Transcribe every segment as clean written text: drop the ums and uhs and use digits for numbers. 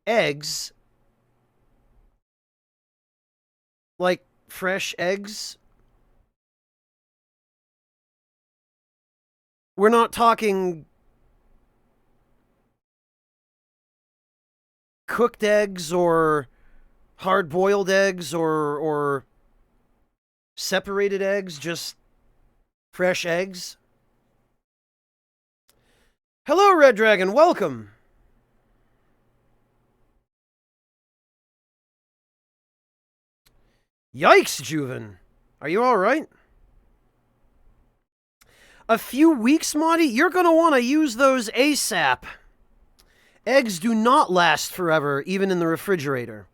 eggs, like fresh eggs. We're not talking cooked eggs or hard-boiled eggs or separated eggs, just fresh eggs. Hello, Red Dragon, welcome! Yikes, Juven. Are you alright? A few weeks, Monty? You're gonna want to use those ASAP. Eggs do not last forever, even in the refrigerator.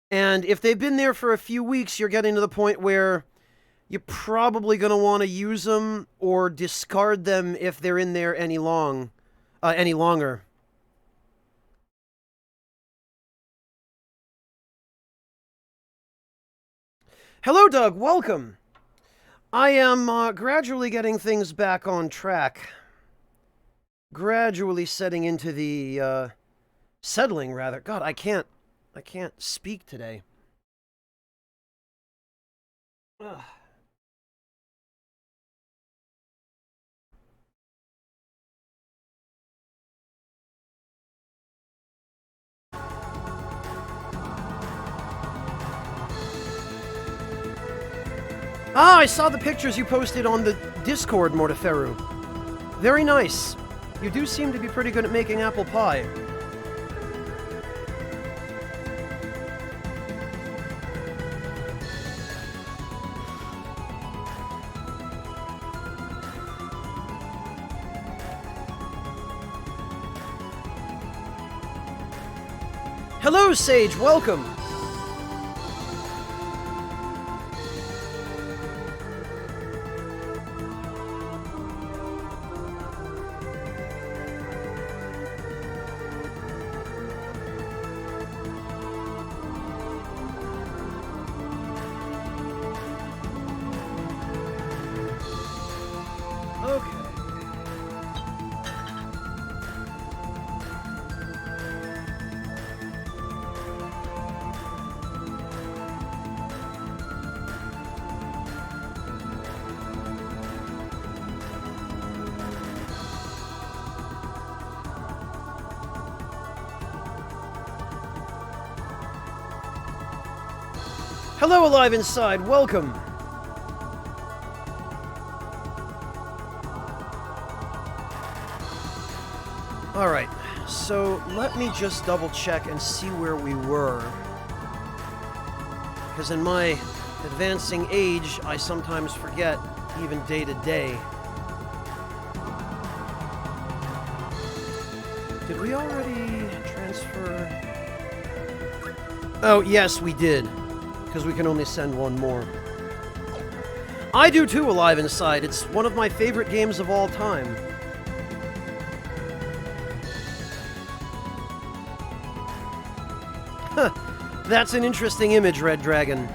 And if they've been there for a few weeks, you're getting to the point where you're probably going to want to use them or discard them if they're in there any longer. Hello, Doug. Welcome. I am gradually getting things back on track. Gradually settling, rather. God, I can't speak today. Ugh. Ah, I saw the pictures you posted on the Discord, Morteferu. Very nice. You do seem to be pretty good at making apple pie. Hello, Sage, welcome! Hello, Alive Inside, welcome! Alright, so let me just double check and see where we were. Because in my advancing age, I sometimes forget, even day to day. Did we already transfer? Oh, yes, we did. Because we can only send one more. I do too, Alive Inside. It's one of my favorite games of all time. Huh. That's an interesting image, Red Dragon.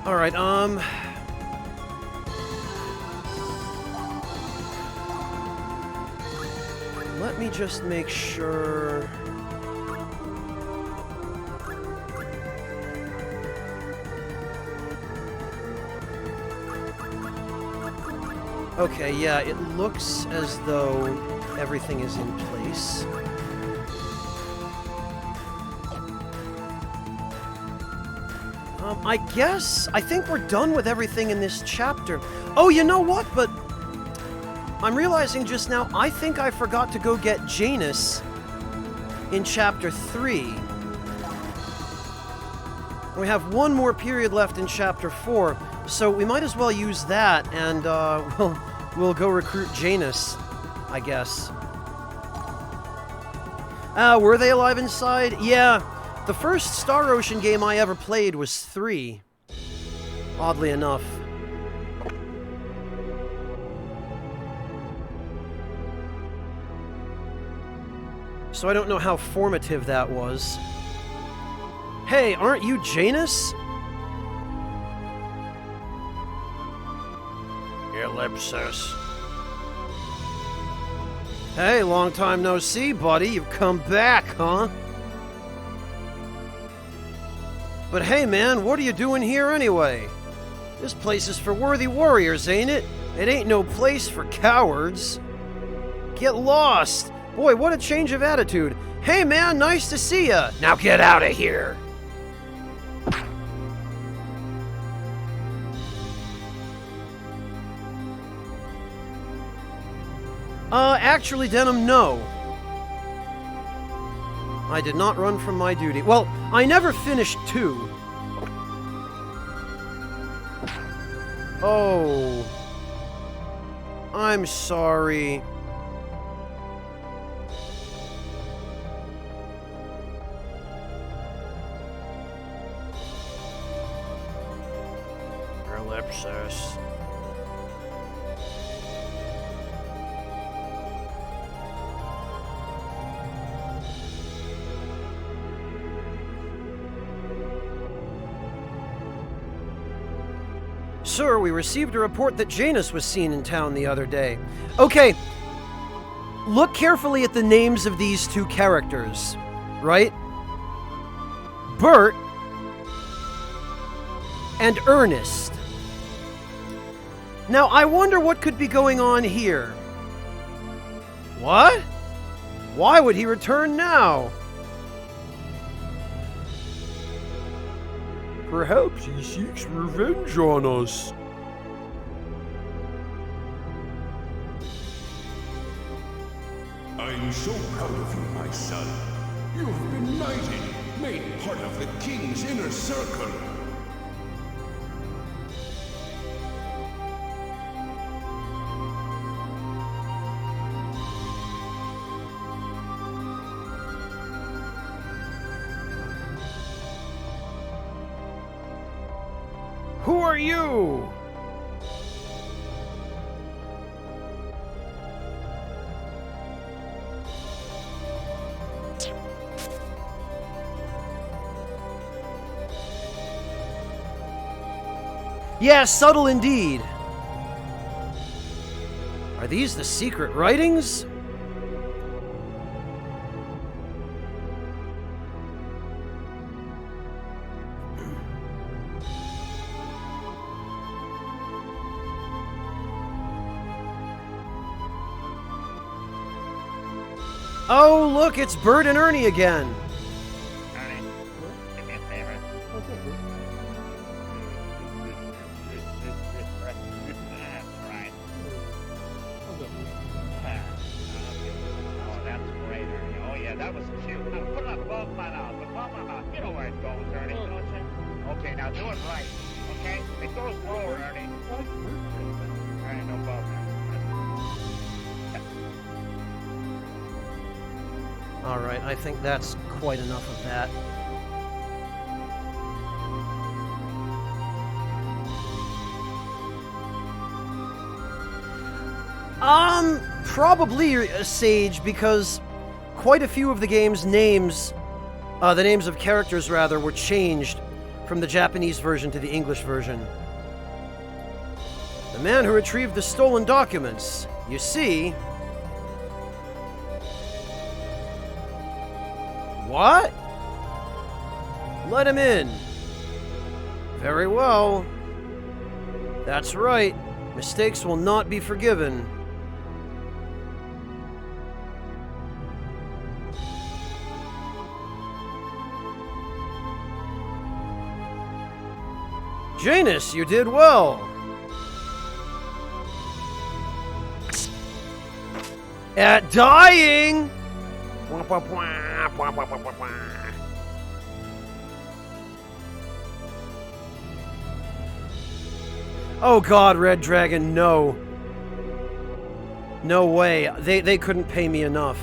Alright, let me just make sure... Okay, yeah, it looks as though everything is in place. I think we're done with everything in this chapter. Oh, you know what? But I'm realizing just now, I think I forgot to go get Janus in Chapter 3. We have one more period left in Chapter 4, so we might as well use that, and we'll go recruit Janus, I guess. Were they alive inside? Yeah. The first Star Ocean game I ever played was 3. Oddly enough. So I don't know how formative that was. Hey, aren't you Janus? Ellipsis. Hey, long time no see, buddy. You've come back, huh? But hey, man, what are you doing here anyway? This place is for worthy warriors, ain't it? It ain't no place for cowards. Get lost. Boy, what a change of attitude. Hey, man, nice to see ya. Now get out of here. Actually, Denim, no. I did not run from my duty. Well, I never finished 2. Oh. I'm sorry. Ellipsis. Sir, we received a report that Janus was seen in town the other day. Okay, look carefully at the names of these 2 characters, right? Bert and Ernest. Now, I wonder what could be going on here. What? Why would he return now? Perhaps he seeks revenge on us. I'm so proud of you, my son. You have been knighted, made part of the king's inner circle. Who are you? Yes, subtle indeed. Are these the secret writings? Oh, look, it's Bert and Ernie again. Ernie, do me a favor. That's right. Oh, that's great, Ernie. Oh, yeah, that was cute. Now put it above my mouth. Above my mouth. You know where it goes, Ernie, don't you? Okay, now do it right. Okay? It goes lower, Ernie. Ernie, no problem. Alright, I think that's quite enough of that. Probably a Sage, because quite a few of the game's names, the names of characters, rather, were changed from the Japanese version to the English version. The man who retrieved the stolen documents. You see... What? Let him in. Very well. That's right. Mistakes will not be forgiven. Janus, you did well. At dying! Oh god, Red Dragon, no. No way. They couldn't pay me enough.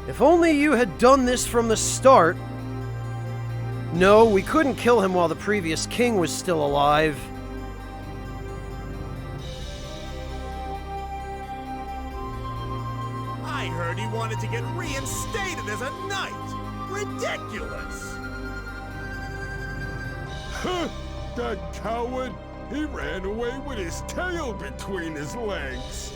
If only you had done this from the start. No, we couldn't kill him while the previous king was still alive. I heard he wanted to get reinstated as a knight. Ridiculous! Huh! That coward! He ran away with his tail between his legs.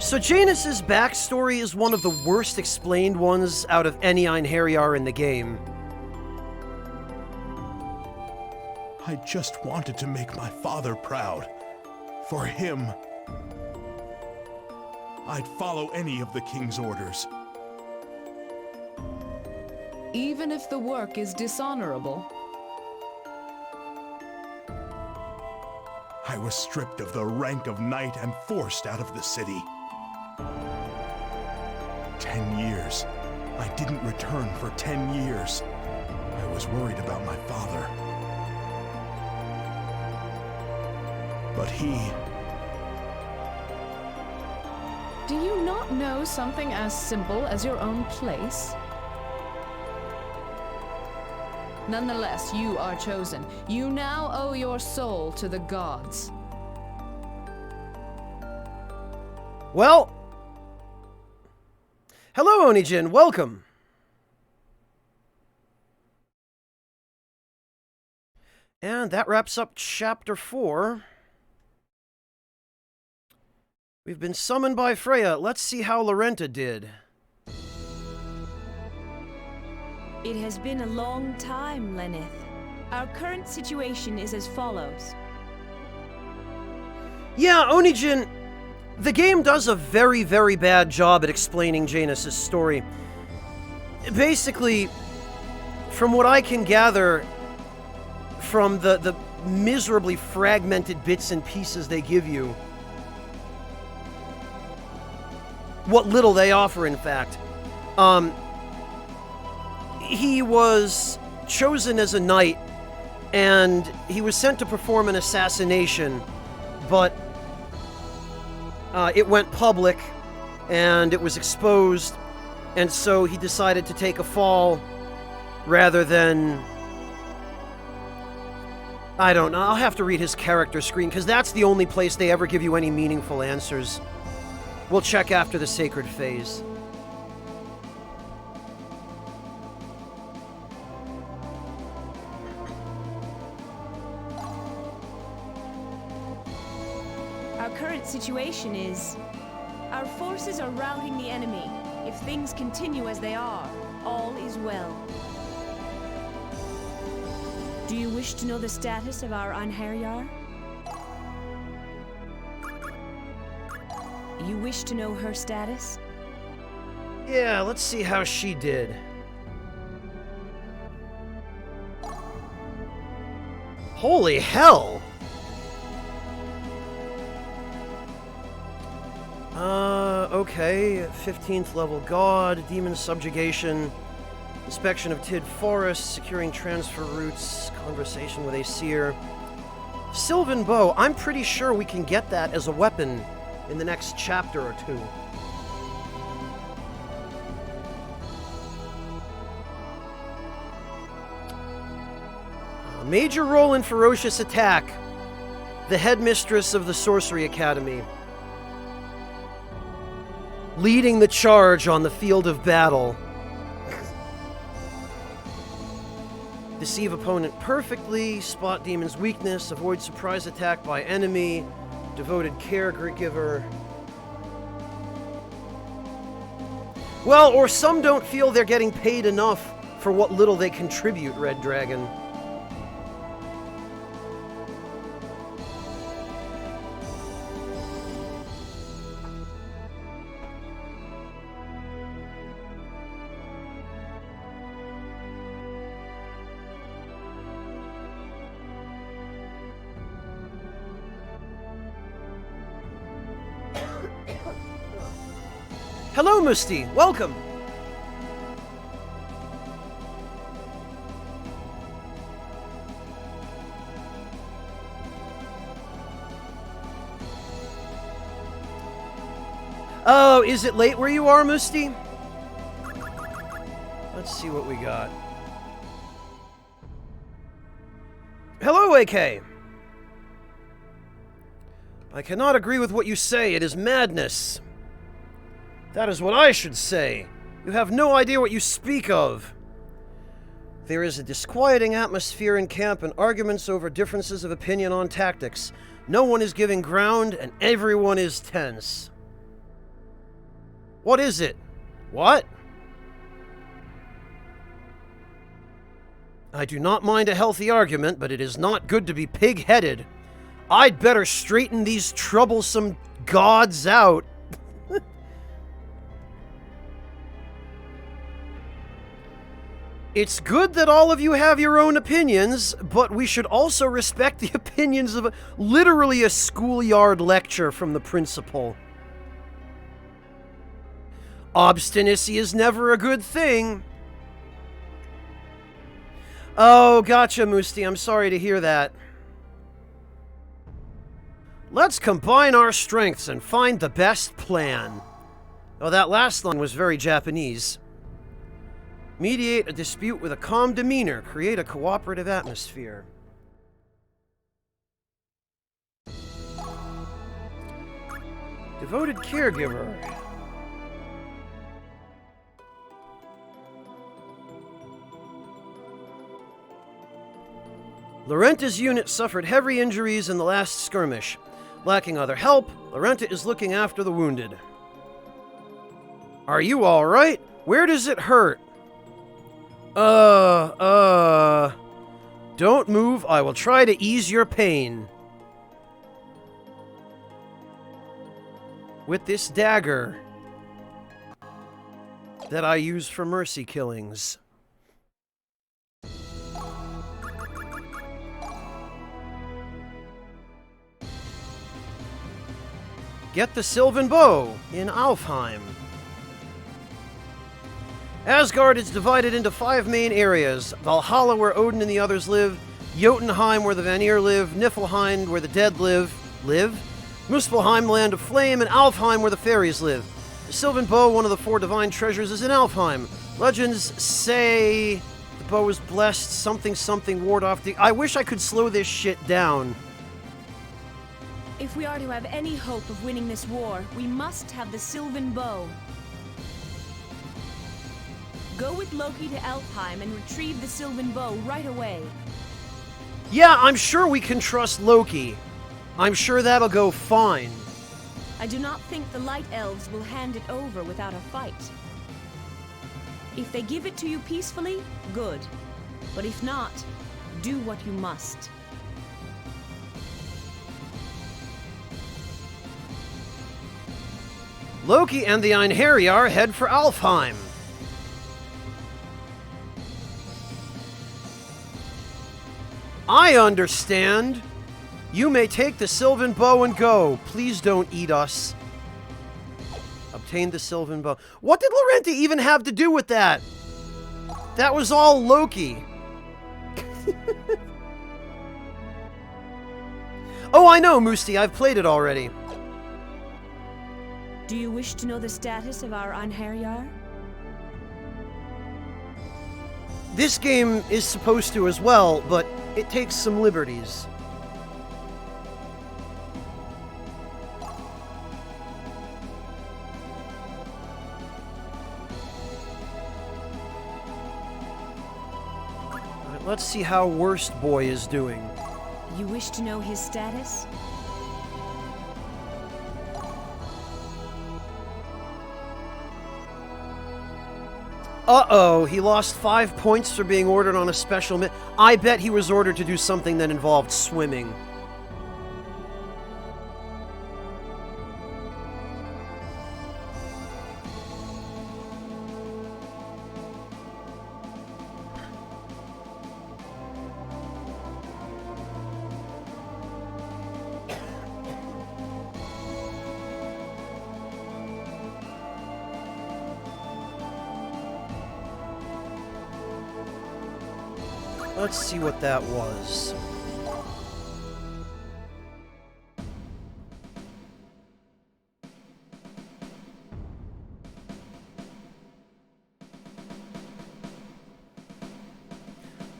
So Janus's backstory is one of the worst explained ones out of any Einherjar in the game. I just wanted to make my father proud. For him, I'd follow any of the king's orders. Even if the work is dishonorable. I was stripped of the rank of knight and forced out of the city. 10 years. I didn't return for 10 years. I was worried about my father. But he... Do you not know something as simple as your own place? Nonetheless, you are chosen. You now owe your soul to the gods. Well... Hello, Onijin. Welcome. And that wraps up Chapter 4. We've been summoned by Freya. Let's see how Lorenta did. It has been a long time, Lenneth. Our current situation is as follows. Yeah, Onijin, the game does a very, very bad job at explaining Janus's story. Basically, from what I can gather from the miserably fragmented bits and pieces they give you, what little they offer, in fact, he was chosen as a knight, and he was sent to perform an assassination, but it went public, and it was exposed, and so he decided to take a fall rather than... I don't know, I'll have to read his character screen, because that's the only place they ever give you any meaningful answers. We'll check after the sacred phase. Our current situation is... Our forces are routing the enemy. If things continue as they are, all is well. Do you wish to know the status of our Einherjar? You wish to know her status? Yeah, let's see how she did. Holy hell! Okay. 15th level god, demon subjugation, inspection of Tid Forest, securing transfer routes, conversation with Aesir. Sylvan Bow, I'm pretty sure we can get that as a weapon in the next chapter or two. A major role in ferocious attack. The headmistress of the Sorcery Academy. Leading the charge on the field of battle. Deceive opponent perfectly, spot demon's weakness, avoid surprise attack by enemy, devoted caregiver. Well, or some don't feel they're getting paid enough for what little they contribute, Red Dragon. Hello, Musti. Welcome. Oh, is it late where you are, Musti? Let's see what we got. Hello, AK. I cannot agree with what you say. It is madness. That is what I should say. You have no idea what you speak of. There is a disquieting atmosphere in camp and arguments over differences of opinion on tactics. No one is giving ground and everyone is tense. What is it? What? I do not mind a healthy argument, but it is not good to be pig-headed. I'd better straighten these troublesome gods out. It's good that all of you have your own opinions, but we should also respect the opinions of literally a schoolyard lecture from the principal. Obstinacy is never a good thing. Oh, gotcha, Musti. I'm sorry to hear that. Let's combine our strengths and find the best plan. Oh, that last line was very Japanese. Mediate a dispute with a calm demeanor. Create a cooperative atmosphere. Devoted caregiver. Laurenta's unit suffered heavy injuries in the last skirmish. Lacking other help, Laurenta is looking after the wounded. Are you alright? Where does it hurt? Don't move, I will try to ease your pain. With this dagger that I use for mercy killings. Get the Sylvan Bow in Alfheim. Asgard is divided into 5 main areas. Valhalla, where Odin and the others live. Jotunheim, where the Vanir live. Niflheim, where the dead live. Muspelheim, land of flame. And Alfheim, where the fairies live. The Sylvan Bow, one of the 4 divine treasures, is in Alfheim. Legends say the bow is blessed. Something ward off the... I wish I could slow this shit down. If we are to have any hope of winning this war, we must have the Sylvan Bow. Go with Loki to Alfheim and retrieve the Sylvan Bow right away. Yeah, I'm sure we can trust Loki. I'm sure that'll go fine. I do not think the Light Elves will hand it over without a fight. If they give it to you peacefully, good. But if not, do what you must. Loki and the Einherjar head for Alfheim. I understand. You may take the Sylvan Bow and go. Please don't eat us. Obtain the Sylvan Bow. What did Laurenta even have to do with that? That was all Loki. Oh, I know, Musti. I've played it already. Do you wish to know the status of our Einherjar? This game is supposed to as well, but it takes some liberties. Alright, let's see how Worst Boy is doing. You wish to know his status? Uh-oh, he lost 5 points for being ordered on a special I bet he was ordered to do something that involved swimming. Let's see what that was.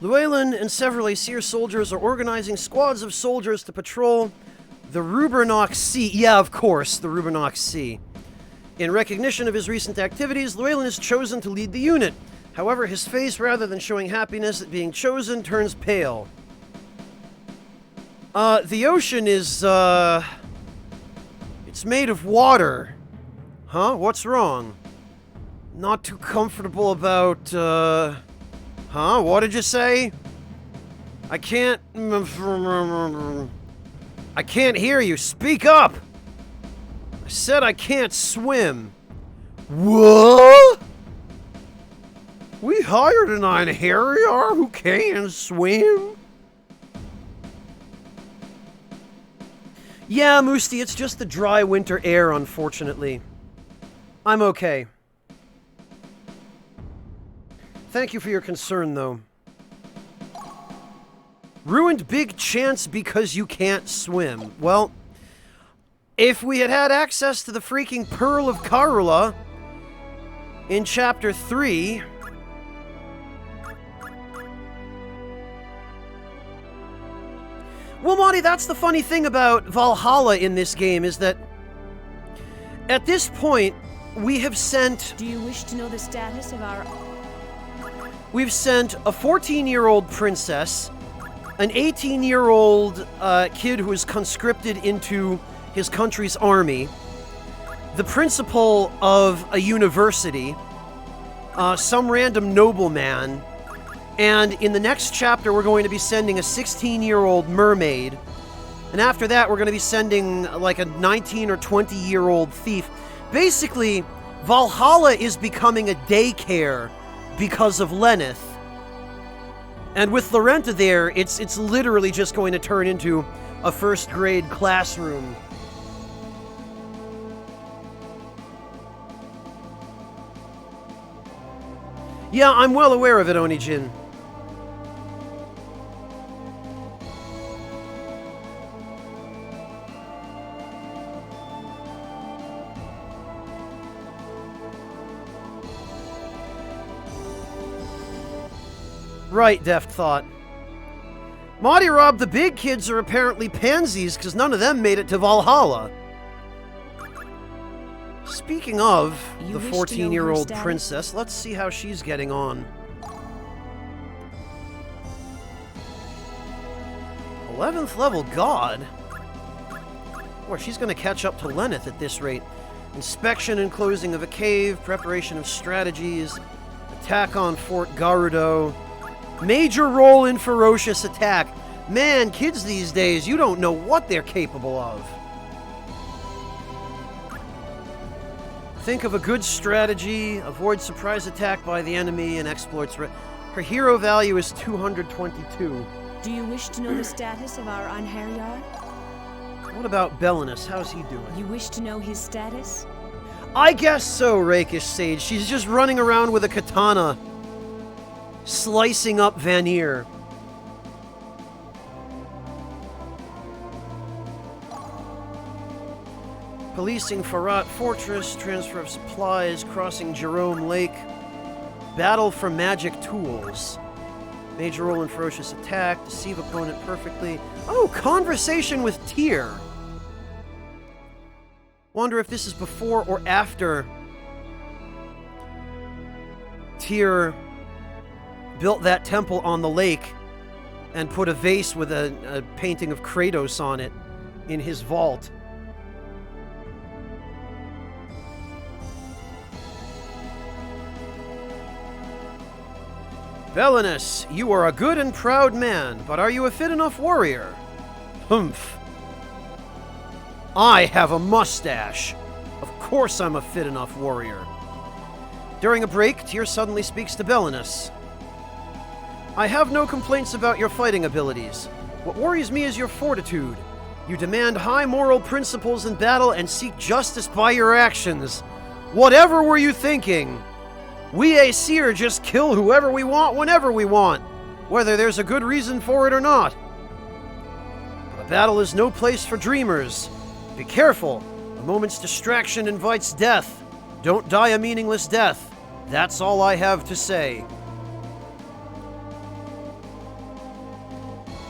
Llewellyn and several Aesir soldiers are organizing squads of soldiers to patrol the Rubernach Sea. Yeah, of course, the Rubernach Sea. In recognition of his recent activities, Llewellyn is chosen to lead the unit. However, his face, rather than showing happiness at being chosen, turns pale. The ocean is, it's made of water. Huh? What's wrong? Not too comfortable about, Huh? What did you say? I can't hear you. Speak up! I said I can't swim. What? We hired an Einherjar who can swim? Yeah, Moosty, it's just the dry winter air, unfortunately. I'm okay. Thank you for your concern, though. Ruined big chance because you can't swim. Well, if we had had access to the freaking Pearl of Karula in Chapter 3... Well, Monty, that's the funny thing about Valhalla in this game, is that at this point, we have sent... Do you wish to know the status of our... We've sent a 14-year-old princess, an 18-year-old kid who is conscripted into his country's army, the principal of a university, some random nobleman, and in the next chapter we're going to be sending a 16-year-old mermaid, and after that we're going to be sending like a 19 or 20-year-old thief. Basically, Valhalla is becoming a daycare because of Lenneth. And with Lorenta there, it's literally just going to turn into a first-grade classroom. Yeah, I'm well aware of it, Onijin. Right, Deft thought. Marty Rob, the big kids are apparently pansies because none of them made it to Valhalla. Speaking of the 14-year-old princess, let's see how she's getting on. 11th level god? Boy, she's going to catch up to Lenneth at this rate. Inspection and closing of a cave, preparation of strategies, attack on Fort Garudo, major role in ferocious attack. Man, kids these days, you don't know what they're capable of. Think of a good strategy, avoid surprise attack by the enemy, and exploits. Her hero value is 222. Do you wish to know the status of our Einherjar? What about Belinus? How's he doing? You wish to know his status? I guess so, Rakish Sage. She's just running around with a katana, slicing up Vanir. Policing Farrat Fortress, transfer of supplies, crossing Jerome Lake, battle for magic tools, major role in ferocious attack, deceive opponent perfectly. Oh, conversation with Tyr. Wonder if this is before or after Tyr built that temple on the lake and put a vase with a painting of Kratos on it in his vault. Belinus, you are a good and proud man, but are you a fit enough warrior? Humph. I have a mustache. Of course I'm a fit enough warrior. During a break, Tyr suddenly speaks to Belinus. I have no complaints about your fighting abilities. What worries me is your fortitude. You demand high moral principles in battle and seek justice by your actions. Whatever were you thinking? We Aesir just kill whoever we want whenever we want, whether there's a good reason for it or not. A battle is no place for dreamers. Be careful. A moment's distraction invites death. Don't die a meaningless death. That's all I have to say.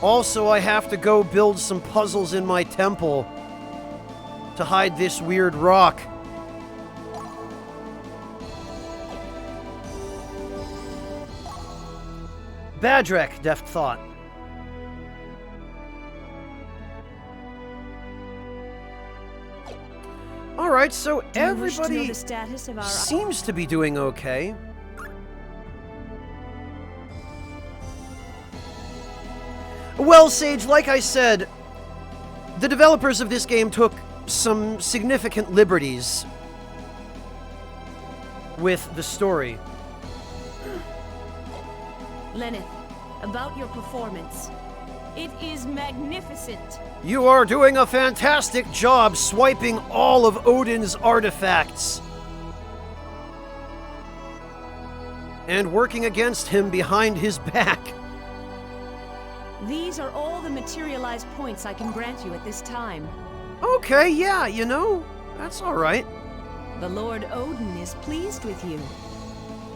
Also, I have to go build some puzzles in my temple to hide this weird rock. Badrek, Deft Thought. Alright, so Do you wish to know everybody the status of our seems to be doing okay. Well, Sage, like I said, the developers of this game took some significant liberties with the story. Lenneth, about your performance. It is magnificent. You are doing a fantastic job swiping all of Odin's artifacts. And working against him behind his back. These are all the materialized points I can grant you at this time. Okay, yeah, you know, that's alright. The Lord Odin is pleased with you.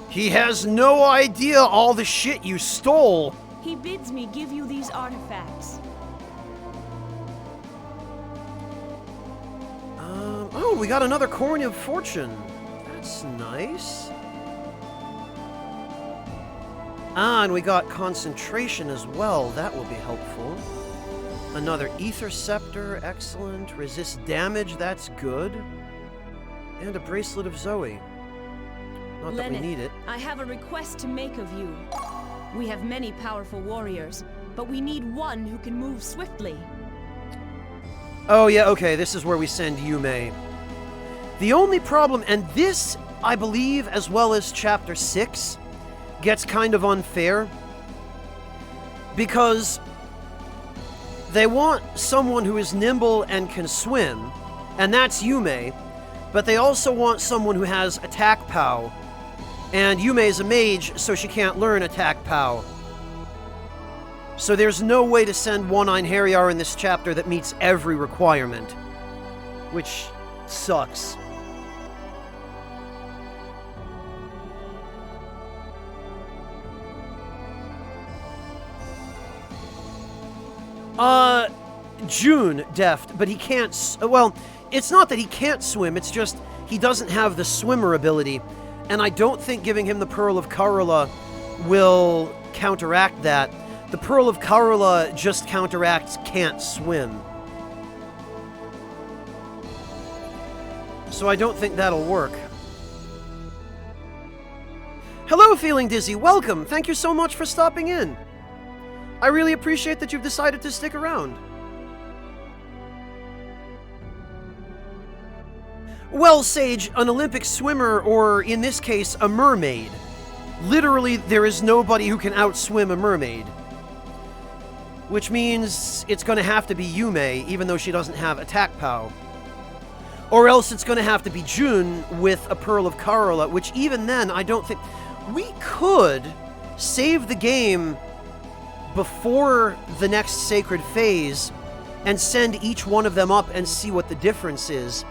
He has no idea all the shit you stole. He bids me give you these artifacts. Oh, we got another coin of fortune. That's nice. Ah, and we got concentration as well. That will be helpful. Another ether scepter, excellent. Resist damage, that's good. And a bracelet of Zoe. Not that we Lenneth, need it. I have a request to make of you. We have many powerful warriors, but we need one who can move swiftly. Oh yeah, okay, this is where we send Yume. The only problem, and this, I believe, as well as Chapter 6, gets kind of unfair. Because they want someone who is nimble and can swim, and that's Yume, but they also want someone who has attack POW. And Yume is a mage, so she can't learn attack POW. So there's no way to send One-Eyed Harryar in this chapter that meets every requirement. Which sucks. June, Deft, but he can't, well, it's not that he can't swim, it's just he doesn't have the swimmer ability, and I don't think giving him the Pearl of Karula will counteract that. The Pearl of Karula just counteracts can't swim. So I don't think that'll work. Hello, Feeling Dizzy, welcome! Thank you so much for stopping in. I really appreciate that you've decided to stick around. Well, Sage, an Olympic swimmer, or in this case, a mermaid. Literally, there is nobody who can outswim a mermaid. Which means it's going to have to be Yume, even though she doesn't have attack POW. Or else it's going to have to be June with a Pearl of Karula, which even then, I don't think... We could save the game before the next sacred phase and send each one of them up and see what the difference is.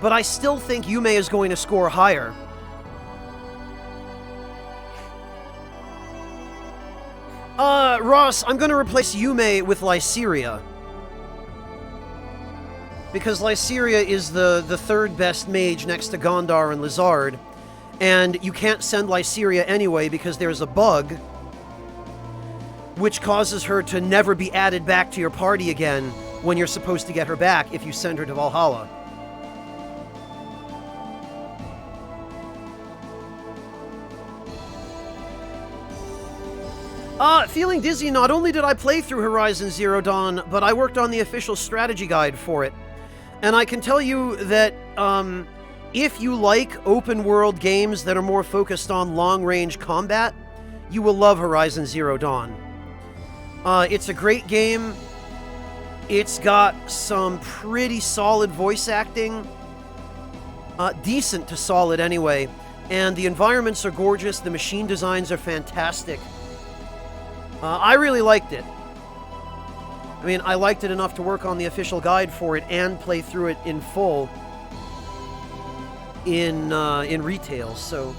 But I still think Yume is going to score higher. Ross, I'm going to replace Yume with Lyceria. Because Lyceria is the third best mage next to Gondar and Lizard. And you can't send Lyceria anyway because there's a bug which causes her to never be added back to your party again when you're supposed to get her back if you send her to Valhalla. Feeling Dizzy, not only did I play through Horizon Zero Dawn, but I worked on the official strategy guide for it. And I can tell you that, if you like open-world games that are more focused on long-range combat, you will love Horizon Zero Dawn. It's a great game. It's got some pretty solid voice acting. Decent to solid, anyway. And the environments are gorgeous, the machine designs are fantastic. I really liked it. I mean, I liked it enough to work on the official guide for it and play through it in full in retail, so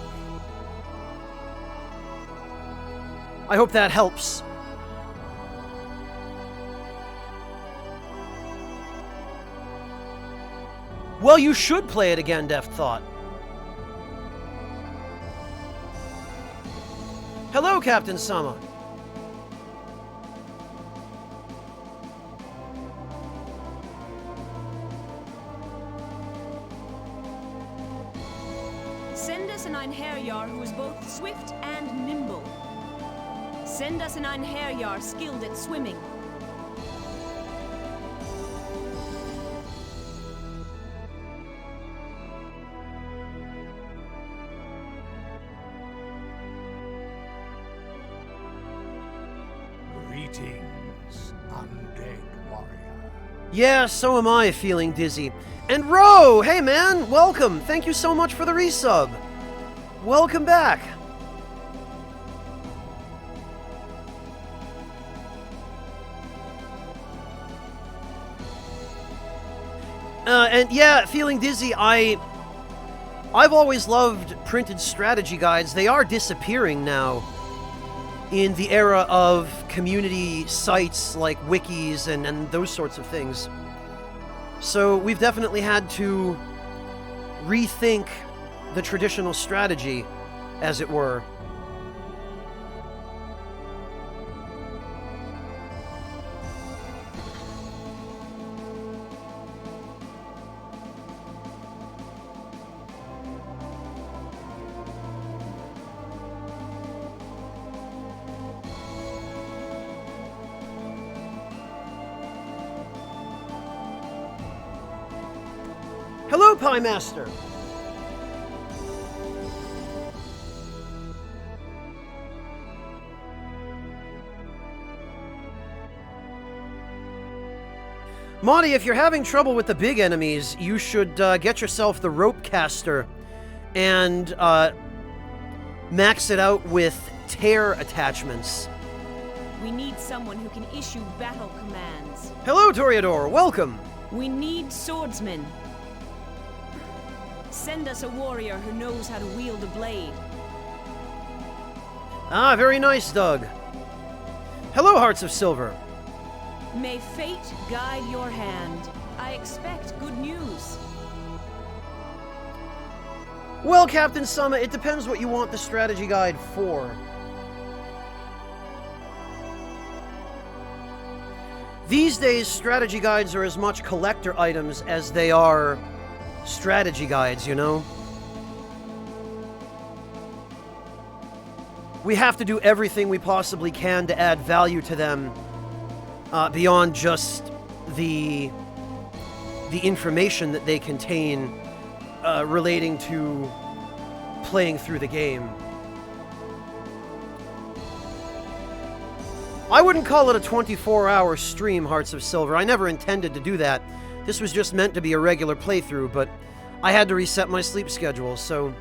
I hope that helps. Well, you should play it again, Deft Thought. Hello, Captain Sama. Einherjar who is both swift and nimble. Send us an Einherjar skilled at swimming. Greetings, undead warrior. Yeah, so am I feeling dizzy. And Ro, hey man, welcome. Thank you so much for the resub. Welcome back. And yeah, feeling dizzy. I've always loved printed strategy guides. They are disappearing now in the era of community sites like wikis and those sorts of things. So we've definitely had to rethink the traditional strategy, as it were. Hello, Pie Master! Monty, if you're having trouble with the big enemies, you should get yourself the rope caster and max it out with tear attachments. We need someone who can issue battle commands. Hello, Toreador. Welcome. We need swordsmen. Send us a warrior who knows how to wield a blade. Ah, very nice, Doug. Hello, Hearts of Silver. May fate guide your hand. I expect good news. Well, Captain Sama, it depends what you want the strategy guide for. These days, strategy guides are as much collector items as they are strategy guides, you know? We have to do everything we possibly can to add value to them beyond just the information that they contain relating to playing through the game. I wouldn't call it a 24-hour stream, Hearts of Silver. I never intended to do that. This was just meant to be a regular playthrough, but I had to reset my sleep schedule, so...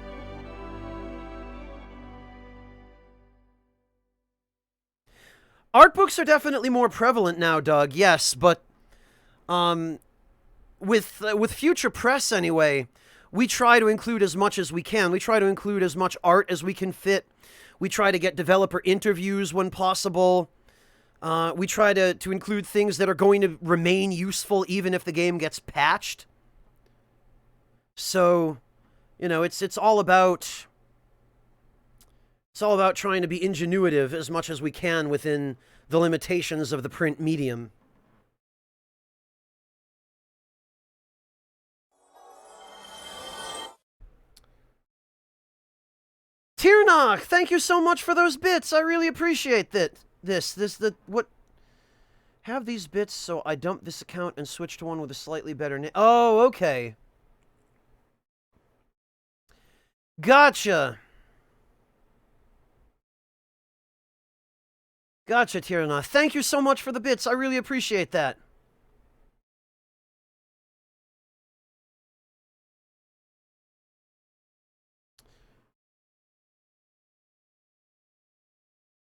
Art books are definitely more prevalent now, Doug, yes, but with Future Press anyway, we try to include as much as we can. We try to include as much art as we can fit. We try to get developer interviews when possible. We try to include things that are going to remain useful even if the game gets patched. So, you know, it's all about trying to be ingenuitive as much as we can within the limitations of the print medium. Tirnach, thank you so much for those bits. I really appreciate that. Have these bits so I dump this account and switch to one with a slightly better name. Oh, okay. Gotcha. Gotcha, Tirana. Thank you so much for the bits. I really appreciate that.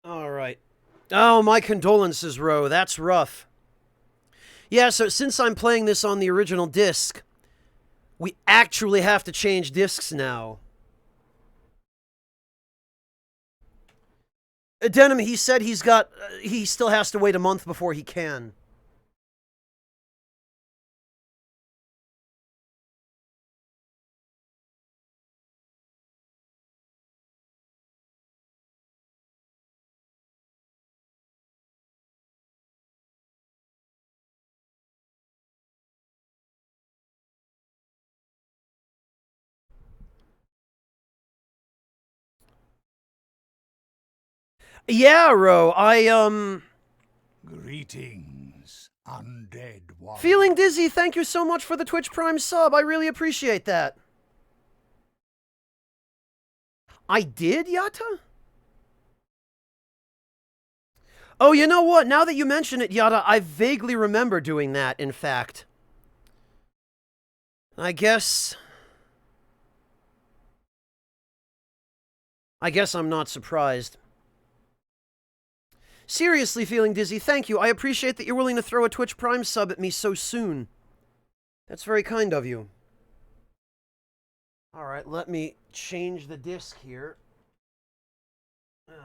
All right. Oh, my condolences, Ro. That's rough. Yeah, so since I'm playing this on the original disc, we actually have to change discs now. Denim, he said he still has to wait a month before he can. Yeah, Ro, Greetings, undead one. Feeling Dizzy, thank you so much for the Twitch Prime sub. I really appreciate that. I did, Yata? Oh, you know what? Now that you mention it, Yata, I vaguely remember doing that, in fact. I guess I'm not surprised. Seriously, Feeling Dizzy, thank you. I appreciate that you're willing to throw a Twitch Prime sub at me so soon. That's very kind of you. Alright, let me change the disc here. Ugh.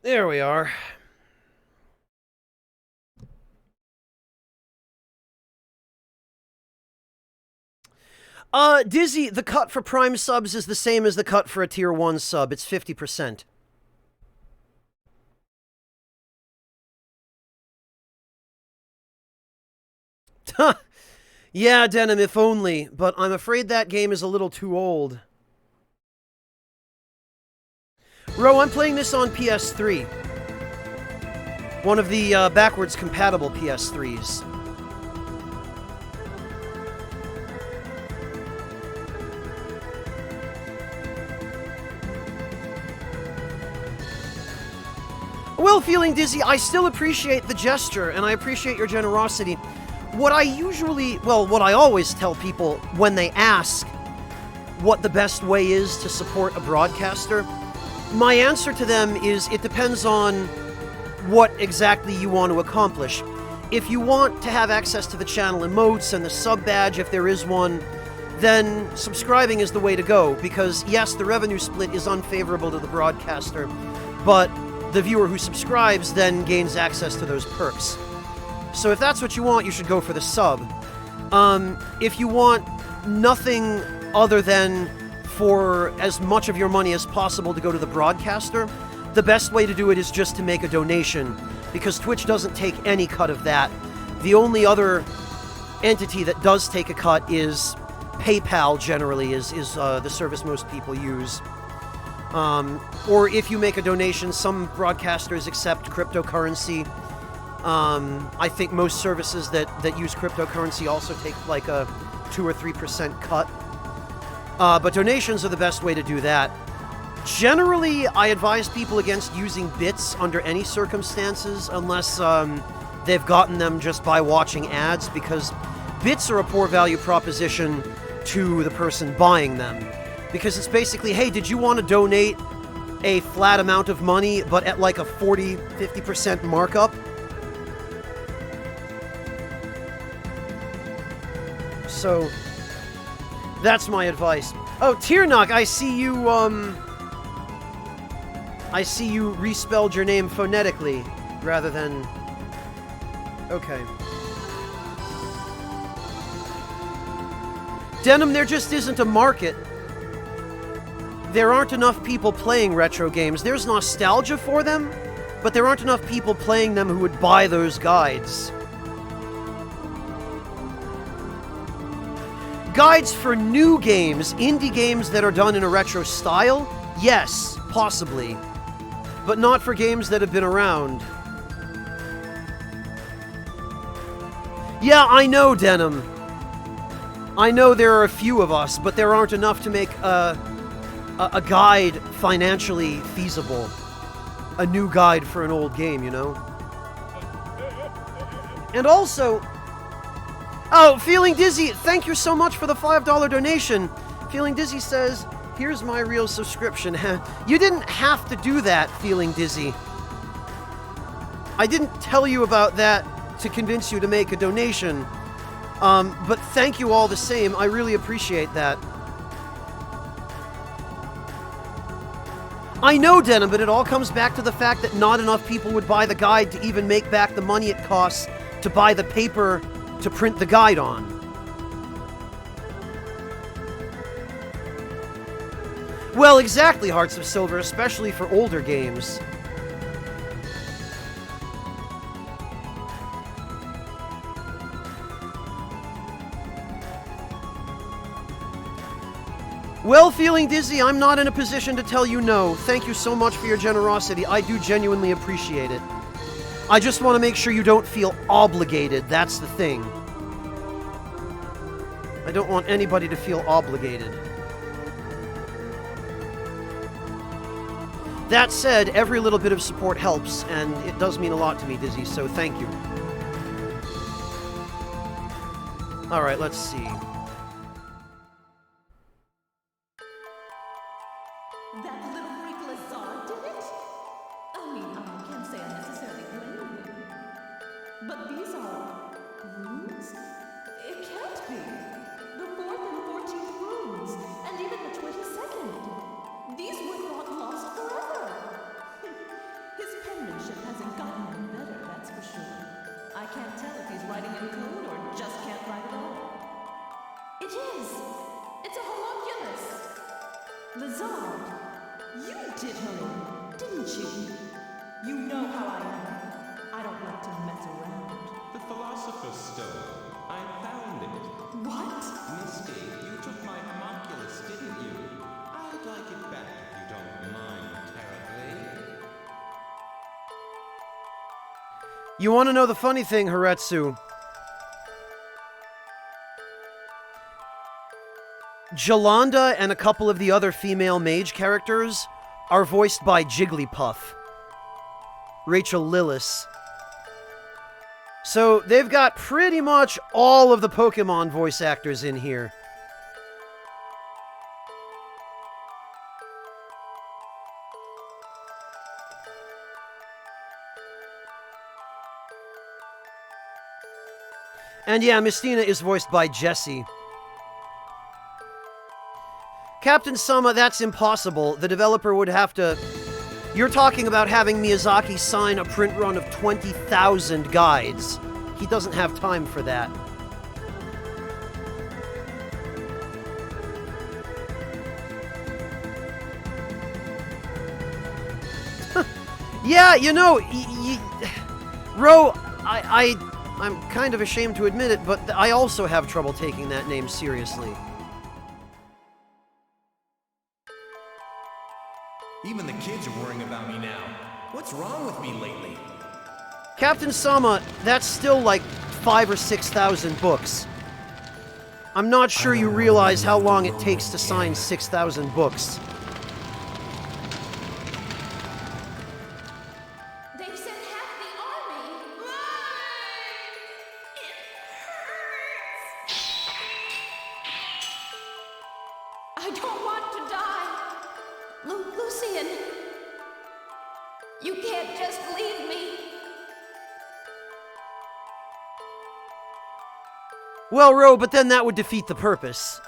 There we are. Dizzy, the cut for Prime subs is the same as the cut for a Tier 1 sub. It's 50%. Yeah, Denim, if only, but I'm afraid that game is a little too old. Ro, I'm playing this on PS3. One of the backwards compatible PS3s. Well, Feeling Dizzy, I still appreciate the gesture, and I appreciate your generosity. What I always tell people when they ask what the best way is to support a broadcaster, my answer to them is it depends on what exactly you want to accomplish. If you want to have access to the channel emotes and the sub badge, if there is one, then subscribing is the way to go, because yes, the revenue split is unfavorable to the broadcaster, but the viewer who subscribes then gains access to those perks. So if that's what you want, you should go for the sub. If you want nothing other than for as much of your money as possible to go to the broadcaster, the best way to do it is just to make a donation, because Twitch doesn't take any cut of that. The only other entity that does take a cut is PayPal, generally, is the service most people use. Or if you make a donation, some broadcasters accept cryptocurrency. I think most services that use cryptocurrency also take like a 2 or 3% cut. But donations are the best way to do that. Generally, I advise people against using bits under any circumstances, unless they've gotten them just by watching ads, because bits are a poor value proposition to the person buying them. Because it's basically, hey, did you want to donate a flat amount of money, but at like a 40-50% markup? So, that's my advice. Oh, Tiernok, I see you respelled your name phonetically, rather than... Okay. Denim, there just isn't a market. There aren't enough people playing retro games. There's nostalgia for them, but there aren't enough people playing them who would buy those guides. Guides for new games, indie games that are done in a retro style? Yes, possibly. But not for games that have been around. Yeah, I know, Denim. I know there are a few of us, but there aren't enough to make a guide financially feasible. A new guide for an old game, you know? And also... Oh, Feeling Dizzy, thank you so much for the $5 donation. Feeling Dizzy says, here's my real subscription. You didn't have to do that, Feeling Dizzy. I didn't tell you about that to convince you to make a donation. But thank you all the same. I really appreciate that. I know, Denim, but it all comes back to the fact that not enough people would buy the guide to even make back the money it costs to buy the paper to print the guide on. Well, exactly, Hearts of Silver, especially for older games. Well, feeling dizzy, I'm not in a position to tell you no. Thank you so much for your generosity. I do genuinely appreciate it. I just want to make sure you don't feel obligated. That's the thing. I don't want anybody to feel obligated. That said, every little bit of support helps, and it does mean a lot to me, Dizzy, so thank you. Alright, let's see. That little freak Lazard did it? I mean, I can't say I necessarily blame him. But these are runes? It can't be. The 4th and 14th runes, and even the 22nd. These were not lost forever. His penmanship hasn't gotten any better, that's for sure. I can't tell if he's writing in code or just can't write at all. It is. It's a homunculus. Lazard, you did her in, didn't you? You know how I am. I don't like to mess around. The Philosopher's Stone. I found it. What? Misty, you took my homunculus, didn't you? I'd like it back if you don't mind terribly. You want to know the funny thing, Haretsu? Jolanda and a couple of the other female mage characters are voiced by Jigglypuff. Rachel Lillis. So they've got pretty much all of the Pokemon voice actors in here. And yeah, Mistina is voiced by Jessie. Captain Sama, that's impossible. The developer would have to... You're talking about having Miyazaki sign a print run of 20,000 guides. He doesn't have time for that. Yeah, you know, Ro, I'm kind of ashamed to admit it, but I also have trouble taking that name seriously. Even the kids are worrying about me now. What's wrong with me lately? Captain Sama, that's still like 5,000 or 6,000 books. I'm not sure you realize how long it takes to sign 6,000 books. They've sent half the army. It hurts. I don't want to die. Lucian, you can't just leave me. Well, Ro, but then that would defeat the purpose.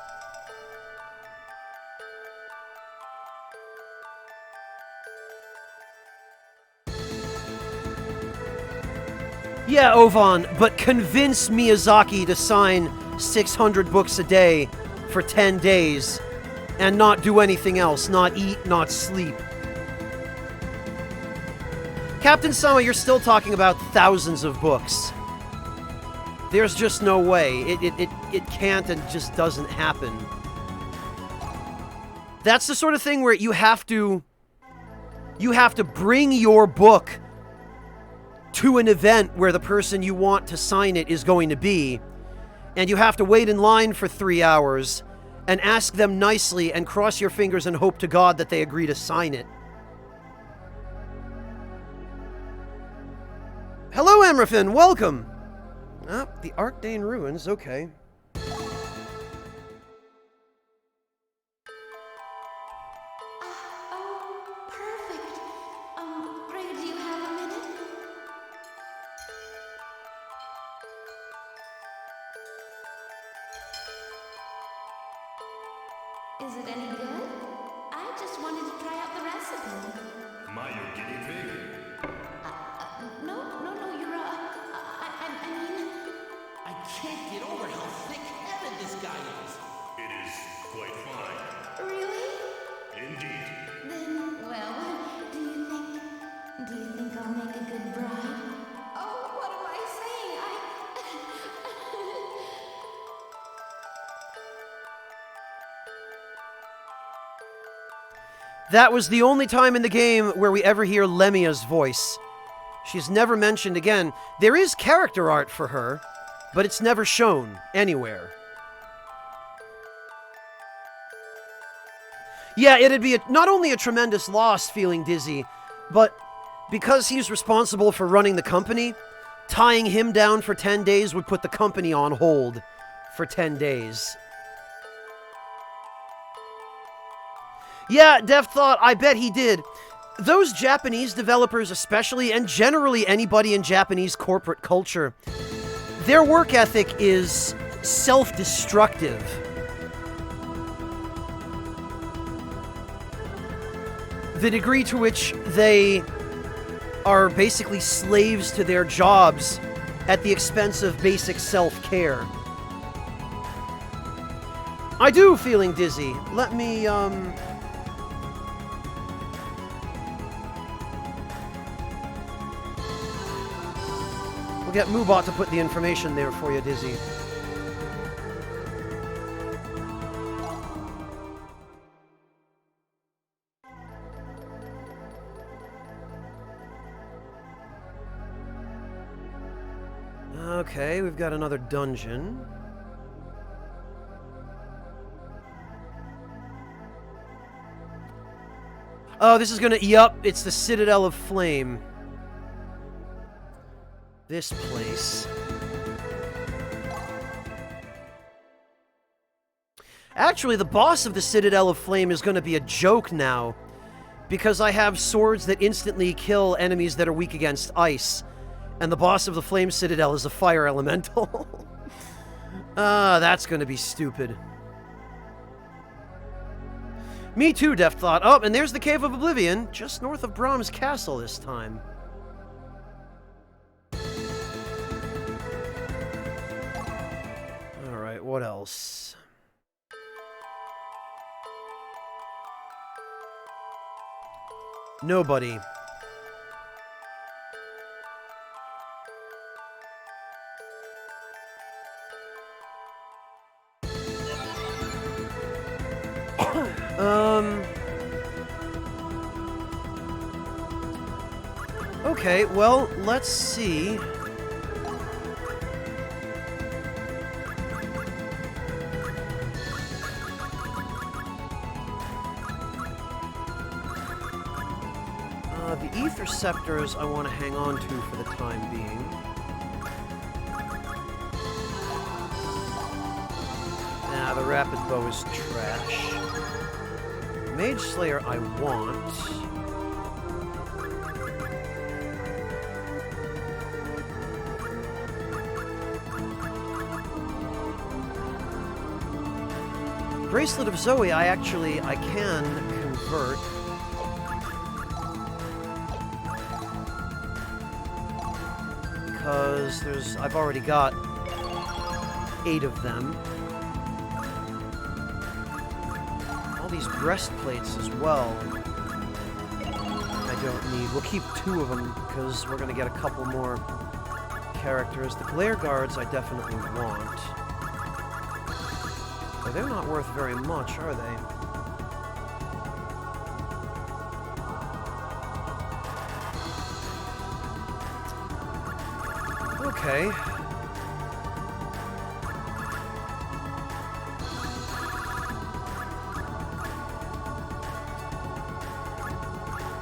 Yeah, Ovan, but convince Miyazaki to sign 600 books a day for 10 days and not do anything else, not eat, not sleep. Captain Sama, you're still talking about thousands of books. There's just no way. It can't and just doesn't happen. That's the sort of thing where you have to bring your book to an event where the person you want to sign it is going to be, and you have to wait in line for 3 hours and ask them nicely and cross your fingers and hope to God that they agree to sign it. Hello, Emrafin, welcome! Ah, the Archdane Ruins, okay. Oh, perfect. Ray, do you have a minute? Is it any good? I just wanted to try out the recipe. Am I your guinea pig? No, you're, I mean... I can't get over how thick-headed this guy is. It is quite fine. Really? Indeed. Then, well, do you think I'll make a good bride? Oh, what am I saying? That was the only time in the game where we ever hear Lemia's voice. She's never mentioned again. There is character art for her, but it's never shown anywhere. Yeah, it'd be not only a tremendous loss feeling dizzy, but because he's responsible for running the company, tying him down for 10 days would put the company on hold for 10 days. Yeah, Dev thought, I bet he did. Those Japanese developers especially, and generally anybody in Japanese corporate culture, their work ethic is self-destructive. The degree to which they are basically slaves to their jobs at the expense of basic self-care. I do feeling dizzy. Let me, We'll get Moobot to put the information there for you, Dizzy. Okay, we've got another dungeon. Oh, this is gonna... Yup, it's the Citadel of Flame. This place. Actually, the boss of the Citadel of Flame is going to be a joke now, because I have swords that instantly kill enemies that are weak against ice, and the boss of the Flame Citadel is a fire elemental. That's going to be stupid. Me too, Deft thought. Oh, and there's the Cave of Oblivion, just north of Brahm's Castle this time. What else? Nobody. Okay, well, let's see. The Ether Scepters I want to hang on to for the time being. Nah, the Rapid Bow is trash. Mage Slayer I want. Bracelet of Zoe I can convert. Because I've already got 8 of them. All these breastplates as well. I don't need. We'll keep 2 of them because we're going to get a couple more characters. The Glare Guards I definitely want. But they're not worth very much, are they? Okay.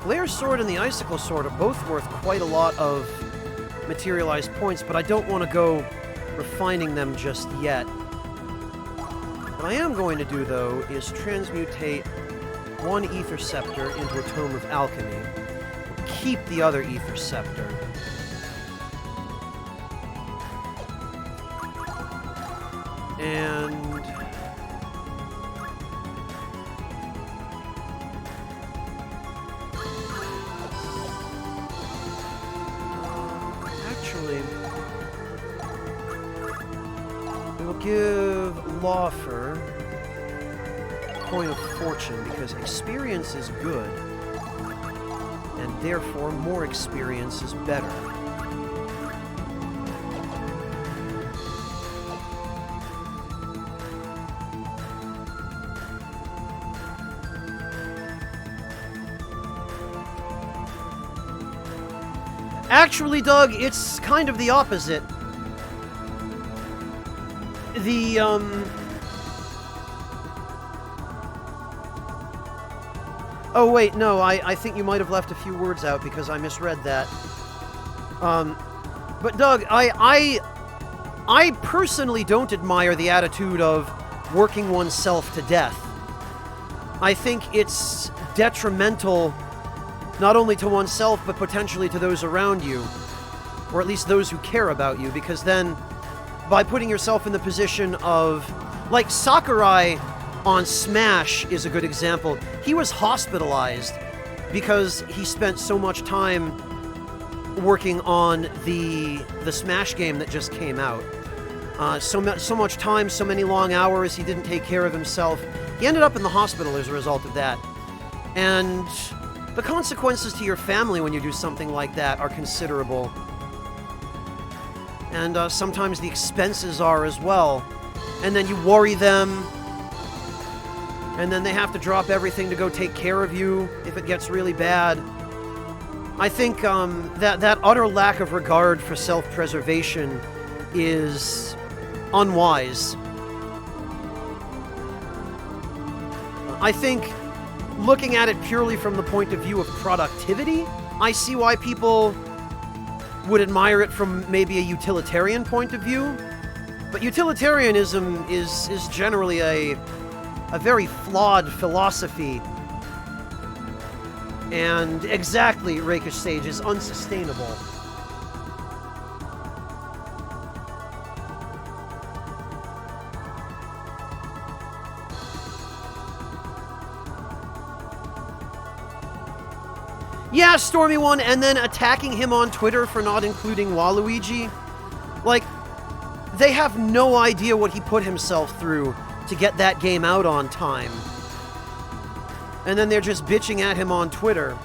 Glare Sword and the Icicle Sword are both worth quite a lot of materialized points, but I don't want to go refining them just yet. What I am going to do, though, is transmutate 1 Ether Scepter into a Tome of Alchemy. Keep the other Ether Scepter. And... give Lawfer Coin of Fortune because experience is good, and therefore more experience is better. Actually, Doug, it's kind of the opposite. The, Oh, wait, no, I think you might have left a few words out because I misread that. But Doug, I personally don't admire the attitude of working oneself to death. I think it's detrimental not only to oneself, but potentially to those around you, or at least those who care about you, because then, by putting yourself in the position of, like, Sakurai on Smash is a good example. He was hospitalized because he spent so much time working on the Smash game that just came out. So much time, so many long hours, he didn't take care of himself. He ended up in the hospital as a result of that. And the consequences to your family when you do something like that are considerable. And sometimes the expenses are as well. And then you worry them, and then they have to drop everything to go take care of you if it gets really bad. I think that utter lack of regard for self-preservation is unwise. I think, looking at it purely from the point of view of productivity, I see why people would admire it from maybe a utilitarian point of view. But utilitarianism is generally a very flawed philosophy. And exactly, Rakish Sage, is unsustainable. Yeah, Stormy One, and then attacking him on Twitter for not including Waluigi. Like, they have no idea what he put himself through to get that game out on time. And then they're just bitching at him on Twitter.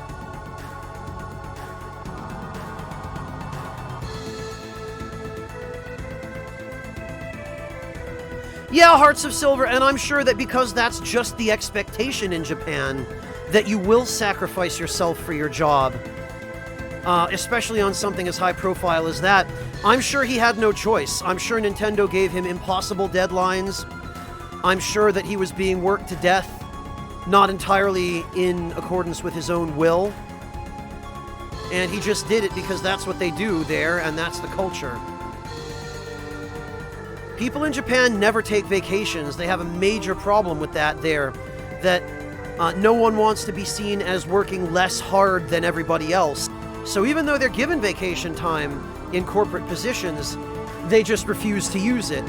Yeah, Hearts of Silver, and I'm sure that because that's just the expectation in Japan, that you will sacrifice yourself for your job, especially on something as high profile as that. I'm sure he had no choice. I'm sure Nintendo gave him impossible deadlines. I'm sure that he was being worked to death, not entirely in accordance with his own will. And he just did it because that's what they do there, and that's the culture. People in Japan never take vacations. They have a major problem with that there, that no one wants to be seen as working less hard than everybody else. So even though they're given vacation time in corporate positions, they just refuse to use it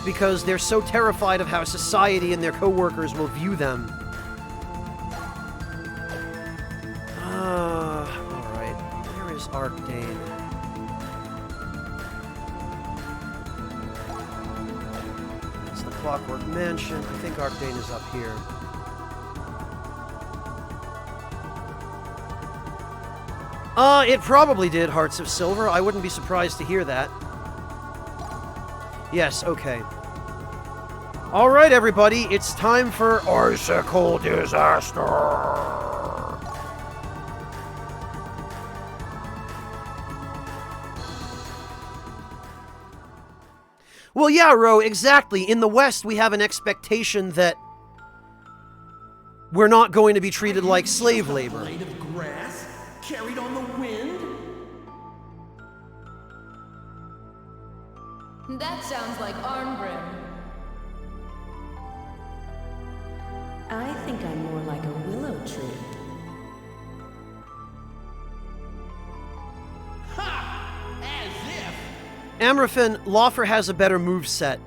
because they're so terrified of how society and their coworkers will view them. Alright. Where is Arcdane? That's the Clockwork Mansion. I think Arcdane is up here. It probably did, Hearts of Silver. I wouldn't be surprised to hear that. Yes, okay. Alright, everybody, it's time for Icicle Disaster! Well, yeah, Ro, exactly. In the West, we have an expectation that we're not going to be treated like slave labor. Blade of grass carried on the wind? That sounds like Arnbrim. I think I'm more like a willow tree. Ha! As if! Amraphin, Lawfer has a better moveset.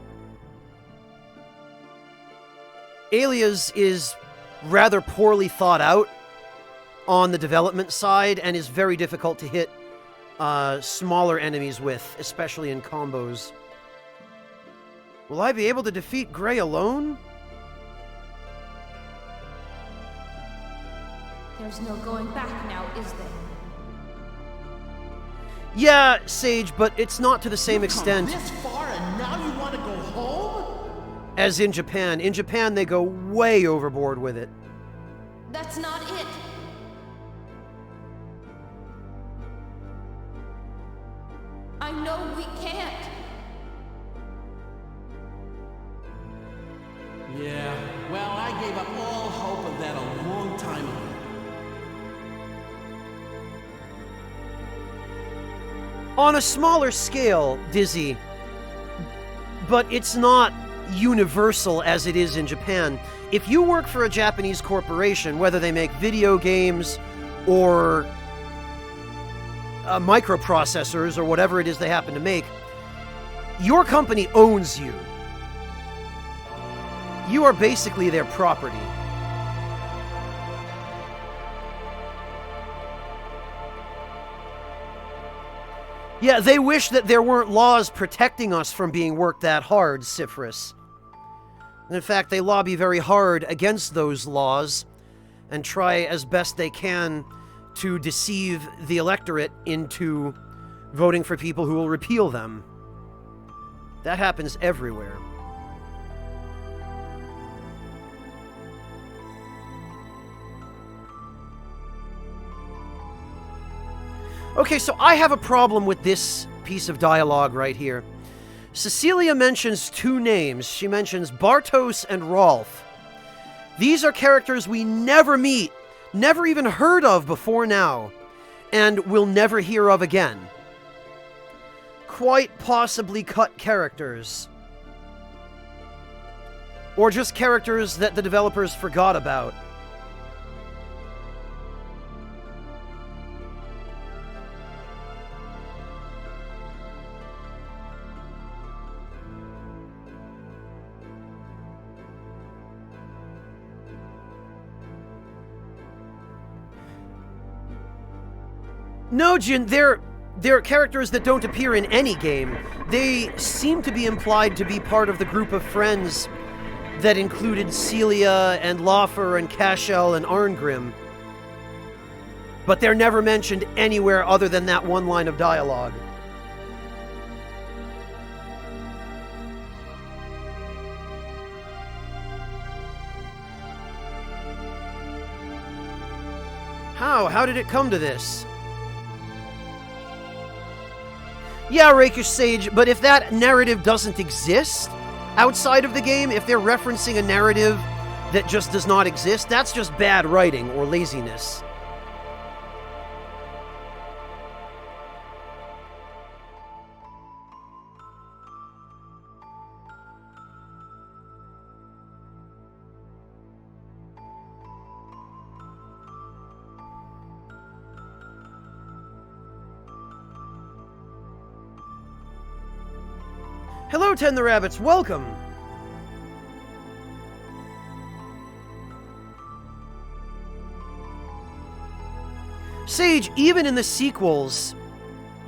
Alias is rather poorly thought out on the development side and is very difficult to hit smaller enemies with, especially in combos. Will I be able to defeat Gray alone? There's no going back now, is there? Yeah, Sage, but it's not to the same extent This far and now you want to go home? as in Japan. In Japan, they go way overboard with it. That's not it. I know we can't. Yeah, well, I gave up all hope of that a long time ago. On a smaller scale, Dizzy, but it's not universal as it is in Japan. If you work for a Japanese corporation, whether they make video games or microprocessors or whatever it is they happen to make, your company owns you. You are basically their property. Yeah, they wish that there weren't laws protecting us from being worked that hard, Cypherus. And in fact, they lobby very hard against those laws and try as best they can to deceive the electorate into voting for people who will repeal them. That happens everywhere. Okay, so I have a problem with this piece of dialogue right here. Cecilia mentions two names. She mentions Bartos and Rolf. These are characters we never meet, never even heard of before now, and will never hear of again. Quite possibly cut characters. Or just characters that the developers forgot about. No, Jin, they're characters that don't appear in any game. They seem to be implied to be part of the group of friends that included Celia and Laufer and Cashel and Arngrim. But they're never mentioned anywhere other than that one line of dialogue. How? How did it come to this? Yeah, Rakish Sage, but if that narrative doesn't exist outside of the game, if they're referencing a narrative that just does not exist, that's just bad writing or laziness. Hello, Ten the Rabbits, welcome! Sage, even in the sequels,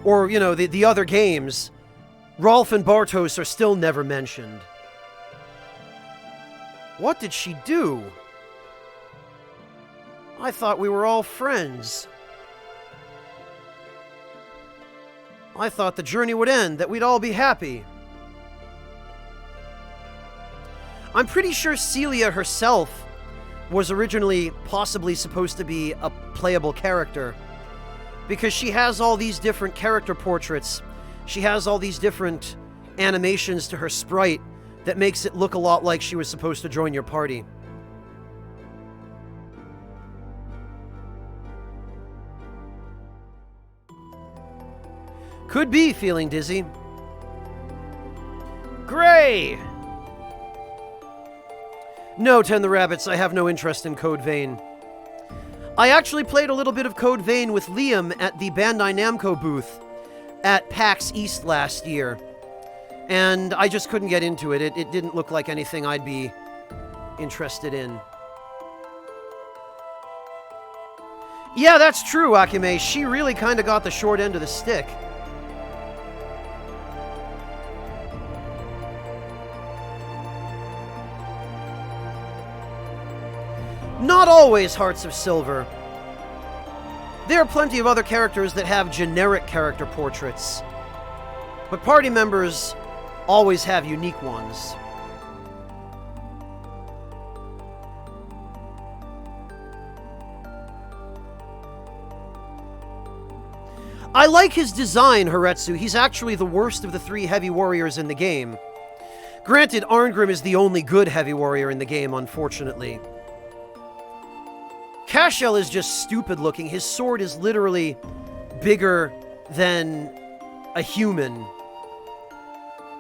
or, you know, the other games, Rolf and Bartos are still never mentioned. What did she do? I thought we were all friends. I thought the journey would end, that we'd all be happy. I'm pretty sure Celia herself was originally possibly supposed to be a playable character, because she has all these different character portraits. She has all these different animations to her sprite that makes it look a lot like she was supposed to join your party. Could be feeling dizzy. Gray! No, Ten the Rabbits, I have no interest in Code Vein. I actually played a little bit of Code Vein with Liam at the Bandai Namco booth at PAX East last year, and I just couldn't get into it. It didn't look like anything I'd be interested in. Yeah, that's true, Akime. She really kind of got the short end of the stick. Not always Hearts of Silver. There are plenty of other characters that have generic character portraits, but party members always have unique ones. I like his design, Haretsu. He's actually the worst of the 3 heavy warriors in the game. Granted, Arngrim is the only good heavy warrior in the game, unfortunately. Cashel is just stupid looking. His sword is literally bigger than a human.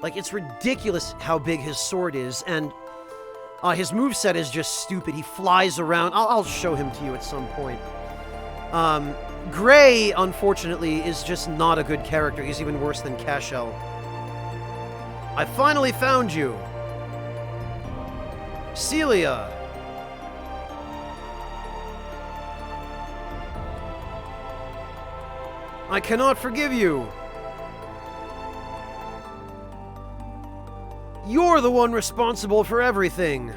Like, it's ridiculous how big his sword is, and his moveset is just stupid. He flies around. I'll show him to you at some point. Gray, unfortunately, is just not a good character. He's even worse than Cashel. I finally found you. Celia. I cannot forgive you. You're the one responsible for everything.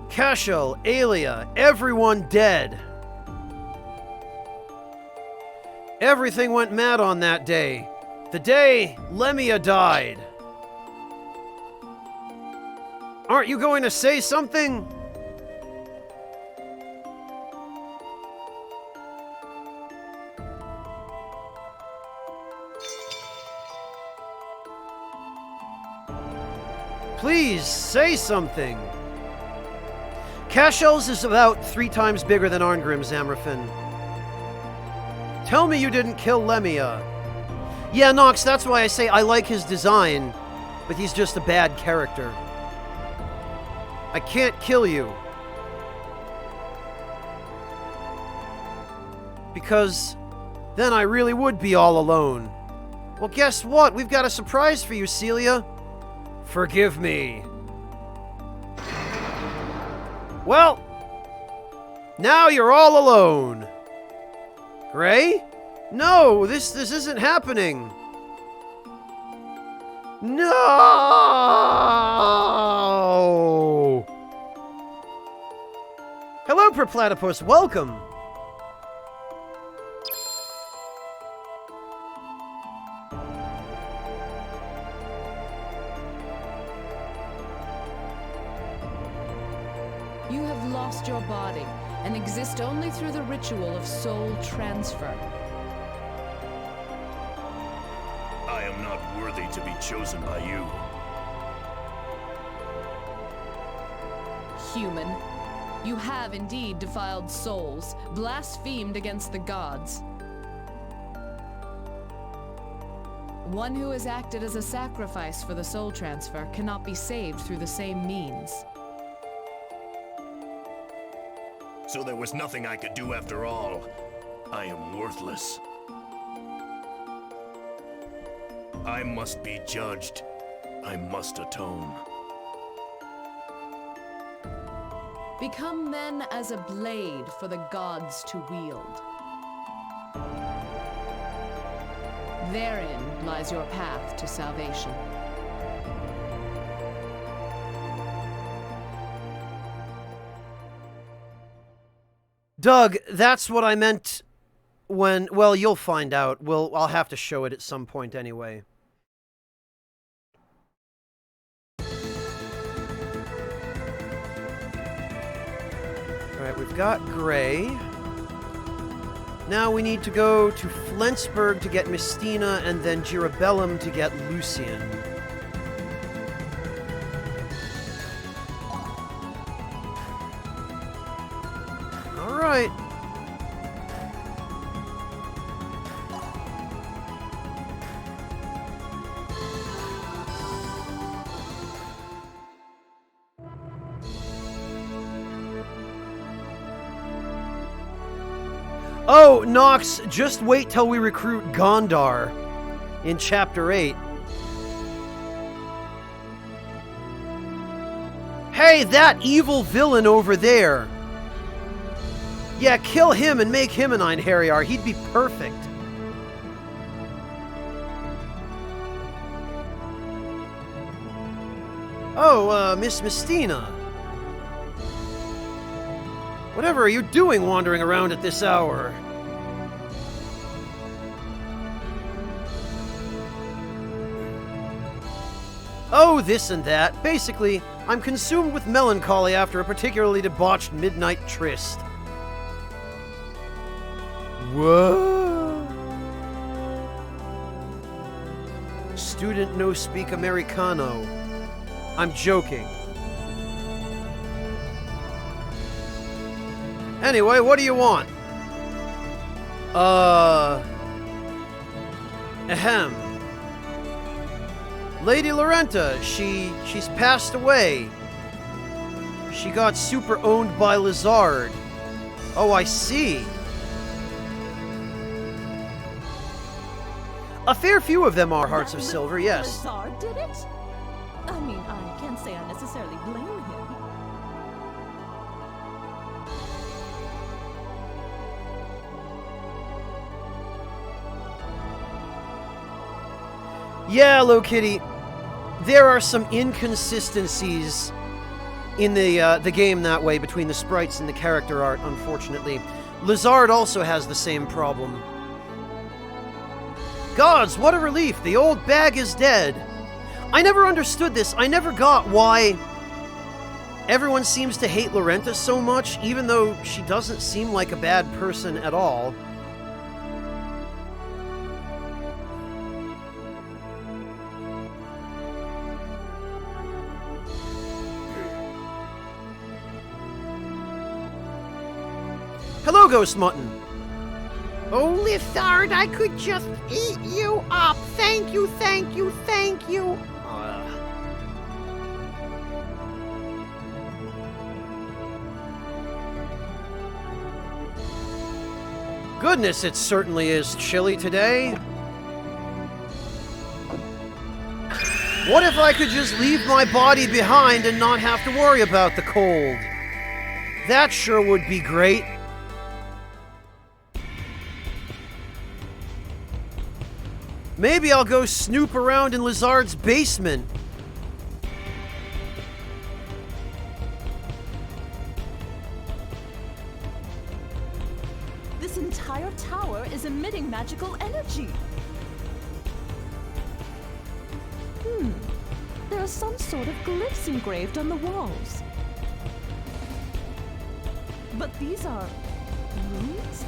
Cashel, Aelia, everyone dead. Everything went mad on that day. The day Lemia died. Aren't you going to say something? Please, say something. Cashel's is about 3 times bigger than Arngrim's, Zamrafin. Tell me you didn't kill Lemia. Yeah, Nox, that's why I say I like his design, but he's just a bad character. I can't kill you. Because then I really would be all alone. Well, guess what? We've got a surprise for you, Celia. Forgive me. Well, now you're all alone. Gray? No, this isn't happening. No! Hello, Perplatypus. Welcome. You have lost your body and exist only through the ritual of soul transfer. I am not worthy to be chosen by you. Human, you have indeed defiled souls, blasphemed against the gods. One who has acted as a sacrifice for the soul transfer cannot be saved through the same means. So there was nothing I could do after all. I am worthless. I must be judged. I must atone. Become then as a blade for the gods to wield. Therein lies your path to salvation. Doug, that's what I meant when... Well, you'll find out. I'll have to show it at some point anyway. Alright, we've got Gray. Now we need to go to Flensburg to get Mistina, and then Girabellum to get Lucian. Alright. Oh, Nox, just wait till we recruit Gondar in Chapter 8. Hey, that evil villain over there! Yeah, kill him and make him an Einherjar. He'd be perfect. Oh, Miss Mistina. Whatever are you doing wandering around at this hour? Oh, this and that. Basically, I'm consumed with melancholy after a particularly debauched midnight tryst. Whoa. Student no speak Americano. I'm joking. Anyway, what do you want? Ahem. Lady Lorenta, she's passed away. She got super owned by Lizard. Oh, I see. A fair few of them are Hearts of Silver, yes. Lizard did it? I mean, I can't say I necessarily blame him. Yeah, Low Kitty. There are some inconsistencies in the game that way between the sprites and the character art, unfortunately. Lizard also has the same problem. Gods, what a relief! The old bag is dead! I never understood this. I never got why everyone seems to hate Lorenta so much, even though she doesn't seem like a bad person at all. Hello, Ghost Mutton. Oh, Lizard, I could just eat you up. Thank you, thank you, thank you. Goodness, it certainly is chilly today. What if I could just leave my body behind and not have to worry about the cold? That sure would be great. Maybe I'll go snoop around in Lizard's basement. This entire tower is emitting magical energy. There are some sort of glyphs engraved on the walls. But these are runes?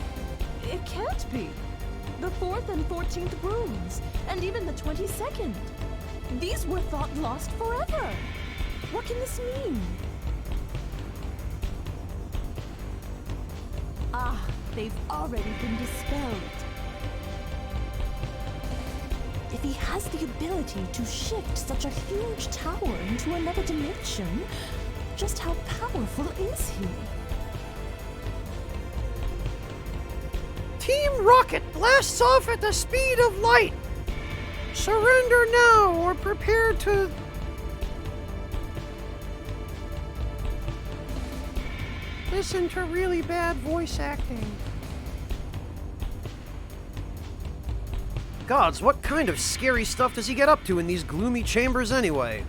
It can't be. The 4th and 14th runes, and even the 22nd. These were thought lost forever. What can this mean? Ah, they've already been dispelled. If he has the ability to shift such a huge tower into another dimension, just how powerful is he? Team Rocket blasts off at the speed of light. Surrender now or prepare to... listen to really bad voice acting. Gods, what kind of scary stuff does he get up to in these gloomy chambers anyway?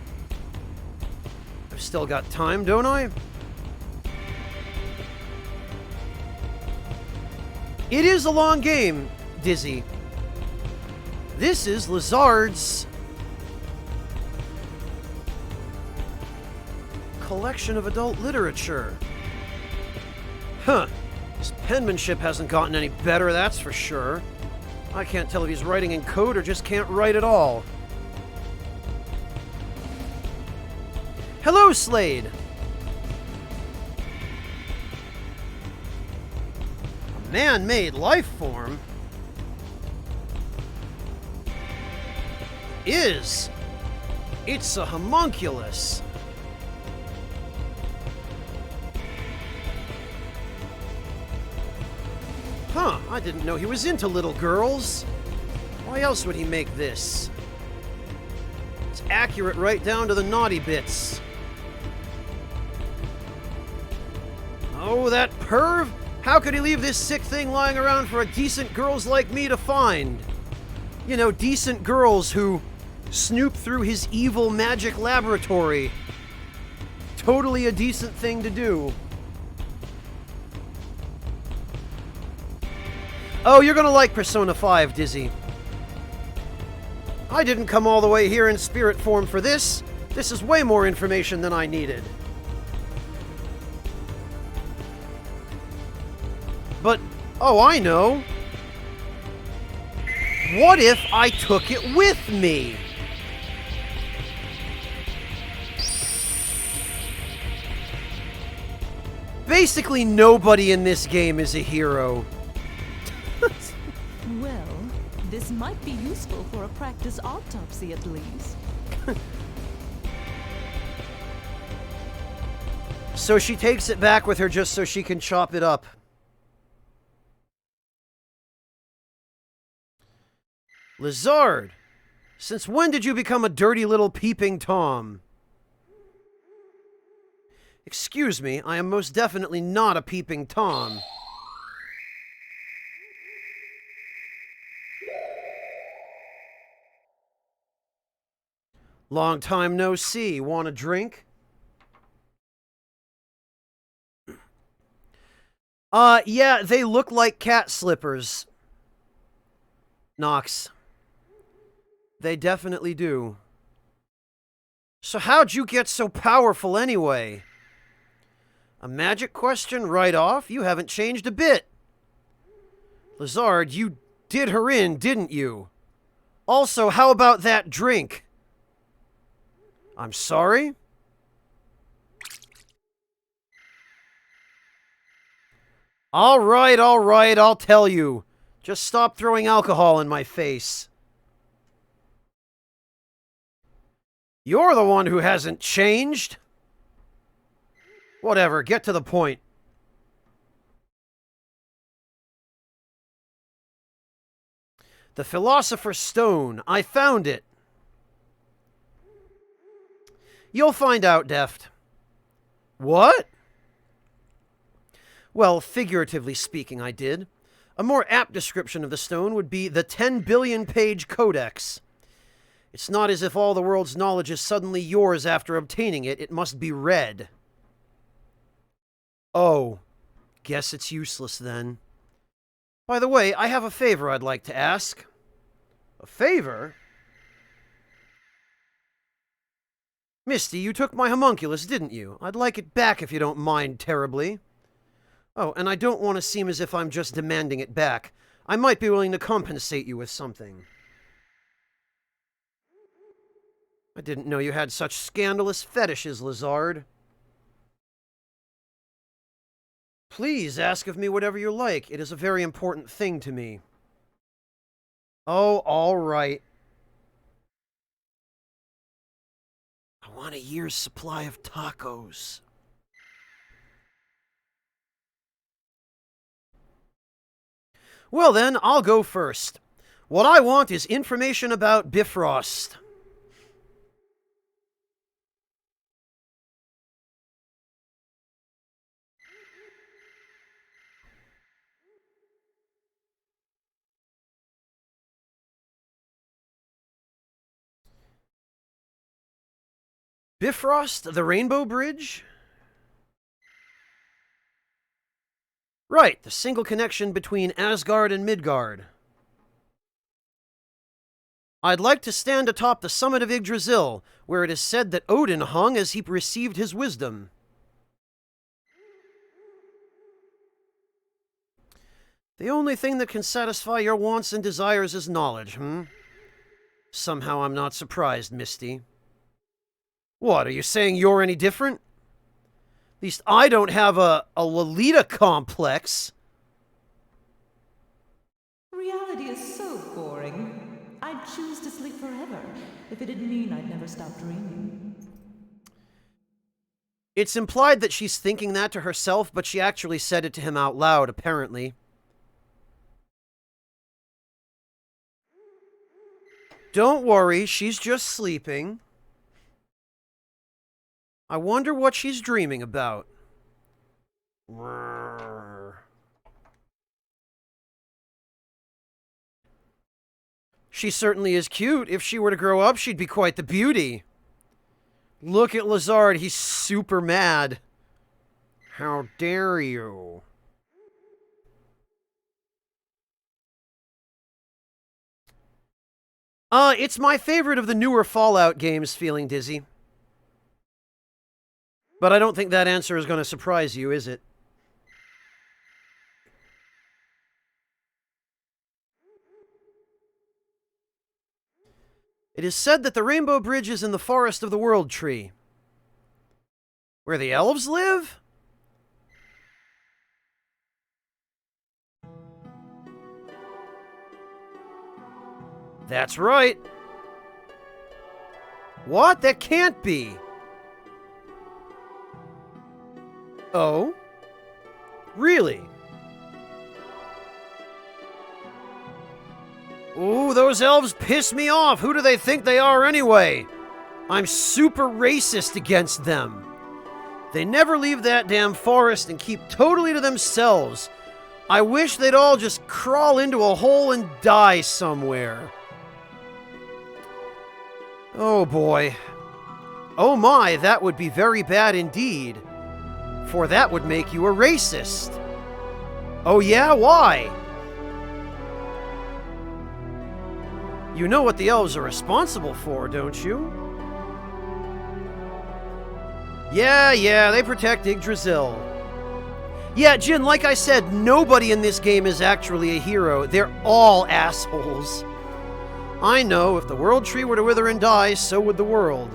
I've still got time, don't I? It is a long game, Dizzy. This is Lizard's collection of adult literature. Huh. His penmanship hasn't gotten any better, that's for sure. I can't tell if he's writing in code or just can't write at all. Hello, Slade! A man-made life form? It's a homunculus. Huh, I didn't know he was into little girls. Why else would he make this? It's accurate right down to the naughty bits. Oh, that perv! How could he leave this sick thing lying around for a decent girls like me to find? You know, decent girls who snoop through his evil magic laboratory. Totally a decent thing to do. Oh, you're gonna like Persona 5, Dizzy. I didn't come all the way here in spirit form for this. This is way more information than I needed. But, oh, I know. What if I took it with me? Basically, nobody in this game is a hero. Well, this might be useful for a practice autopsy at least. So she takes it back with her just so she can chop it up. Lizard, since when did you become a dirty little peeping Tom? Excuse me, I am most definitely not a peeping Tom. Long time no see. Want a drink? Yeah, they look like cat slippers. Nox. They definitely do. So how'd you get so powerful anyway? A magic question right off? You haven't changed a bit. Lizard, you did her in, didn't you? Also, how about that drink? I'm sorry? All right, I'll tell you. Just stop throwing alcohol in my face. You're the one who hasn't changed. Whatever, get to the point. The Philosopher's Stone. I found it. You'll find out, Deft. What? Well, figuratively speaking, I did. A more apt description of the stone would be the 10 billion page codex. It's not as if all the world's knowledge is suddenly yours after obtaining it. It must be read. Oh, guess it's useless then. By the way, I have a favor I'd like to ask. A favor? Misty, you took my homunculus, didn't you? I'd like it back if you don't mind terribly. Oh, and I don't want to seem as if I'm just demanding it back. I might be willing to compensate you with something. I didn't know you had such scandalous fetishes, Lizard. Please ask of me whatever you like. It is a very important thing to me. Oh, all right. I want a year's supply of tacos. Well then, I'll go first. What I want is information about Bifrost. Bifrost, the Rainbow Bridge? Right, the single connection between Asgard and Midgard. I'd like to stand atop the summit of Yggdrasil, where it is said that Odin hung as he received his wisdom. The only thing that can satisfy your wants and desires is knowledge, Somehow I'm not surprised, Misty. What, are you saying you're any different? At least I don't have a Lolita complex. Reality is so boring. I'd choose to sleep forever if it didn't mean I'd never stop dreaming. It's implied that she's thinking that to herself, but she actually said it to him out loud, apparently. Don't worry, she's just sleeping. I wonder what she's dreaming about. She certainly is cute. If she were to grow up, she'd be quite the beauty. Look at Lazard. He's super mad. How dare you? It's my favorite of the newer Fallout games, feeling dizzy. But I don't think that answer is going to surprise you, is it? It is said that the Rainbow Bridge is in the forest of the World Tree. Where the elves live? That's right. What? That can't be. Oh? Really? Ooh, those elves piss me off. Who do they think they are anyway? I'm super racist against them. They never leave that damn forest and keep totally to themselves. I wish they'd all just crawl into a hole and die somewhere. Oh boy. Oh my, that would be very bad indeed. For that would make you a racist. Oh yeah? Why? You know what the elves are responsible for, don't you? Yeah, they protect Yggdrasil. Yeah, Jin, like I said, nobody in this game is actually a hero. They're all assholes. I know, if the World Tree were to wither and die, so would the world.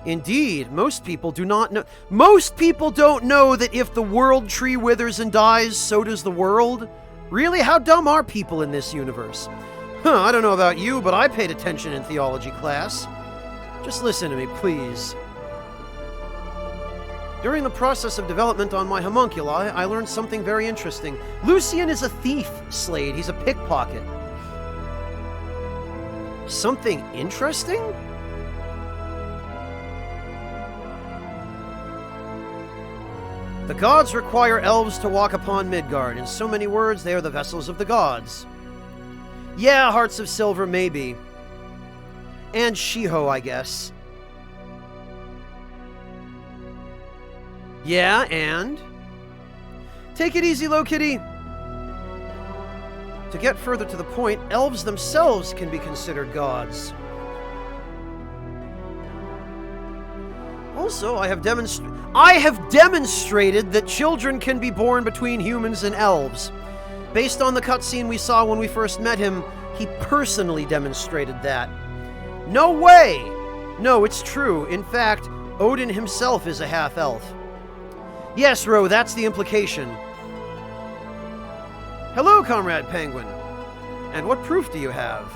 Indeed, most people do not know. Most people don't know that if the World Tree withers and dies, so does the world. Really? How dumb are people in this universe? Huh, I don't know about you, but I paid attention in theology class. Just listen to me, please. During the process of development on my homunculi, I learned something very interesting. Lucian is a thief, Slade. He's a pickpocket. Something interesting? The gods require elves to walk upon Midgard. In so many words, they are the vessels of the gods. Yeah, Hearts of Silver, maybe. And Shiho, I guess. Yeah, and? Take it easy, Low Kitty. To get further to the point, elves themselves can be considered gods. Also, I have demonstrated that children can be born between humans and elves. Based on the cutscene we saw when we first met him, he personally demonstrated that. No way! No, it's true. In fact, Odin himself is a half-elf. Yes, Ro, that's the implication. Hello, Comrade Penguin. And what proof do you have?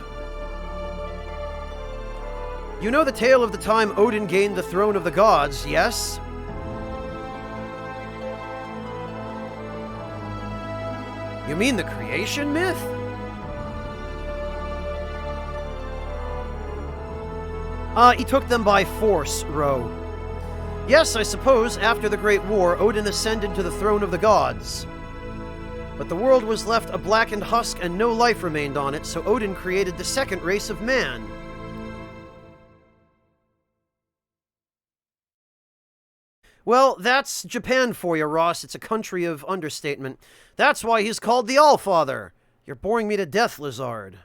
You know the tale of the time Odin gained the throne of the gods, yes? You mean the creation myth? He took them by force, Ro. Yes, I suppose, after the Great War, Odin ascended to the throne of the gods. But the world was left a blackened husk and no life remained on it, so Odin created the second race of man. Well, that's Japan for you, Ross. It's a country of understatement. That's why he's called the Allfather. You're boring me to death, Lizard.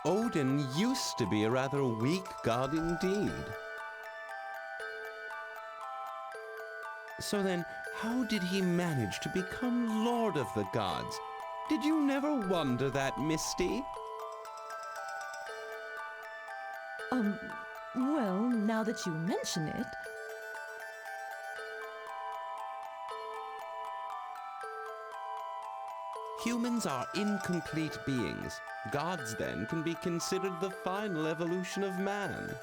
Odin used to be a rather weak god indeed. So then, how did he manage to become Lord of the Gods? Did you never wonder that, Misty? Well, now that you mention it... Humans are incomplete beings. Gods, then, can be considered the final evolution of man.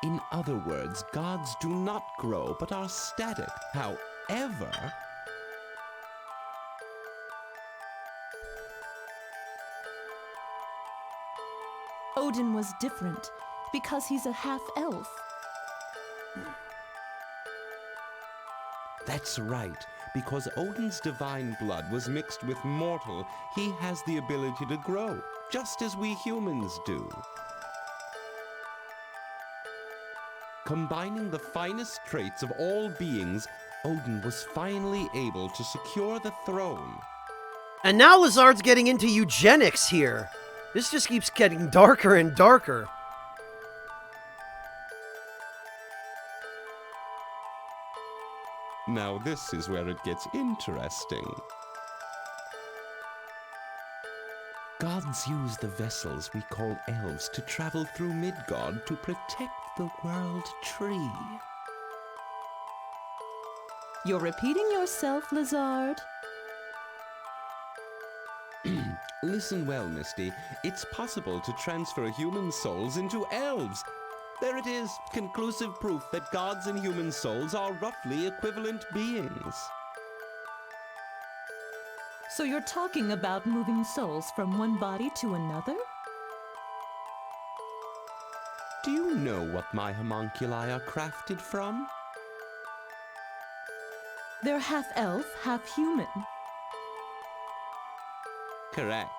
In other words, gods do not grow, but are static. However... Odin was different. because he's a half-elf. That's right. Because Odin's divine blood was mixed with mortal, he has the ability to grow, just as we humans do. Combining the finest traits of all beings, Odin was finally able to secure the throne. And now Lazard's getting into eugenics here. This just keeps getting darker and darker. Now this is where it gets interesting. Gods use the vessels we call elves to travel through Midgard to protect the World Tree. You're repeating yourself, Lazard. Listen well, Misty. It's possible to transfer human souls into elves. There it is, conclusive proof that gods and human souls are roughly equivalent beings. So you're talking about moving souls from one body to another? Do you know what my homunculi are crafted from? They're half-elf, half-human. Correct.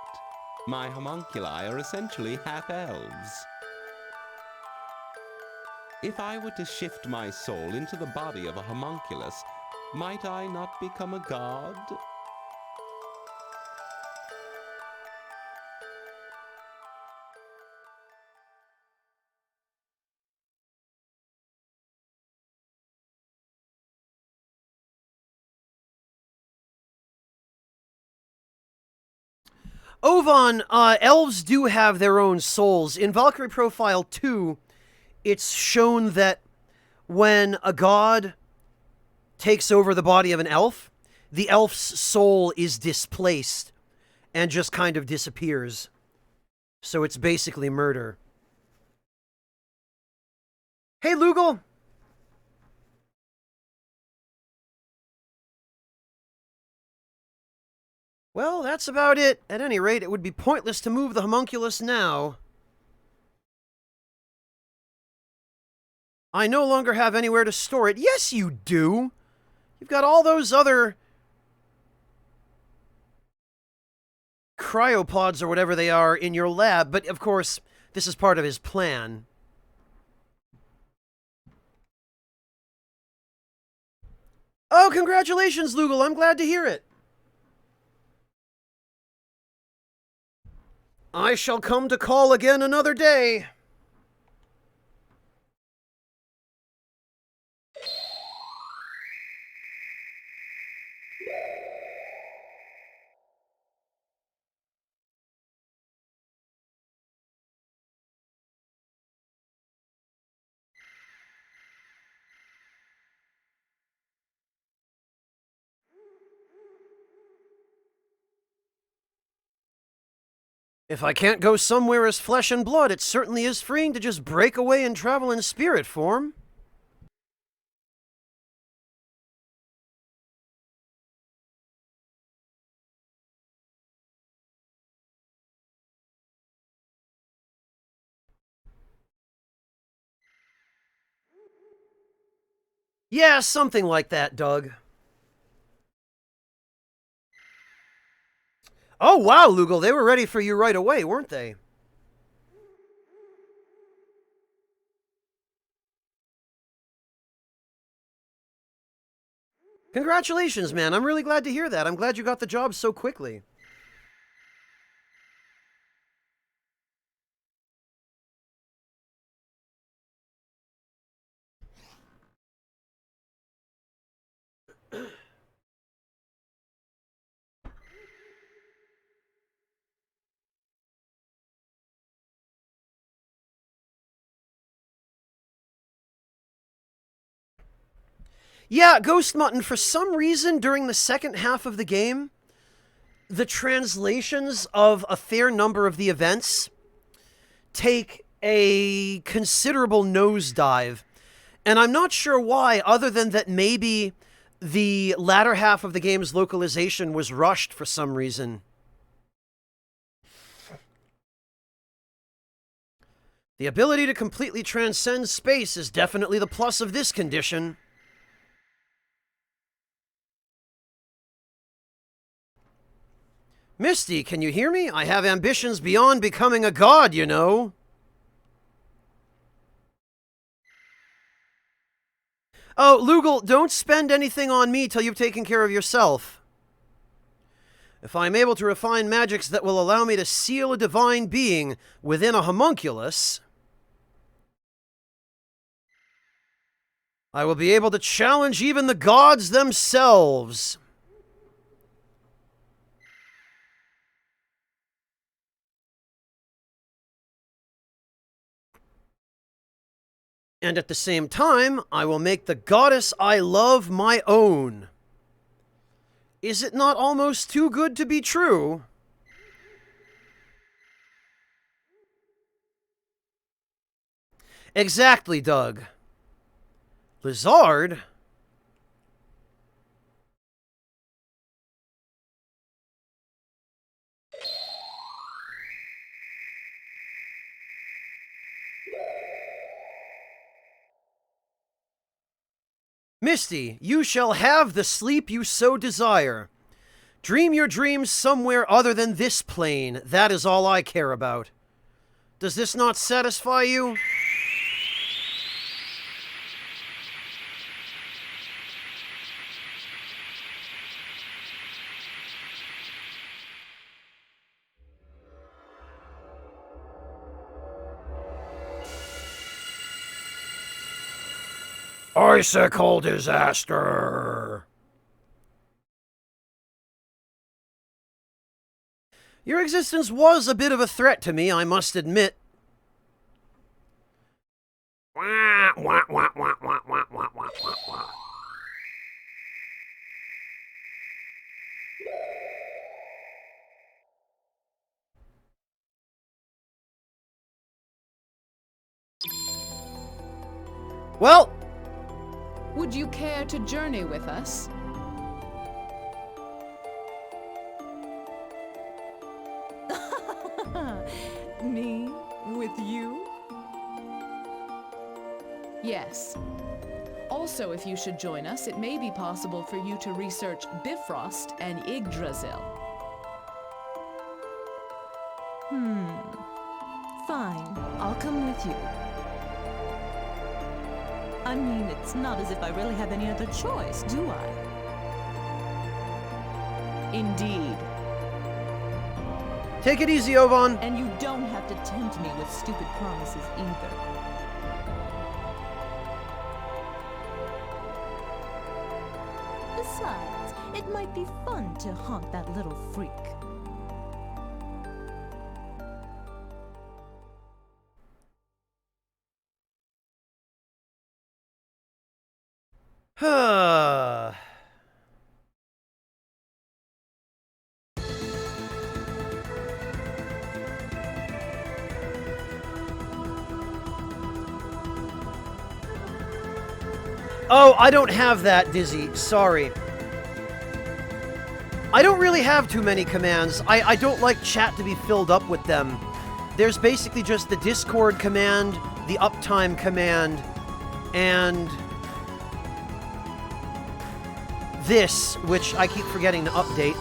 My homunculi are essentially half-elves. If I were to shift my soul into the body of a homunculus, might I not become a god? Ovan, elves do have their own souls. In Valkyrie Profile 2, it's shown that when a god takes over the body of an elf, the elf's soul is displaced and just kind of disappears. So it's basically murder. Hey, Lugal! Well, that's about it. At any rate, it would be pointless to move the homunculus now. I no longer have anywhere to store it. Yes, you do! You've got all those other cryopods or whatever they are in your lab, but of course, this is part of his plan. Oh, congratulations, Lugal. I'm glad to hear it. I shall come to call again another day. If I can't go somewhere as flesh and blood, it certainly is freeing to just break away and travel in spirit form. Yeah, something like that, Doug. Oh, wow, Lugal, they were ready for you right away, weren't they? Congratulations, man. I'm really glad to hear that. I'm glad you got the job so quickly. Yeah, Ghost Mutton, for some reason during the second half of the game, the translations of a fair number of the events take a considerable nosedive. And I'm not sure why, other than that maybe the latter half of the game's localization was rushed for some reason. The ability to completely transcend space is definitely the plus of this condition. Misty, can you hear me? I have ambitions beyond becoming a god, you know. Oh, Lugal, don't spend anything on me till you've taken care of yourself. If I'm able to refine magics that will allow me to seal a divine being within a homunculus, I will be able to challenge even the gods themselves. And at the same time, I will make the goddess I love my own. Is it not almost too good to be true? Exactly, Doug. Lizard? Misty, you shall have the sleep you so desire. Dream your dreams somewhere other than this plane. That is all I care about. Does this not satisfy you? Icicle disaster! Your existence was a bit of a threat to me, I must admit. Well, Would you care to journey with us? Me? With you? Yes. Also, if you should join us, it may be possible for you to research Bifrost and Yggdrasil. Fine. I'll come with you. I mean, it's not as if I really have any other choice, do I? Indeed. take it easy, Ovan. And you don't have to tempt me with stupid promises either. Besides, it might be fun to haunt that little freak. Oh, I don't have that, Dizzy. Sorry. I don't really have too many commands. I don't like chat to be filled up with them. There's basically just the Discord command, the uptime command, and this, which I keep forgetting to update.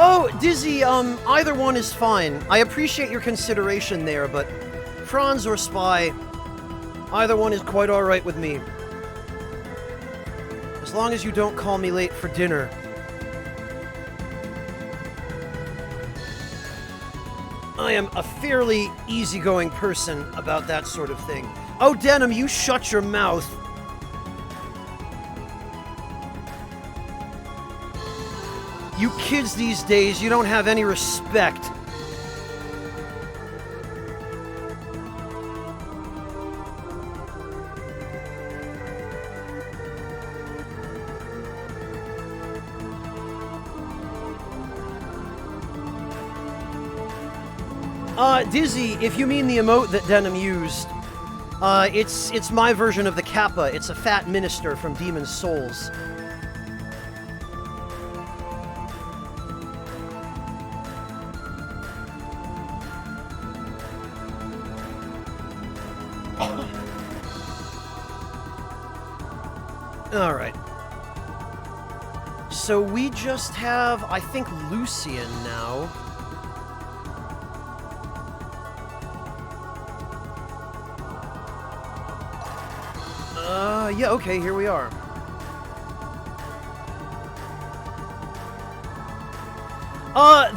Oh, Dizzy, either one is fine. I appreciate your consideration there, but Franz or Spy, either one is quite alright with me. As long as you don't call me late for dinner. I am a fairly easygoing person about that sort of thing. Oh, Denim, you shut your mouth. You kids these days, you don't have any respect. Dizzy, if you mean the emote that Denim used, it's my version of the Kappa. It's a fat minister from Demon's Souls. Alright. So we just have, I think, Lucian now. Yeah, okay, here we are.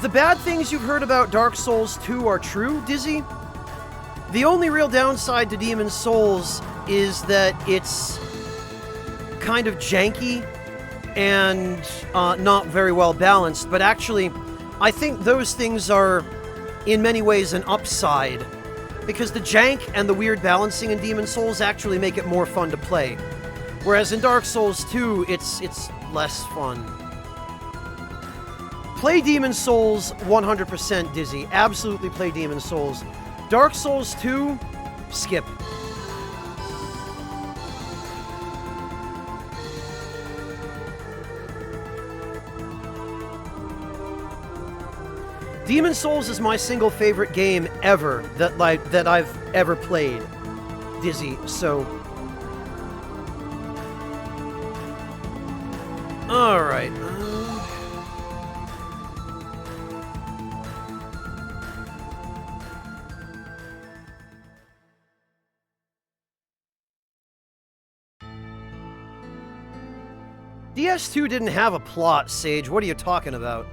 The bad things you've heard about Dark Souls 2 are true, Dizzy. The only real downside to Demon's Souls is that it's kind of janky and not very well balanced, but actually, I think those things are, in many ways, an upside, because the jank and the weird balancing in Demon's Souls actually make it more fun to play, whereas in Dark Souls 2, it's less fun. Play Demon's Souls 100%, Dizzy. Absolutely play Demon's Souls. Dark Souls 2, skip. Demon's Souls is my single favorite game ever that I've ever played, Dizzy, so... Alright. DS2 didn't have a plot, Sage. What are you talking about?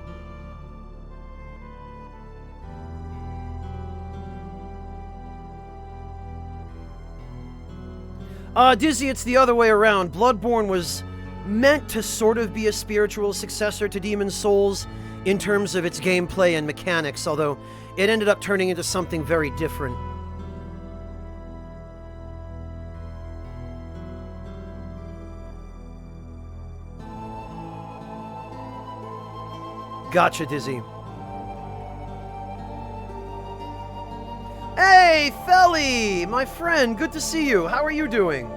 Dizzy, it's the other way around. Bloodborne was meant to sort of be a spiritual successor to Demon's Souls in terms of its gameplay and mechanics, although it ended up turning into something very different. Gotcha, Dizzy. Hey, Felly! My friend, good to see you. How are you doing?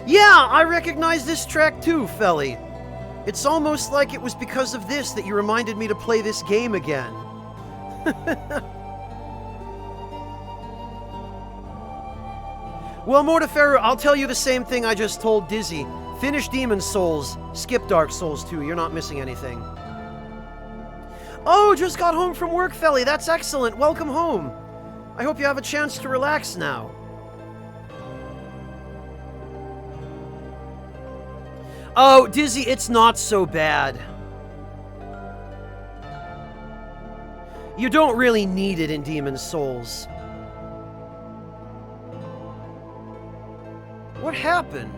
Yeah, I recognize this track too, Felly. It's almost like it was because of this that you reminded me to play this game again. Well, Mortiferu, I'll tell you the same thing I just told Dizzy. Finish Demon's Souls, skip Dark Souls 2, you're not missing anything. Oh, just got home from work, Felly. That's excellent. Welcome home. I hope you have a chance to relax now. Oh, Dizzy, it's not so bad. You don't really need it in Demon's Souls. What happened?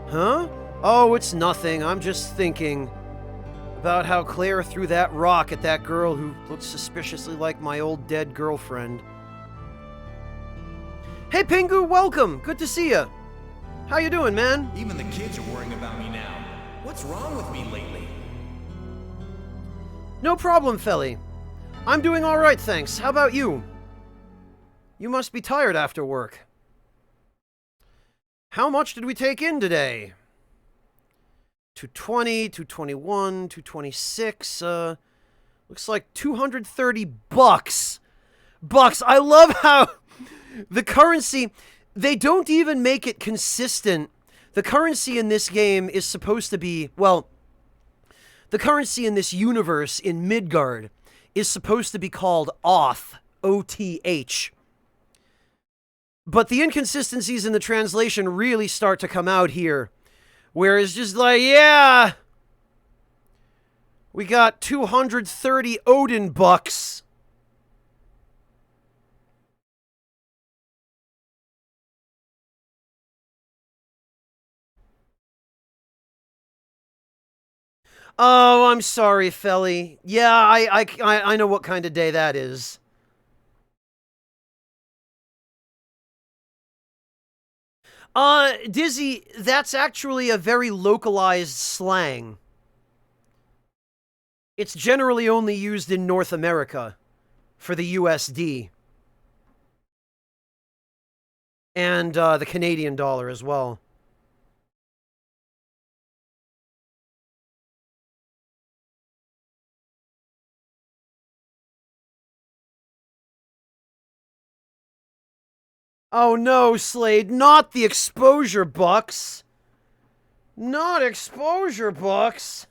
Huh? Oh, it's nothing. I'm just thinking about how Claire threw that rock at that girl who looked suspiciously like my old dead girlfriend. Hey, Pingu, welcome! Good to see ya. How you doing, man? Even the kids are worrying about me now. What's wrong with me lately? No problem, Felly. I'm doing alright, thanks. How about you? You must be tired after work. How much did we take in today? 220, 221, 226, looks like 230 bucks. Bucks. I love how the currency, they don't even make it consistent. The currency in this game is supposed to be, well, The currency in this universe in Midgard is supposed to be called Oth, O-T-H. But the inconsistencies in the translation really start to come out here, where it's just like, yeah, we got 230 Odin bucks. Oh, I'm sorry, Felly. Yeah, I know what kind of day that is. Dizzy, that's actually a very localized slang. It's generally only used in North America for the USD. And the Canadian dollar as well. Oh no, Slade, not the exposure bucks. Not exposure bucks.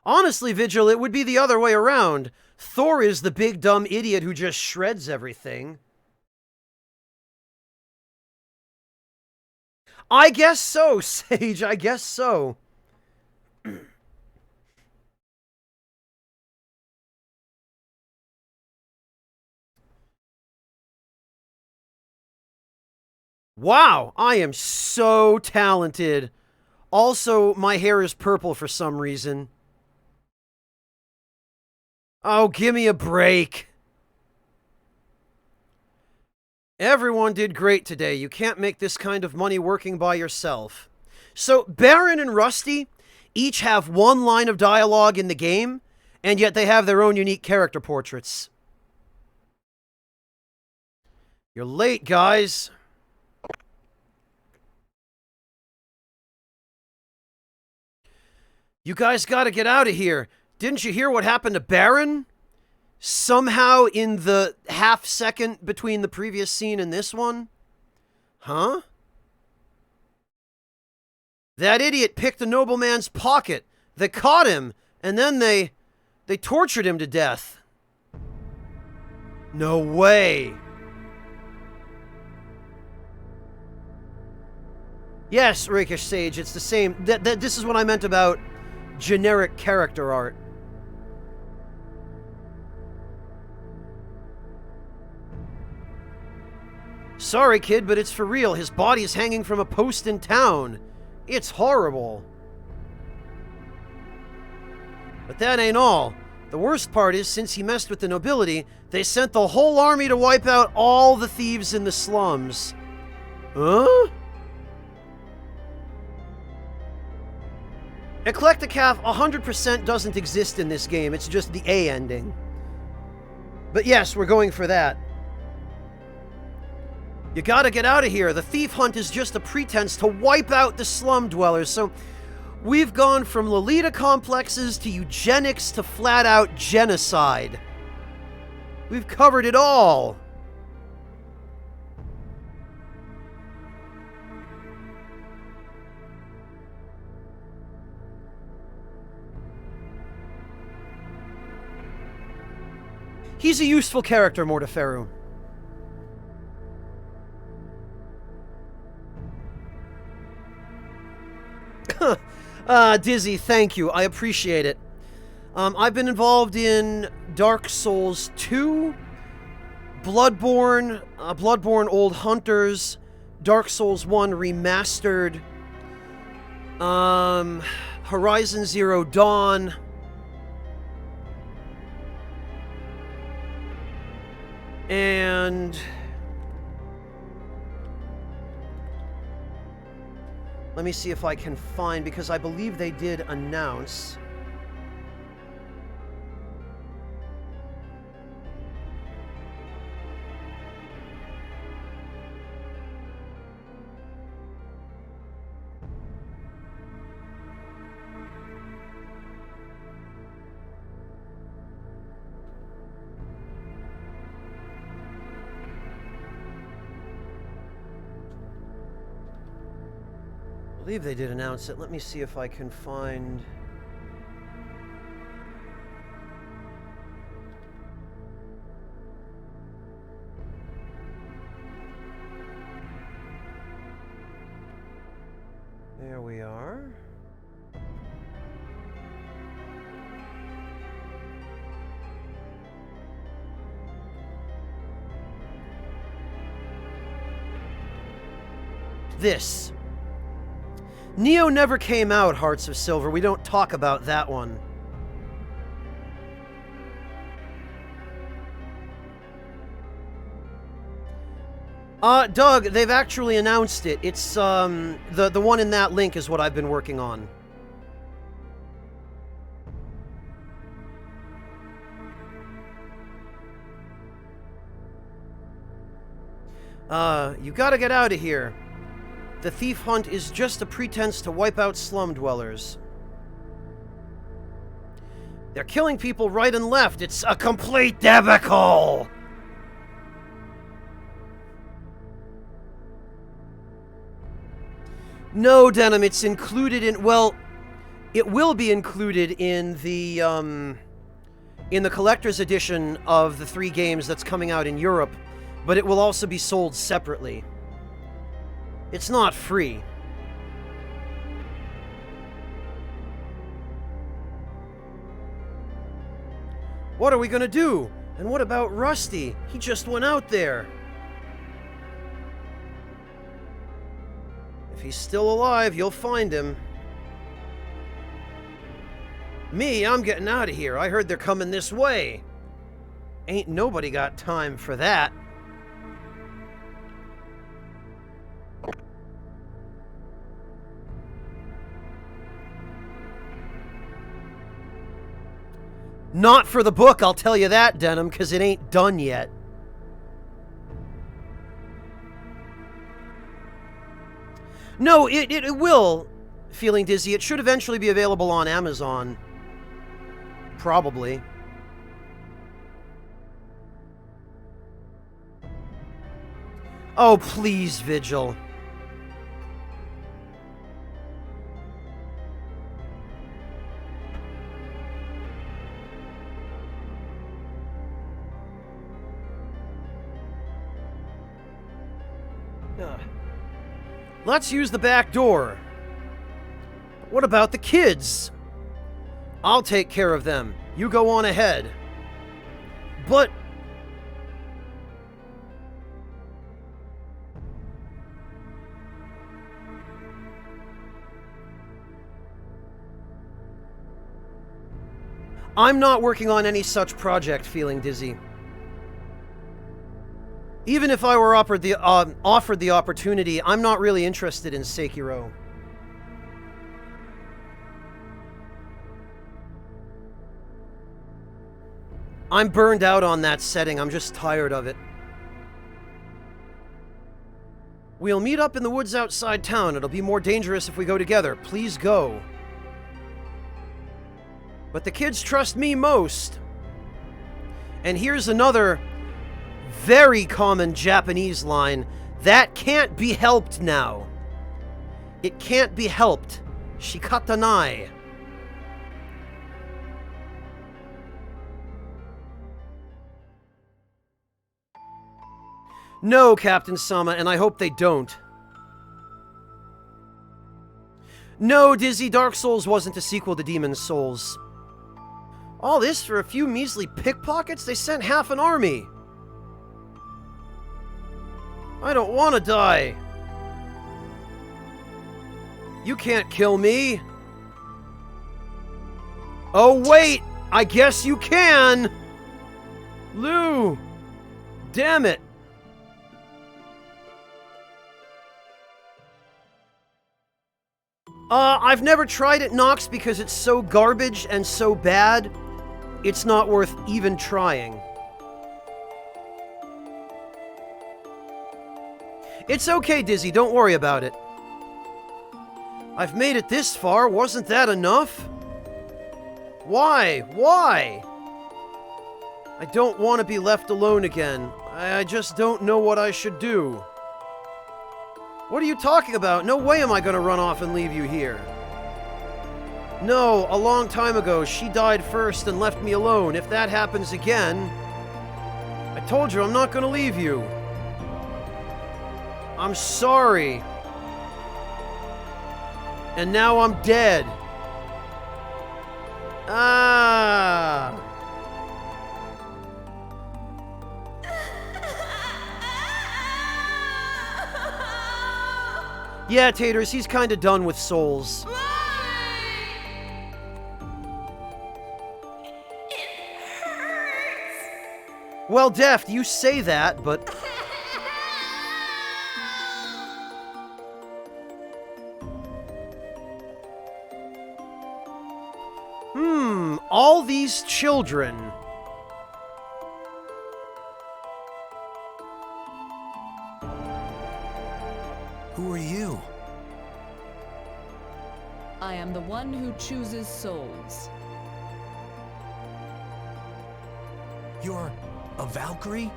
Honestly, Vigil, it would be the other way around. Thor is the big dumb idiot who just shreds everything. I guess so, Sage, I guess so. Wow, I am so talented. Also, my hair is purple for some reason. Oh, give me a break. Everyone did great today. You can't make this kind of money working by yourself. So, Baron and Rusty each have one line of dialogue in the game, and yet they have their own unique character portraits. You're late, guys. You guys gotta get out of here. Didn't you hear what happened to Baron? Somehow in the half second between the previous scene and this one? Huh? That idiot picked a nobleman's pocket. They caught him, and then they tortured him to death. No way. Yes, Rakish Sage, it's the same. This is what I meant about generic character art. Sorry, kid, but it's for real. His body is hanging from a post in town. It's horrible. But that ain't all. The worst part is, since he messed with the nobility, they sent the whole army to wipe out all the thieves in the slums. Huh? Eclecticaf 100% doesn't exist in this game. It's just the A ending. But yes, we're going for that. You gotta get out of here. The thief hunt is just a pretense to wipe out the slum dwellers. So we've gone from Lolita complexes to eugenics to flat-out genocide. We've covered it all. He's a useful character, Morteferu. Dizzy, thank you. I appreciate it. I've been involved in Dark Souls 2, Bloodborne, Bloodborne Old Hunters, Dark Souls 1 Remastered, Horizon Zero Dawn, and let me see if I can find, because I believe they did announce. I believe they did announce it. Let me see if I can find... There we are. This. Neo never came out, Hearts of Silver. We don't talk about that one. Doug, they've actually announced it. It's, the one in that link is what I've been working on. You gotta get out of here. The thief hunt is just a pretense to wipe out slum dwellers. They're killing people right and left. It's a complete debacle! No, Denim, it's included in... Well, it will be included in the collector's edition of the 3 games that's coming out in Europe, but it will also be sold separately. It's not free. What are we gonna do? And what about Rusty? He just went out there. If he's still alive, you'll find him. Me, I'm getting out of here. I heard they're coming this way. Ain't nobody got time for that. Not for the book, I'll tell you that, Denim, because it ain't done yet. No, it will, Feeling Dizzy. It should eventually be available on Amazon. Probably. Oh, please, Vigil. Let's use the back door. What about the kids? I'll take care of them. You go on ahead. But... I'm not working on any such project, Feeling Dizzy. Even if I were offered the opportunity, I'm not really interested in Sekiro. I'm burned out on that setting. I'm just tired of it. We'll meet up in the woods outside town. It'll be more dangerous if we go together. Please go. But the kids trust me most. And here's another very common Japanese line. That can't be helped now. It can't be helped. Shikatanai. No, Captain Sama, and I hope they don't. No, Dizzy, Dark Souls wasn't a sequel to Demon's Souls. All this for a few measly pickpockets? They sent half an army. I don't want to die. You can't kill me. Oh, wait! I guess you can! Lou! Damn it! I've never tried it, Nox, because it's so garbage and so bad, it's not worth even trying. It's okay, Dizzy, don't worry about it. I've made it this far, wasn't that enough? Why? Why? I don't want to be left alone again. I just don't know what I should do. What are you talking about? No way am I gonna run off and leave you here. No, a long time ago, she died first and left me alone. If that happens again... I told you I'm not gonna leave you. I'm sorry. And now I'm dead. Ah. Yeah, Taters, he's kinda done with souls. Well, Deft, you say that, but... all these children. Who are you? I am the one who chooses souls. You're a Valkyrie?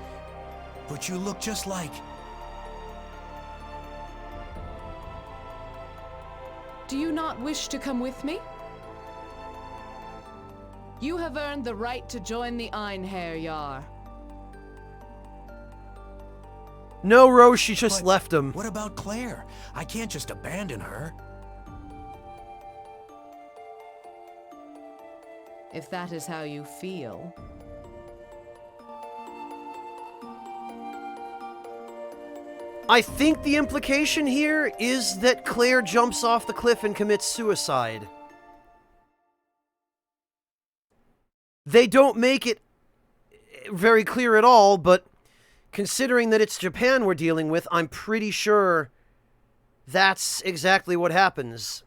But you look just like... Do you not wish to come with me? You have earned the right to join the Einherjar. No, Rose, she just But left him. What about Claire? I can't just abandon her. If that is how you feel. I think the implication here is that Claire jumps off the cliff and commits suicide. They don't make it very clear at all, but considering that it's Japan we're dealing with, I'm pretty sure that's exactly what happens.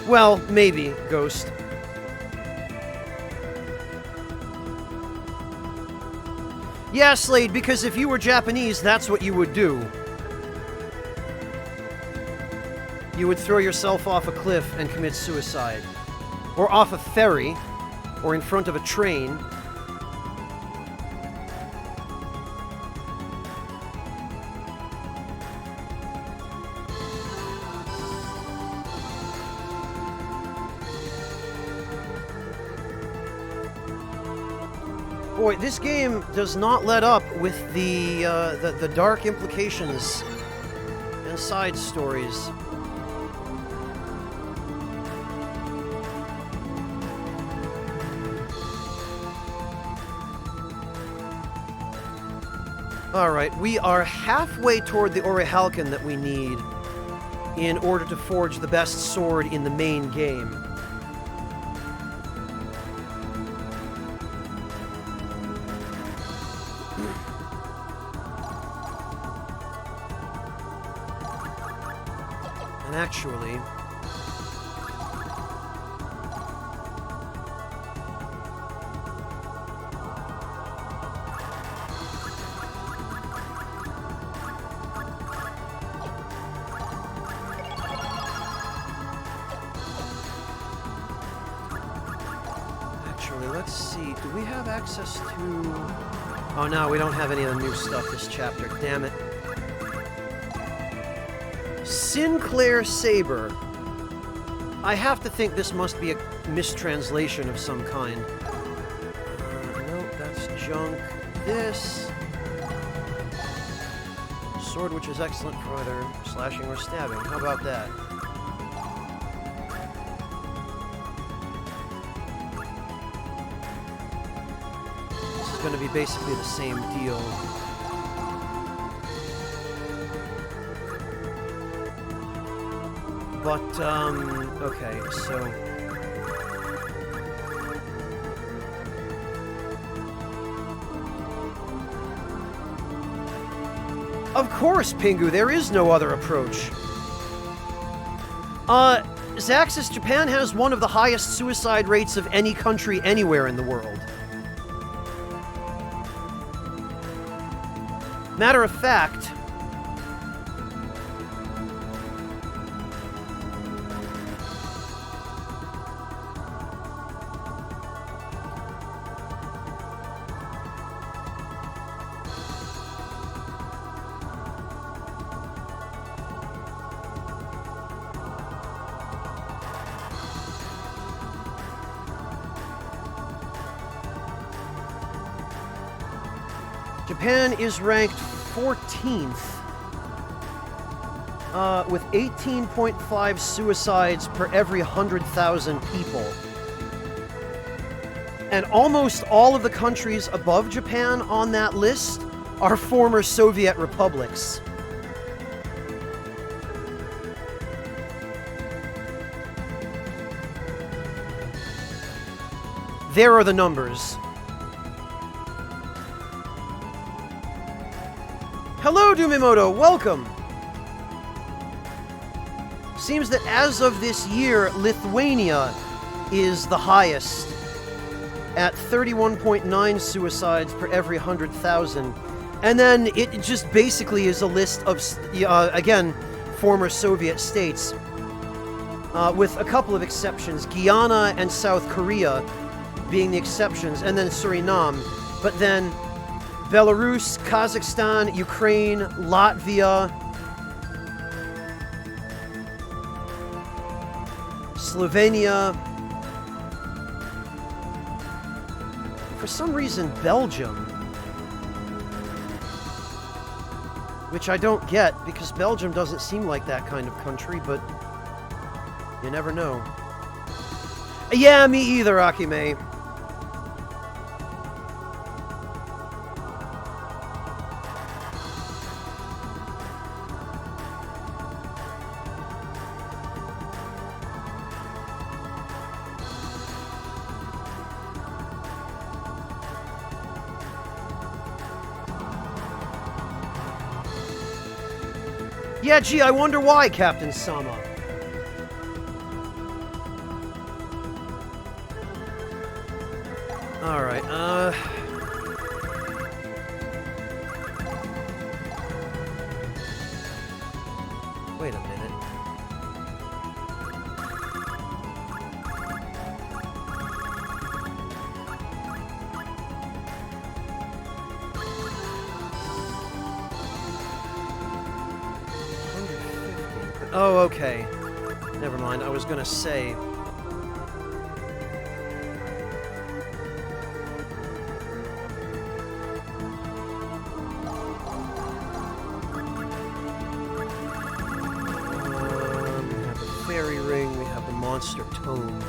Well, maybe, Ghost. Yeah, Slade, because if you were Japanese, that's what you would do. You would throw yourself off a cliff and commit suicide. Or off a ferry, or in front of a train. Boy, this game does not let up with the dark implications and side stories. Alright, we are halfway toward the Orichalcon that we need in order to forge the best sword in the main game. And actually... let's see, do we have access to... Oh no, we don't have any of the new stuff this chapter, damn it. Sinclair Saber. I have to think this must be a mistranslation of some kind. Nope, that's junk. This... Sword which is excellent for either slashing or stabbing. How about that? Going to be basically the same deal. But, okay, so... Of course, Pingu, there is no other approach. Zaxxas, Japan has one of the highest suicide rates of any country anywhere in the world. Matter of fact, Japan is ranked 14th with 18.5 suicides per every 100,000 people. And almost all of the countries above Japan on that list are former Soviet republics. There are the numbers. Hello, Dumimoto, welcome! Seems that as of this year, Lithuania is the highest at 31.9 suicides per every 100,000. And then it just basically is a list of, again, former Soviet states, with a couple of exceptions, Guyana and South Korea being the exceptions, and then Suriname. But then Belarus, Kazakhstan, Ukraine, Latvia, Slovenia. For some reason, Belgium. Which I don't get, because Belgium doesn't seem like that kind of country, but you never know. Yeah, me either, Akime. Yeah, gee, I wonder why, Captain Sama. Alright, wait a minute. Oh, okay. Never mind, I was gonna say... we have the fairy ring, we have the monster tome.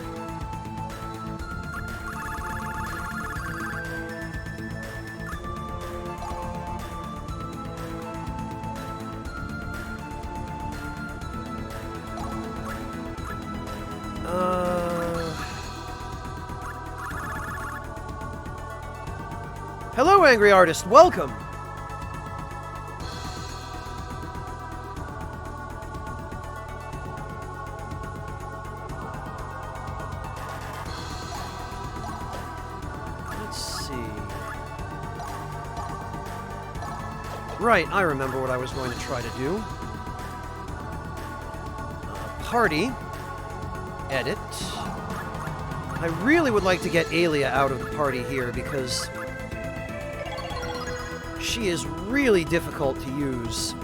Hello, Angry Artist. Welcome. Let's see. Right, I remember what I was going to try to do. Party. Edit. I really would like to get Aelia out of the party here because she is really difficult to use.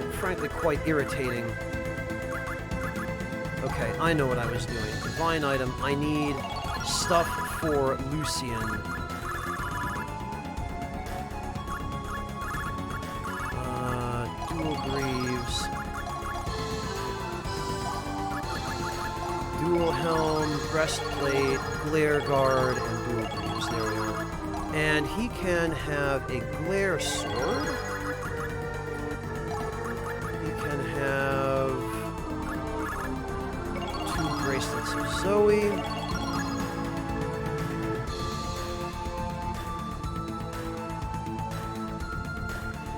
And frankly, quite irritating. Okay, I know what I was doing. Divine item. I need stuff for Lucian. Dual Greaves. Dual Helm, Breastplate, Glare Guard, and Dual Greaves. There we are. And he can have a Glare Sword. He can have 2 Bracelets of Zoe.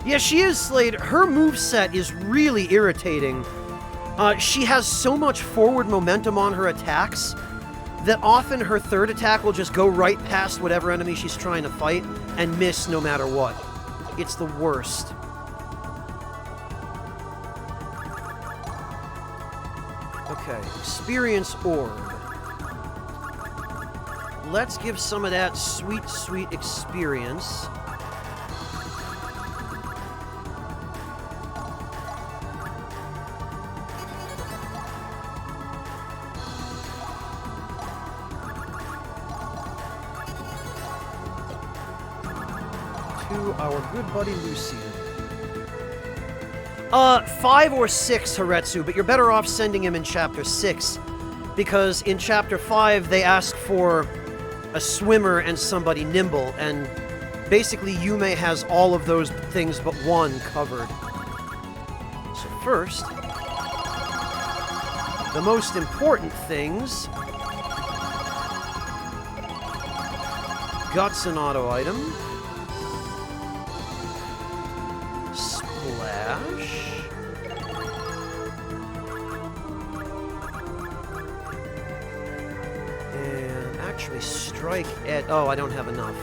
Yeah, she is Slade. Her moveset is really irritating. She has so much forward momentum on her attacks that often her third attack will just go right past whatever enemy she's trying to fight and miss no matter what. It's the worst. Okay, Experience Orb. Let's give some of that sweet, sweet experience. to our good buddy Lucian. 5 or 6, Haretsu, but you're better off sending him in Chapter 6, because in Chapter 5 they ask for a swimmer and somebody nimble, and basically Yume has all of those things but one covered. So first, the most important things. Guts an auto item. Splash. And actually strike at... Oh, I don't have enough.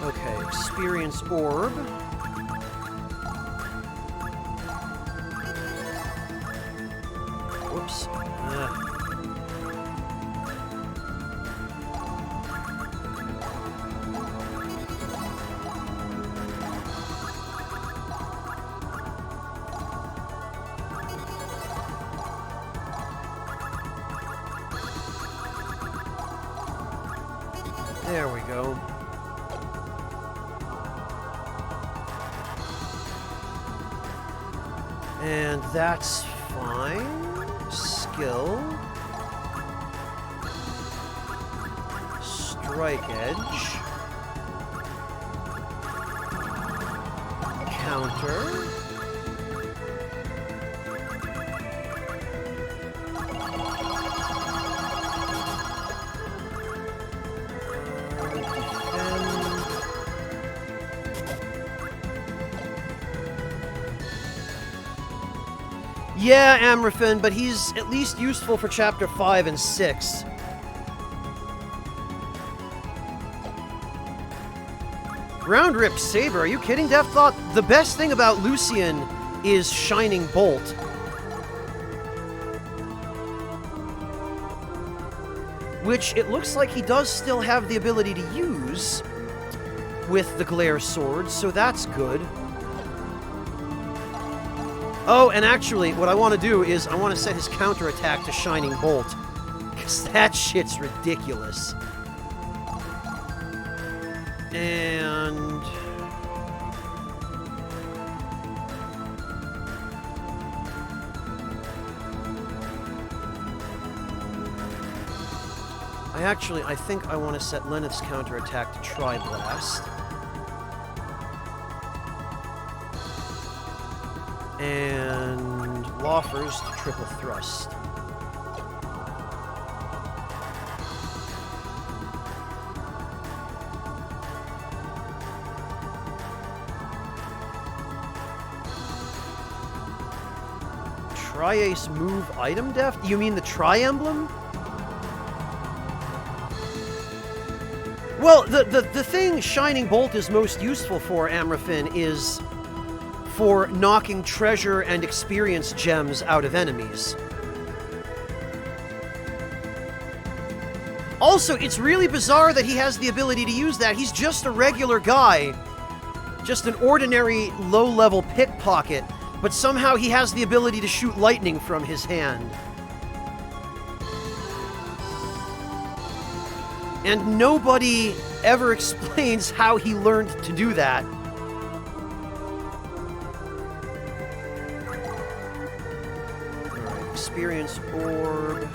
Okay, experience orb. Whoops. There we go. And that's fine. Skill. Strike edge. Counter. Yeah, Amrafin, but he's at least useful for Chapter 5 and 6. Ground Rip Saber, are you kidding, Death Thought? The best thing about Lucian is Shining Bolt. Which it looks like he does still have the ability to use with the Glare Sword, so that's good. Oh, and actually, what I want to do is I want to set his counterattack to Shining Bolt. Because that shit's ridiculous. And... I think I want to set Lenneth's counterattack to Tri-Blast. And Lawfer's to Triple Thrust. Tri-Ace move item def? You mean the Tri-Emblem? Well, the thing Shining Bolt is most useful for, Amrafin, is for knocking treasure and experience gems out of enemies. Also, it's really bizarre that he has the ability to use that. He's just a regular guy. Just an ordinary low-level pickpocket, but somehow he has the ability to shoot lightning from his hand. And nobody ever explains how he learned to do that. Alright, experience orb.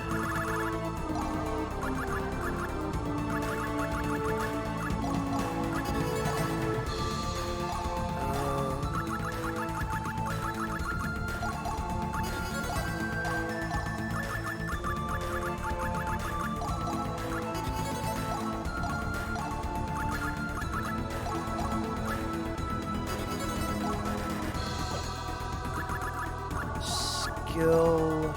Skill.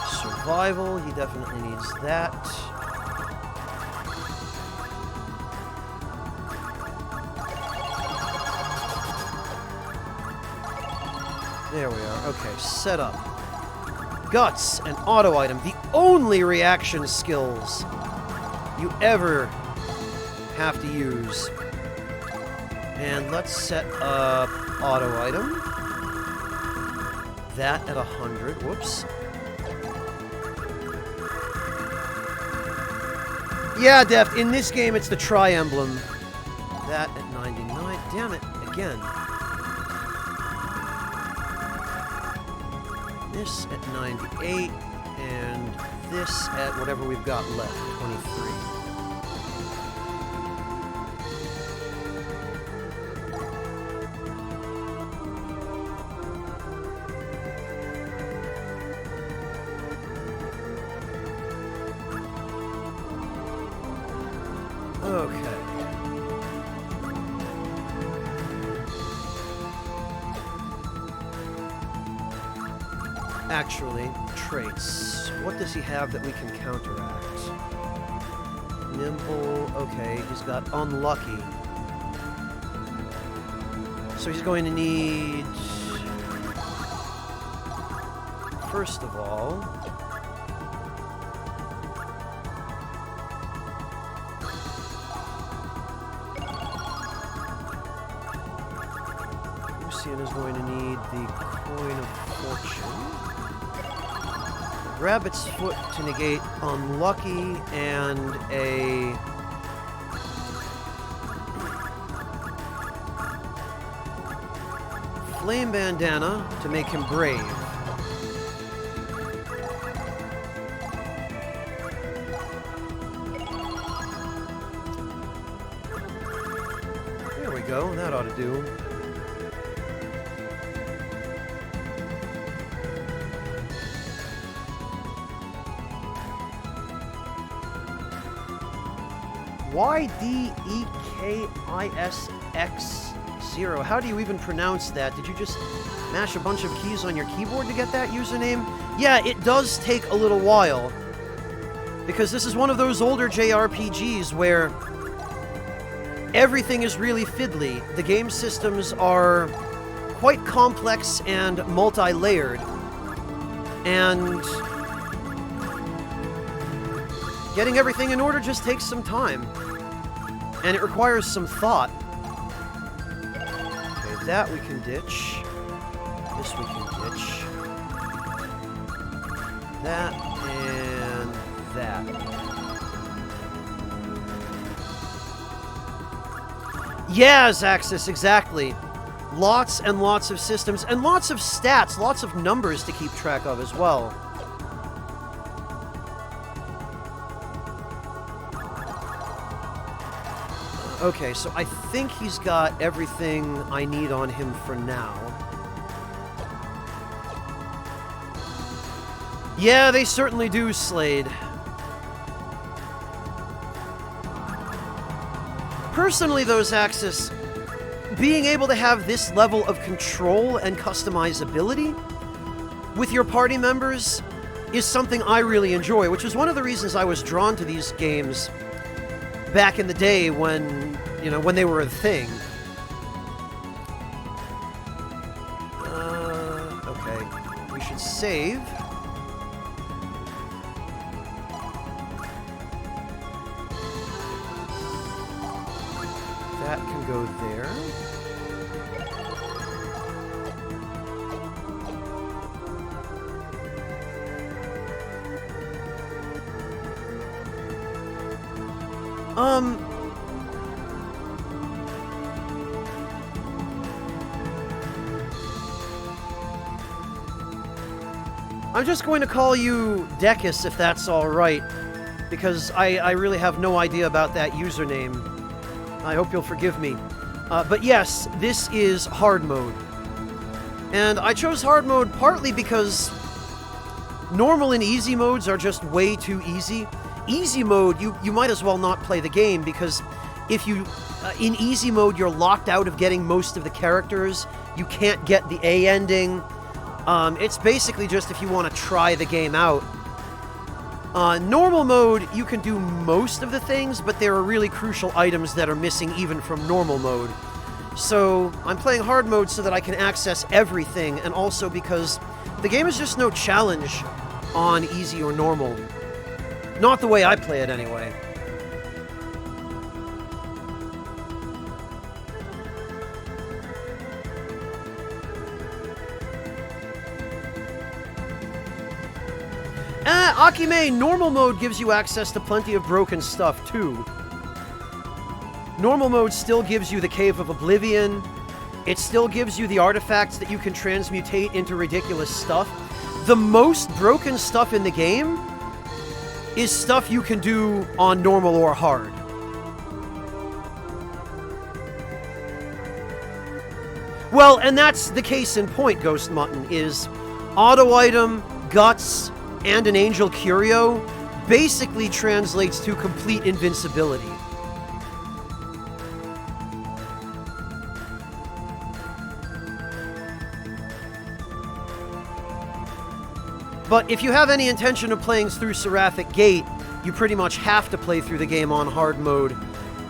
Survival, he definitely needs that. There we are. Okay, set up. Guts, an auto item. The only reaction skills you ever have to use. And let's set up auto item. That at 100. Whoops. Yeah, Deft, in this game it's the tri-emblem. That at 99. Damn it, again. This at 98, and this at whatever we've got left, 23. Okay. Actually, traits. What does he have that we can counteract? Nimble, okay, he's got unlucky. So he's going to need... First of all... Lucian is going to need the Coin of Fortune. Rabbit's Foot to negate unlucky, and a... Flame Bandana to make him brave. There we go, that ought to do. YDEKISX0. How do you even pronounce that? Did you just mash a bunch of keys on your keyboard to get that username? Yeah, it does take a little while. Because this is one of those older JRPGs where everything is really fiddly. The game systems are quite complex and multi-layered. And getting everything in order just takes some time. And it requires some thought. Okay, that we can ditch. This we can ditch. That and that. Yeah, Zaxxus, exactly. Lots and lots of systems, and lots of stats, lots of numbers to keep track of as well. Okay, so I think he's got everything I need on him for now. Yeah, they certainly do, Slade. Personally, though, Zaxxus, being able to have this level of control and customizability with your party members is something I really enjoy, which is one of the reasons I was drawn to these games back in the day when, you know, when they were a thing. Okay. We should save. That can go there. I'm just going to call you Dekis if that's alright, because I really have no idea about that username. I hope you'll forgive me. But yes, this is hard mode. And I chose hard mode partly because normal and easy modes are just way too easy. Easy mode, you might as well not play the game, because if you, in easy mode, you're locked out of getting most of the characters. You can't get the A ending. It's basically just if you want to try the game out. Normal mode, you can do most of the things, but there are really crucial items that are missing even from normal mode. So I'm playing hard mode so that I can access everything, and also because the game is just no challenge on easy or normal. Not the way I play it, anyway. yeah, Akime, normal mode gives you access to plenty of broken stuff, too. Normal mode still gives you the Cave of Oblivion. It still gives you the artifacts that you can transmutate into ridiculous stuff. The most broken stuff in the game is stuff you can do on normal or hard. Well, and that's the case in point, Ghost Mutton, is auto item, guts, and an angel curio basically translates to complete invincibility. But if you have any intention of playing through Seraphic Gate, you pretty much have to play through the game on hard mode,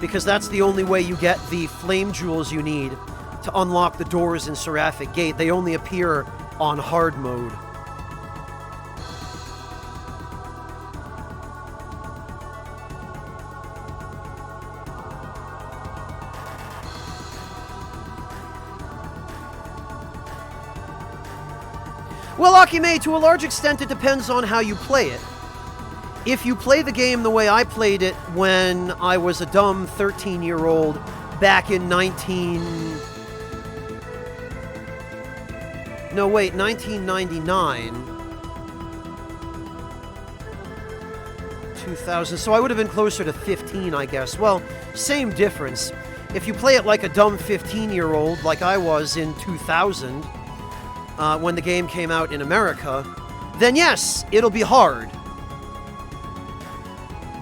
because that's the only way you get the flame jewels you need to unlock the doors in Seraphic Gate. They only appear on hard mode. Well, Akime, to a large extent, it depends on how you play it. If you play the game the way I played it when I was a dumb 13-year-old back in 1999. 2000, so I would have been closer to 15, I guess. Well, same difference. If you play it like a dumb 15-year-old, like I was in 2000, when the game came out in America, then yes, it'll be hard.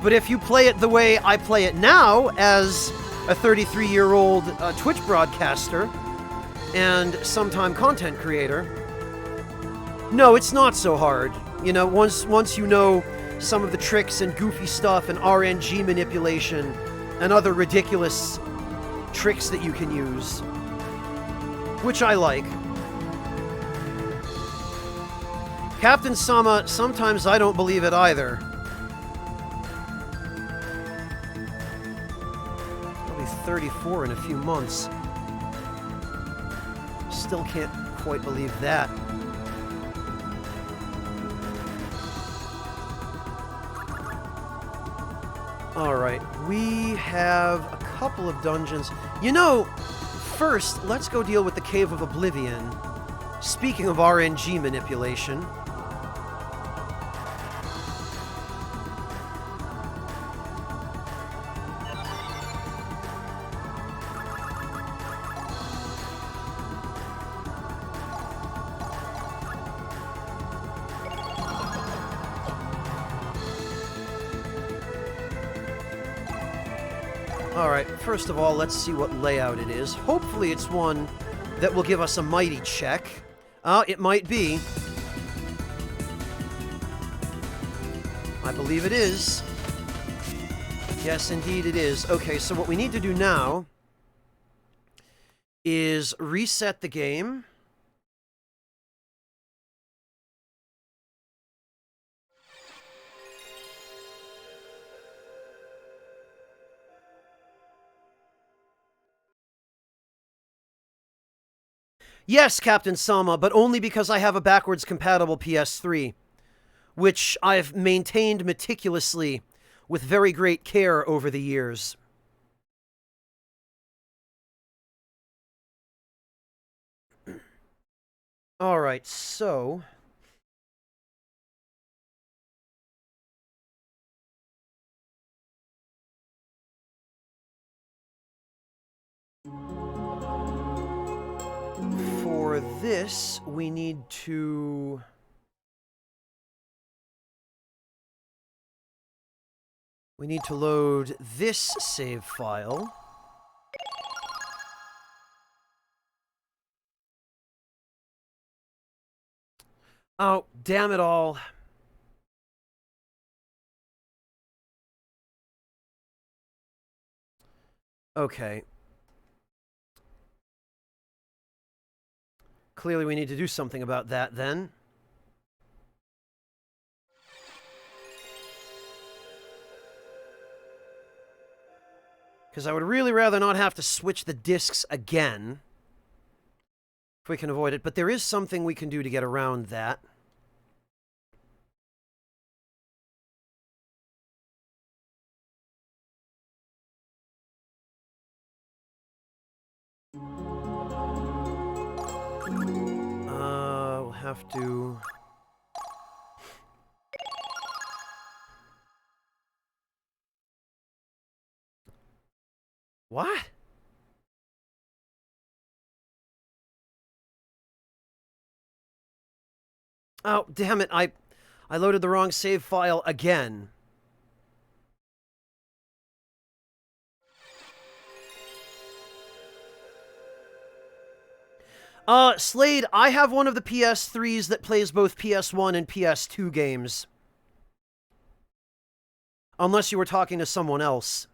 But if you play it the way I play it now, as a 33-year-old Twitch broadcaster and sometime content creator, no, it's not so hard. You know, once you know some of the tricks and goofy stuff and RNG manipulation and other ridiculous tricks that you can use, which I like. Captain Sama, sometimes I don't believe it either. I'll be 34 in a few months. Still can't quite believe that. Alright, we have a couple of dungeons. You know, first, let's go deal with the Cave of Oblivion. Speaking of RNG manipulation. Alright, first of all, let's see what layout it is. Hopefully it's one that will give us a mighty check. It might be. I believe it is. Yes, indeed it is. Okay, so what we need to do now is reset the game. Yes, Captain Sama, but only because I have a backwards compatible PS3, which I've maintained meticulously with very great care over the years. Alright, so... for this, we need to... we need to load this save file. Oh, damn it all. Okay. Clearly we need to do something about that, then. Because I would really rather not have to switch the discs again, if we can avoid it. But there is something we can do to get around that. have to... What? Oh, damn it, I loaded the wrong save file again. Slade, I have one of the PS3s that plays both PS1 and PS2 games. Unless you were talking to someone else.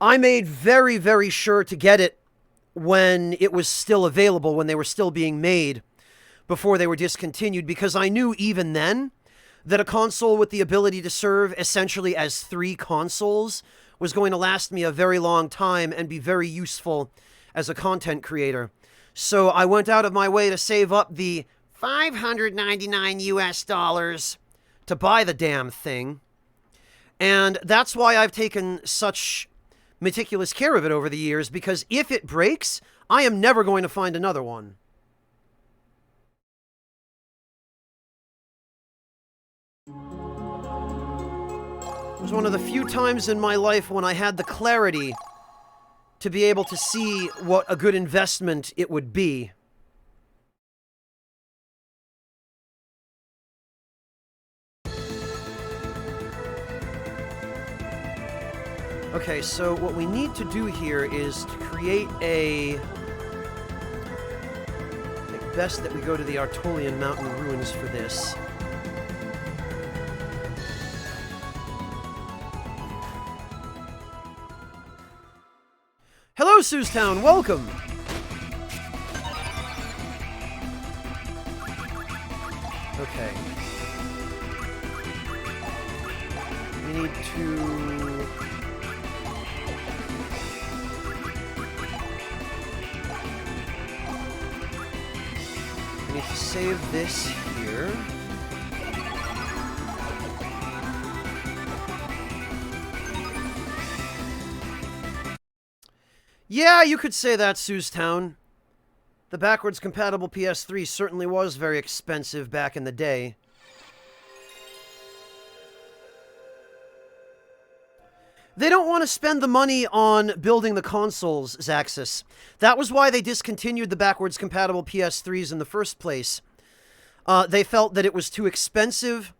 I made very, very sure to get it when it was still available, when they were still being made, before they were discontinued, because I knew even then that a console with the ability to serve essentially as 3 consoles was going to last me a very long time and be very useful as a content creator. So I went out of my way to save up the $599 US to buy the damn thing. And that's why I've taken such meticulous care of it over the years, because if it breaks, I am never going to find another one. It was one of the few times in my life when I had the clarity to be able to see what a good investment it would be. Okay, so what we need to do here is to create a... I think best that we go to the Artolian Mountain Ruins for this. Hello, Seustown, welcome! Okay. We need to... I need to save this here. Yeah, you could say that, Seustown. The backwards compatible PS3 certainly was very expensive back in the day. They don't want to spend the money on building the consoles, Zaxxus. That was why they discontinued the backwards compatible PS3s in the first place. They felt that it was too expensive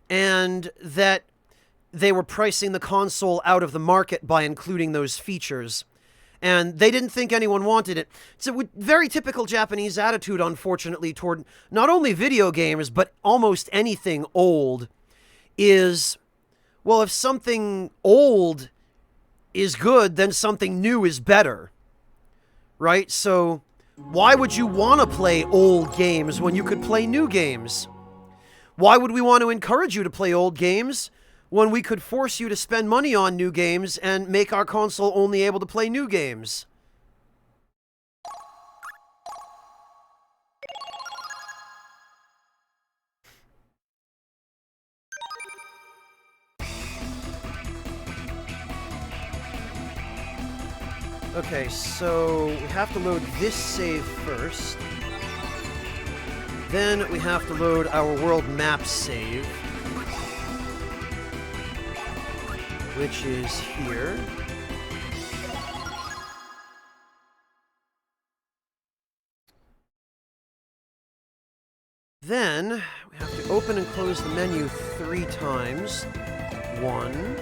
and that they were pricing the console out of the market by including those features. And they didn't think anyone wanted it. It's a very typical Japanese attitude, unfortunately, toward not only video games, but almost anything old, is... well, if something old is good, then something new is better. Right? So, why would you want to play old games when you could play new games? Why would we want to encourage you to play old games when we could force you to spend money on new games and make our console only able to play new games? Okay, so we have to load this save first. Then we have to load our world map save, which is here. Then we have to open and close the menu 3 times. 1,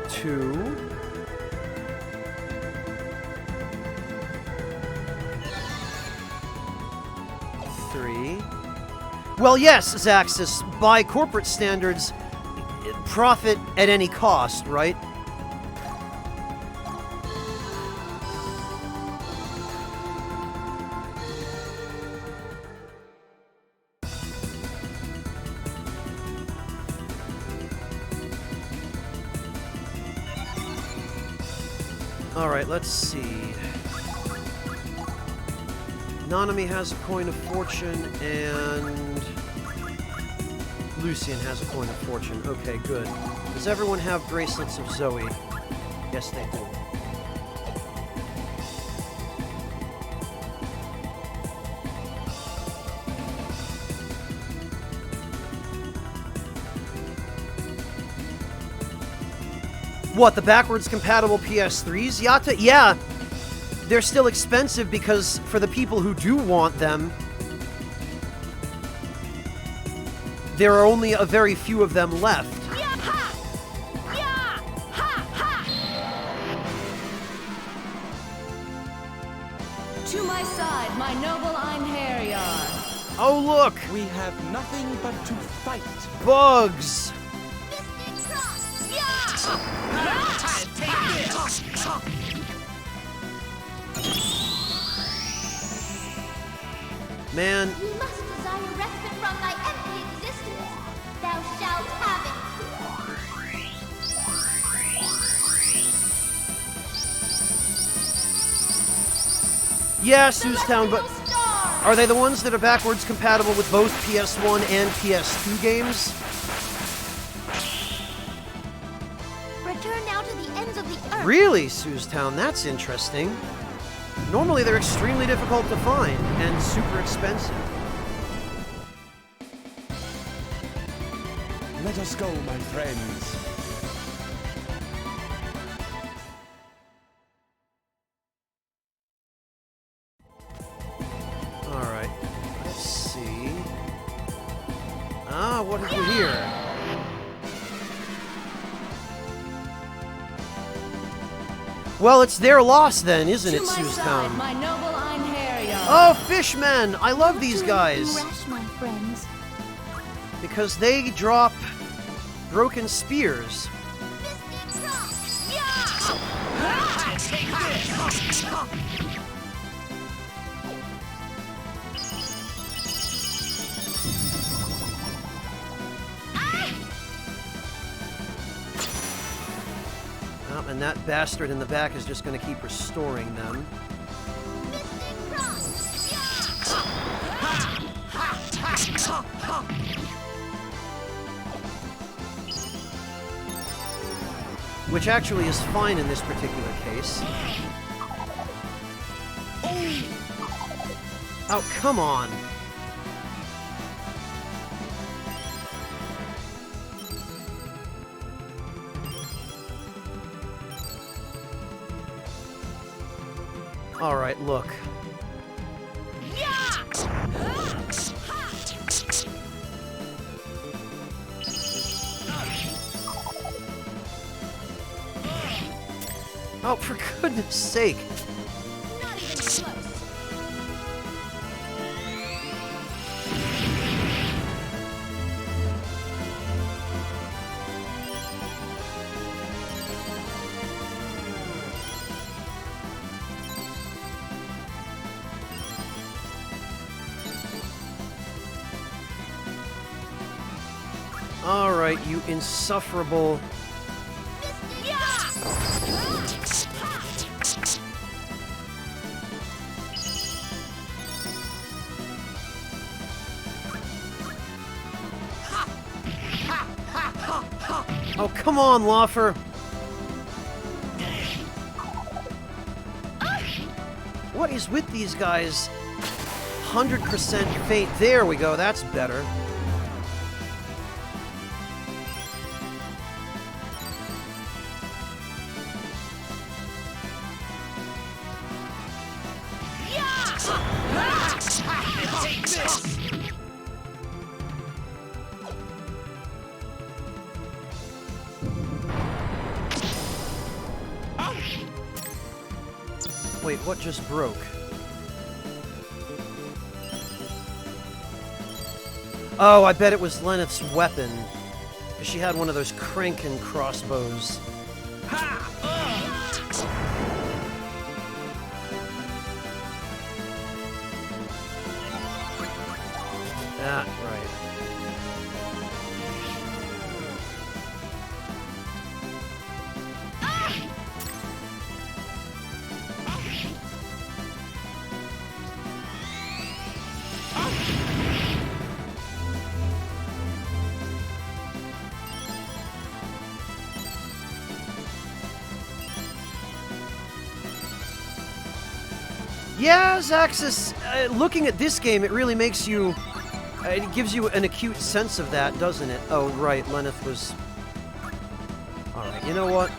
2, 3. Well, yes, Zaxxus, by corporate standards, profit at any cost, right? Alright, let's see. Nanami has a coin of fortune, and Lucian has a coin of fortune. Okay, good. Does everyone have bracelets of Zoe? Yes, they do. What, the backwards compatible PS3s, Yata? Yeah, they're still expensive because for the people who do want them, there are only a very few of them left. To my side, my noble Einherjar. Oh, look! We have nothing but to fight. Bugs! Man, You must desire respite from thy empty existence. Thou shalt have it. yeah, Soostown, but are they the ones that are backwards compatible with both PS1 and PS2 games? Return now to the ends of the earth. Really, Soostown? That's interesting. Normally they're extremely difficult to find and super expensive. Let us go, my friends. Alright, let's see. Ah, what have we here? Well, it's their loss then, isn't it, To my side, Soostown? my noble Einherjar. Oh, fishmen! I love these Not guys! too rash, my friends. Because they drop broken spears. Oh, and that bastard in the back is just going to keep restoring them. Which actually is fine in this particular case. Oh, come on. Alright, look. Oh, for goodness sake. Not even close. Alright, you insufferable... Oh, come on, Lawfer! What is with these guys? 100% fate. There we go, that's better. Wait, what just broke? Oh, I bet it was Lenneth's weapon. She had one of those crankin' crossbows. Ah, right. Yeah, Zaxxas, looking at this game, it really makes you... it gives you an acute sense of that, doesn't it? Oh, right, Lenneth was... Alright, you know what?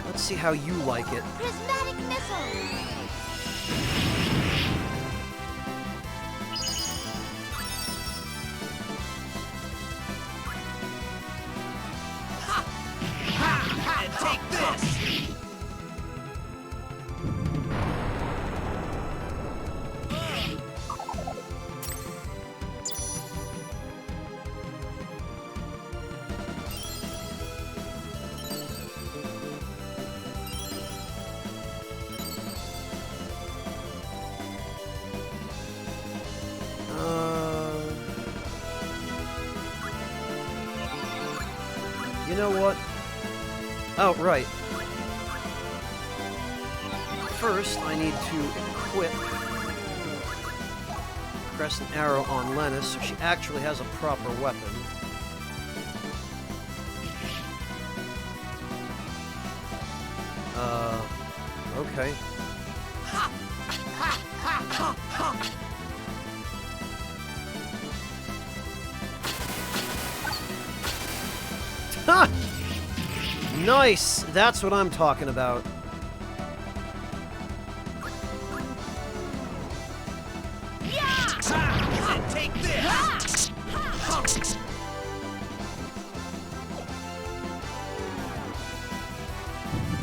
Let's see how you like it. Prismatic missile. And take this! You know what? Oh, right. First, I need to equip. Press an arrow on Lennis so she actually has a proper weapon. Okay. Ha! Nice! That's what I'm talking about. And take this!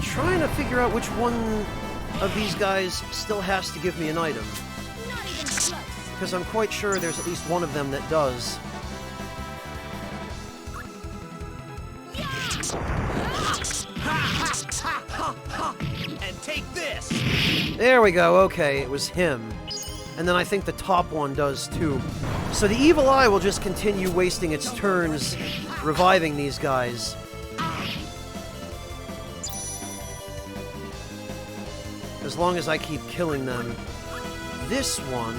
Trying to figure out which one of these guys still has to give me an item. Not even close. Because I'm quite sure there's at least one of them that does. And take this! There we go, okay, it was him. And then I think the top one does too. So the Evil Eye will just continue wasting its turns reviving these guys. As long as I keep killing them. This one...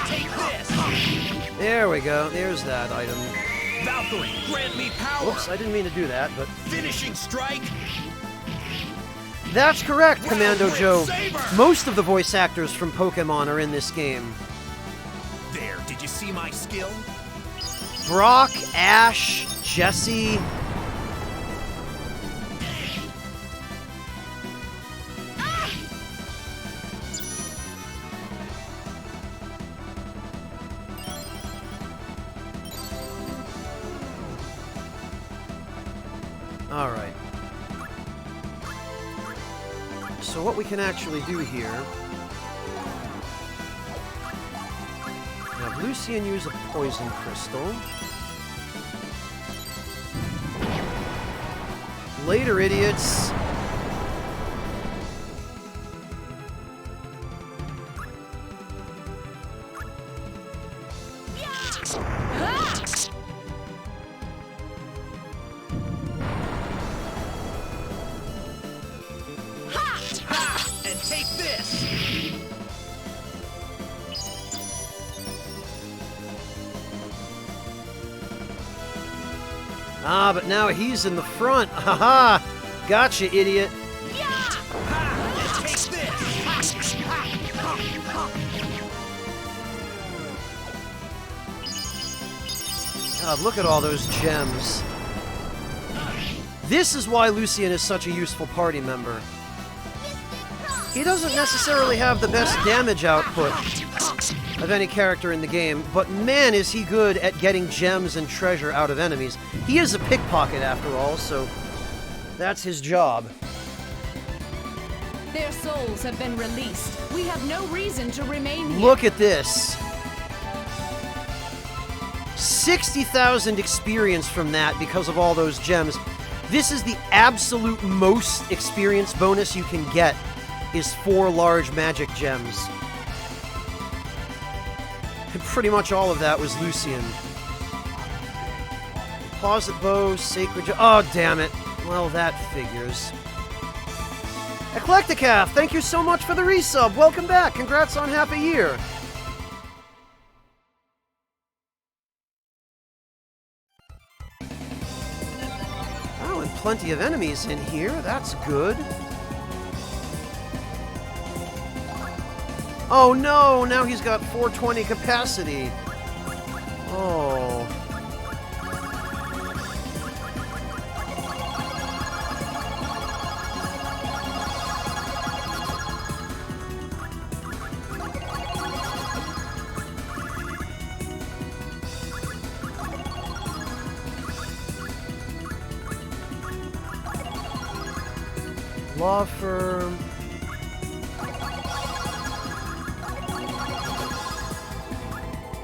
Take this! There we go, there's that item. Valkyrie, grant me power! Whoops, I didn't mean to do that, but... Finishing strike! That's correct, Commando Whirlwind Joe. Saber! Most of the voice actors from Pokemon are in this game. There, did you see my skill? Brock, Ash, Jesse... Alright. So what we can actually do here... Have Lucian use a poison crystal. Later, idiots! And take this! Ah, but now he's in the front. Haha! Gotcha, idiot. And take this! God, look at all those gems. This is why Lucian is such a useful party member. He doesn't necessarily have the best damage output of any character in the game, but man is he good at getting gems and treasure out of enemies. He is a pickpocket after all, so that's his job. Their souls have been released. We have no reason to remain here. Look at this. 60,000 experience from that because of all those gems. This is the absolute most experience bonus you can get, is 4 large magic gems. And pretty much all of that was Lucian. Closet bow, sacred oh, damn it. Well, that figures. Eclecticaf, thank you so much for the resub. Welcome back. Congrats on half a year. Oh, and plenty of enemies in here. That's good. Oh no, now he's got 420 capacity. Oh. Law firm.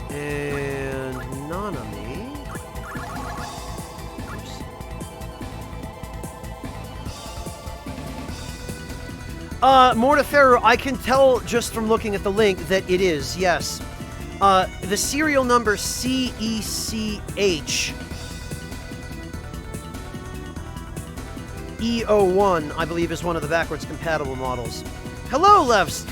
And Nanami. Oops. Mortiferro, I can tell just from looking at the link that it is, yes. The serial number CECH E01, I believe, is one of the backwards compatible models. Hello, Levsk!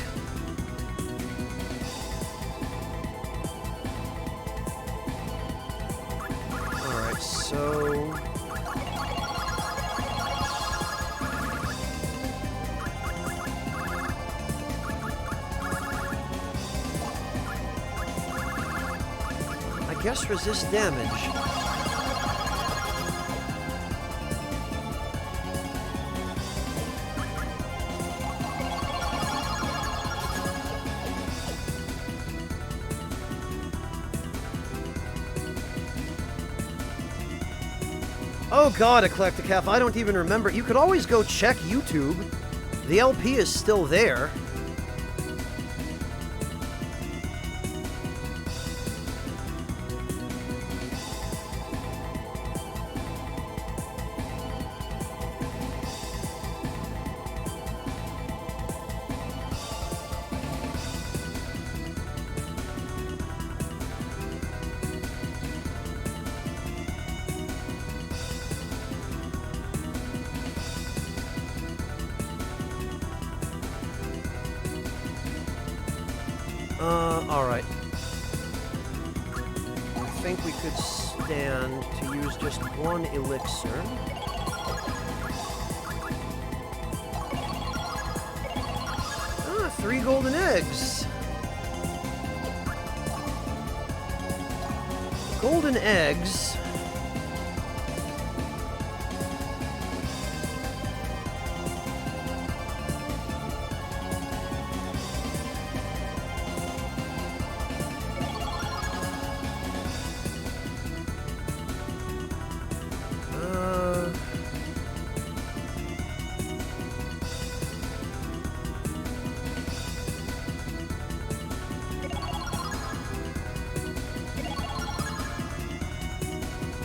Alright, so... I guess resist damage. Oh god, Eclecticaf, I don't even remember. You could always go check YouTube. The LP is still there. Alright. I think we could stand to use just one elixir. Ah, 3 golden eggs. Golden eggs.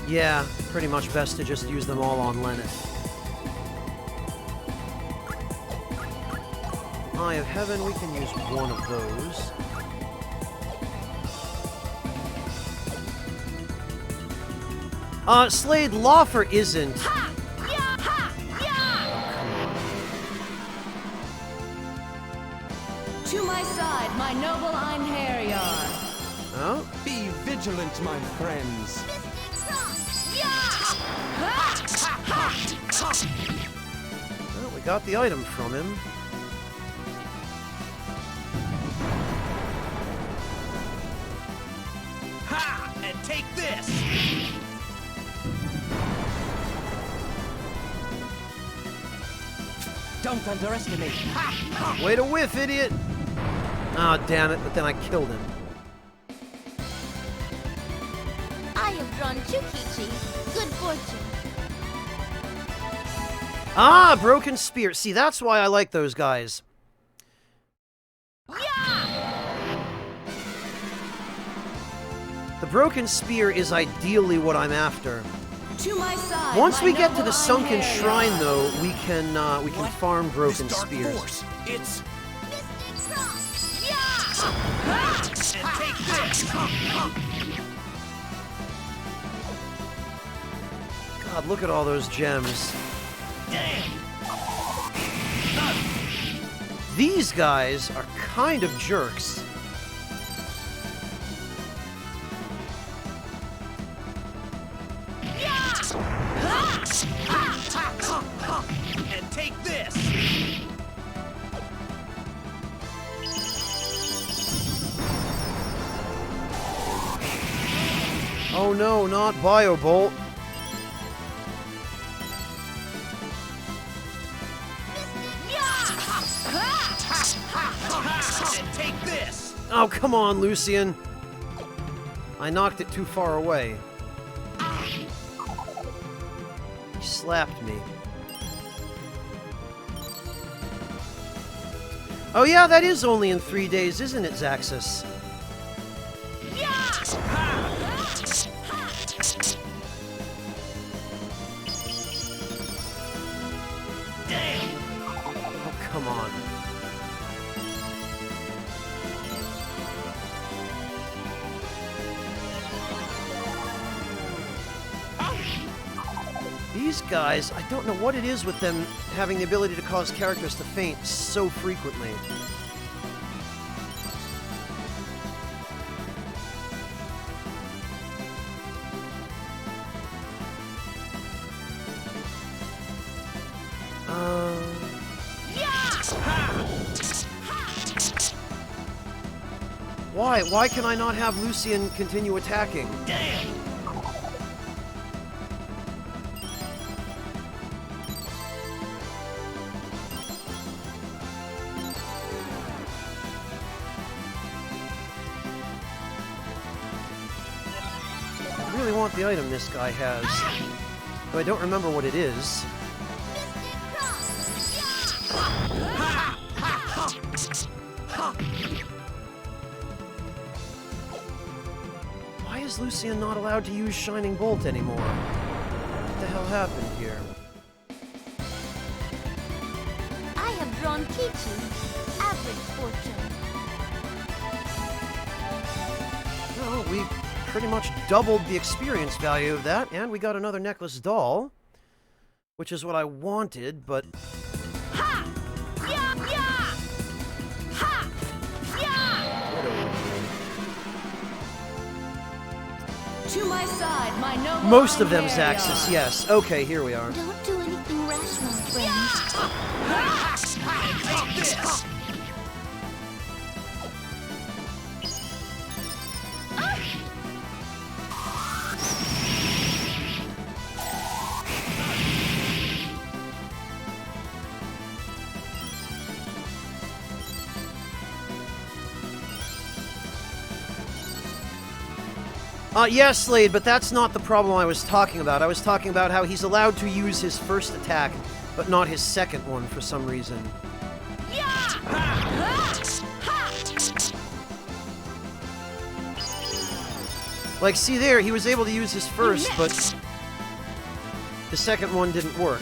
Yeah, pretty much best to just use them all on Lenneth. Eye of Heaven, we can use one of those. Slade Lawfer isn't. Ha! Ya! Ha! Ya! To my side, my noble Einherjar. Oh? Be vigilant, my friends. Well, we got the item from him. Ha! And take this! Don't underestimate. Ha! Way to whiff, idiot! Ah, oh, damn it, but then I killed him. I have drawn Chukichi. Good fortune. Ah, Broken Spear. See, that's why I like those guys. The Broken Spear is ideally what I'm after. To my side, Once my we get to noble the Sunken Einherjar. Shrine, though, we can farm Broken This dark Spears. force, it's... And take this! God, look at all those gems. These guys are kind of jerks. Oh no, not Biobolt. Take this! Oh, come on, Lucian. I knocked it too far away. He slapped me. Oh yeah, that is only in 3 days, isn't it, Zaxxas? Oh, come on. These guys, I don't know what it is with them having the ability to cause characters to faint so frequently. Why? Why can I not have Lucian continue attacking? Damn! I really want the item this guy has, though I don't remember what it is. Why is Lucian not allowed to use Shining Bolt anymore? What the hell happened here? I have drawn Kichi. Average fortune. Well, we pretty much doubled the experience value of that, and we got another necklace doll, which is what I wanted, but... Ha! Yeah! Yeah! Ha! Yeah! To my side, my noble Most of them, Valkyrie. Zaxxas, yes. Okay, here we are. Don't do anything rash, my friend. Take this! Yes, Slade, but that's not the problem I was talking about. I was talking about how he's allowed to use his first attack, but not his second one for some reason. Like, see there, he was able to use his first, but the second one didn't work.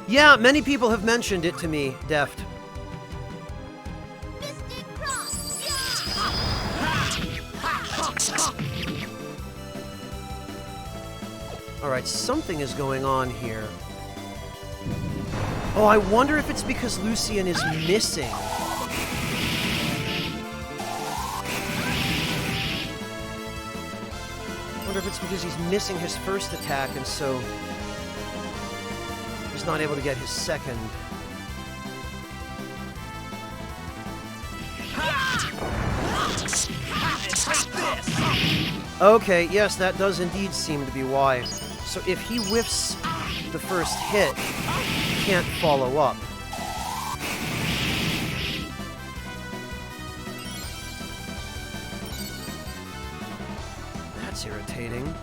Yeah, many people have mentioned it to me, Deft. Alright, something is going on here. Oh, I wonder if it's because Lucian is missing. I wonder if it's because he's missing his first attack, and so... he's not able to get his second. Okay, yes, that does indeed seem to be why. So if he whiffs the first hit, he can't follow up. That's irritating.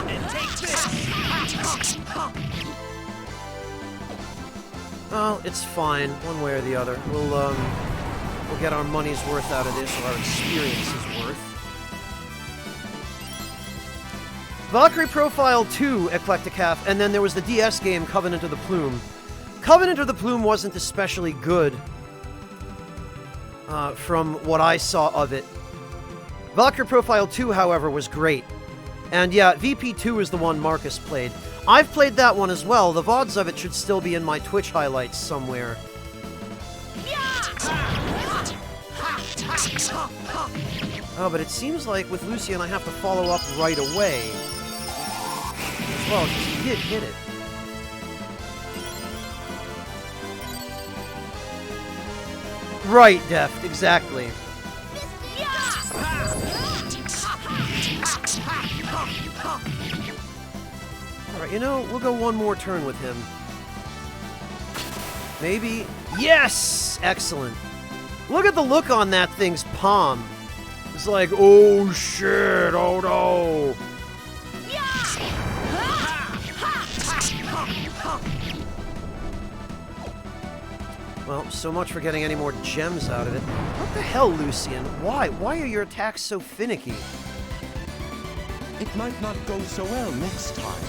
And take this! Well, it's fine, one way or the other. We'll get our money's worth out of this, or our experience's worth. Valkyrie Profile 2, Eclecticaf, and then there was the DS game Covenant of the Plume. Covenant of the Plume wasn't especially good, from what I saw of it. Valkyrie Profile 2, however, was great. And yeah, VP2 is the one Marcus played. I've played that one as well. The VODs of it should still be in my Twitch highlights somewhere. Oh, but it seems like with Lucian I have to follow up right away. Well, he did hit it. Right, Deft, exactly. Alright, you know, we'll go one more turn with him. Maybe. Yes! Excellent. Look at the look on that thing's palm. It's like, oh shit, oh no. Well, so much for getting any more gems out of it. What the hell, Lucian? Why? Why are your attacks so finicky? It might not go so well next time.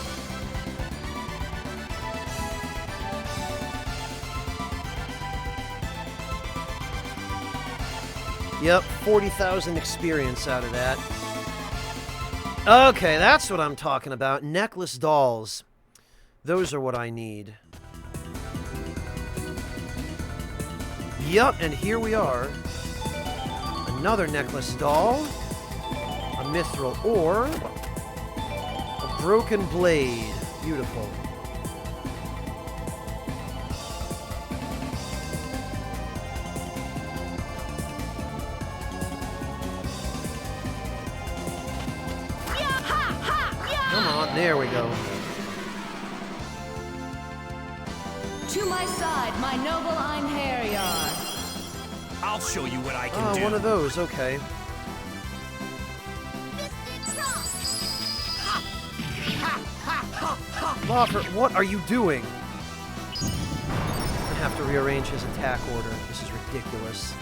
Yep, 40,000 experience out of that. Okay, that's what I'm talking about. Necklace dolls. Those are what I need. Yup, and here we are. Another necklace doll. A mithril ore. A broken blade. Beautiful. Come on, there we go. To my side, my noble Einherjar. I'll show you what I can do. Oh, one of those, okay. Lawfer, what are you doing? I have to rearrange his attack order. This is ridiculous.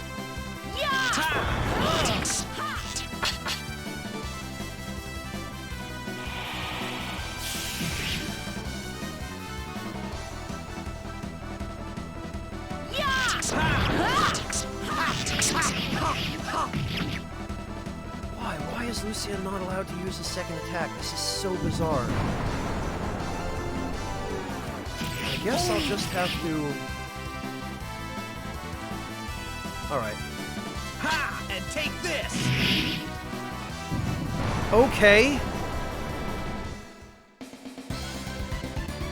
Why is Lucian not allowed to use a second attack? This is so bizarre. I guess I'll just have to... Alright. Ha! And take this! Okay.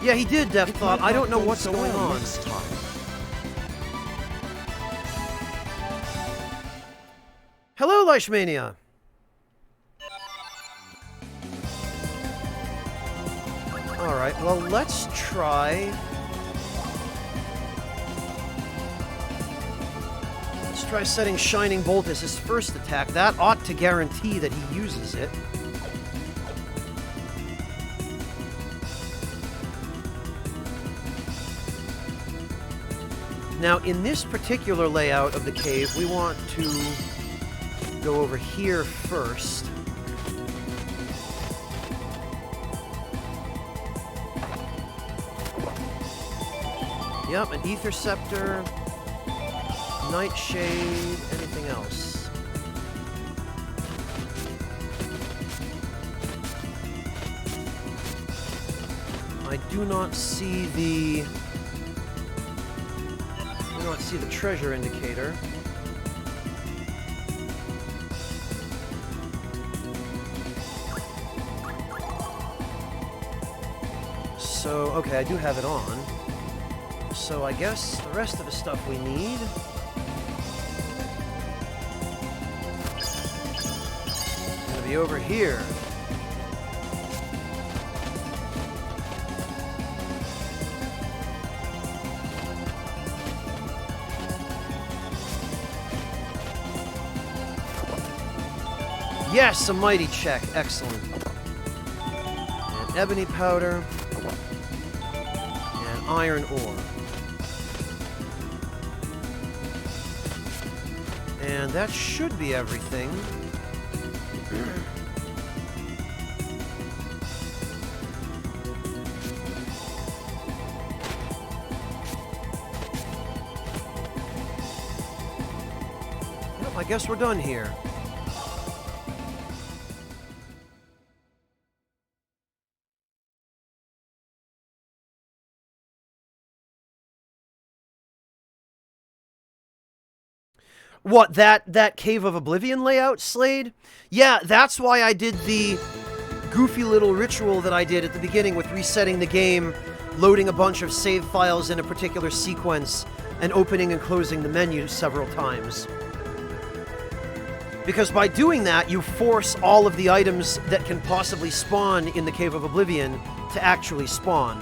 Yeah, he did, Death Thought. I don't know what's going on. Hello, Leishmania! Alright, well, let's try... Let's try setting Shining Bolt as his first attack. That ought to guarantee that he uses it. Now, in this particular layout of the cave, we want to go over here first. Yep, an Ether Scepter, Nightshade, anything else? I do not see the... I do not see the treasure indicator. So, okay, I do have it on. So I guess the rest of the stuff we need... is gonna be over here. Yes, a mighty check. Excellent. And ebony powder. And iron ore. And that should be everything. Well, I guess we're done here. What, that Cave of Oblivion layout, Slade? Yeah, that's why I did the goofy little ritual that I did at the beginning with resetting the game, loading a bunch of save files in a particular sequence, and opening and closing the menu several times. Because by doing that, you force all of the items that can possibly spawn in the Cave of Oblivion to actually spawn,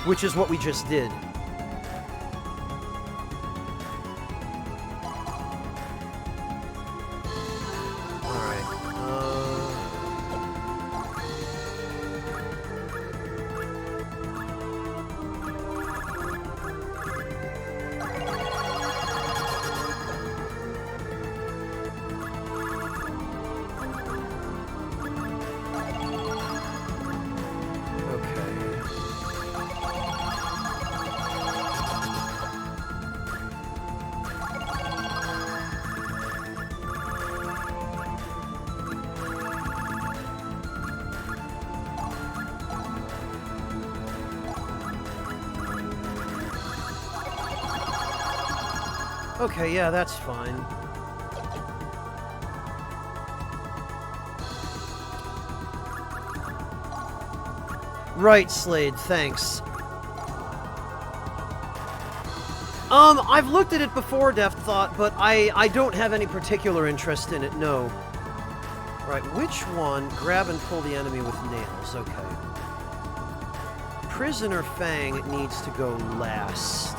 which is what we just did. Okay, yeah, that's fine. Right, Slade, thanks. I've looked at it before, Deft Thought, but I don't have any particular interest in it, no. Right, which one? Grab and pull the enemy with nails, okay. Prisoner Fang needs to go last.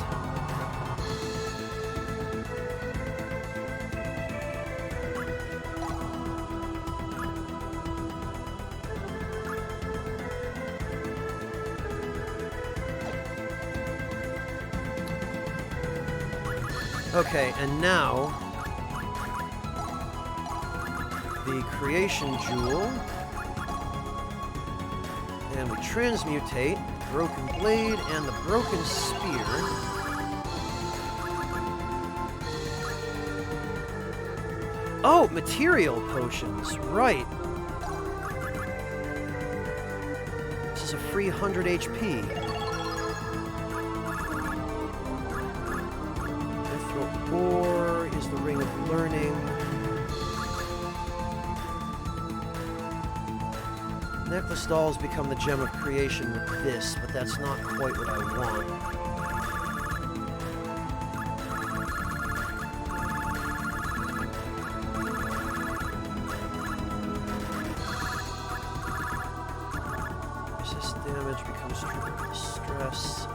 Okay, and now the Creation Jewel, and we transmutate Broken Blade and the Broken Spear. Oh, material potions, right. This is a free 100 HP. Or is the Ring of Learning. Necklace dolls become the Gem of Creation with this, but that's not quite what I want. Resist damage, becomes triggered stress.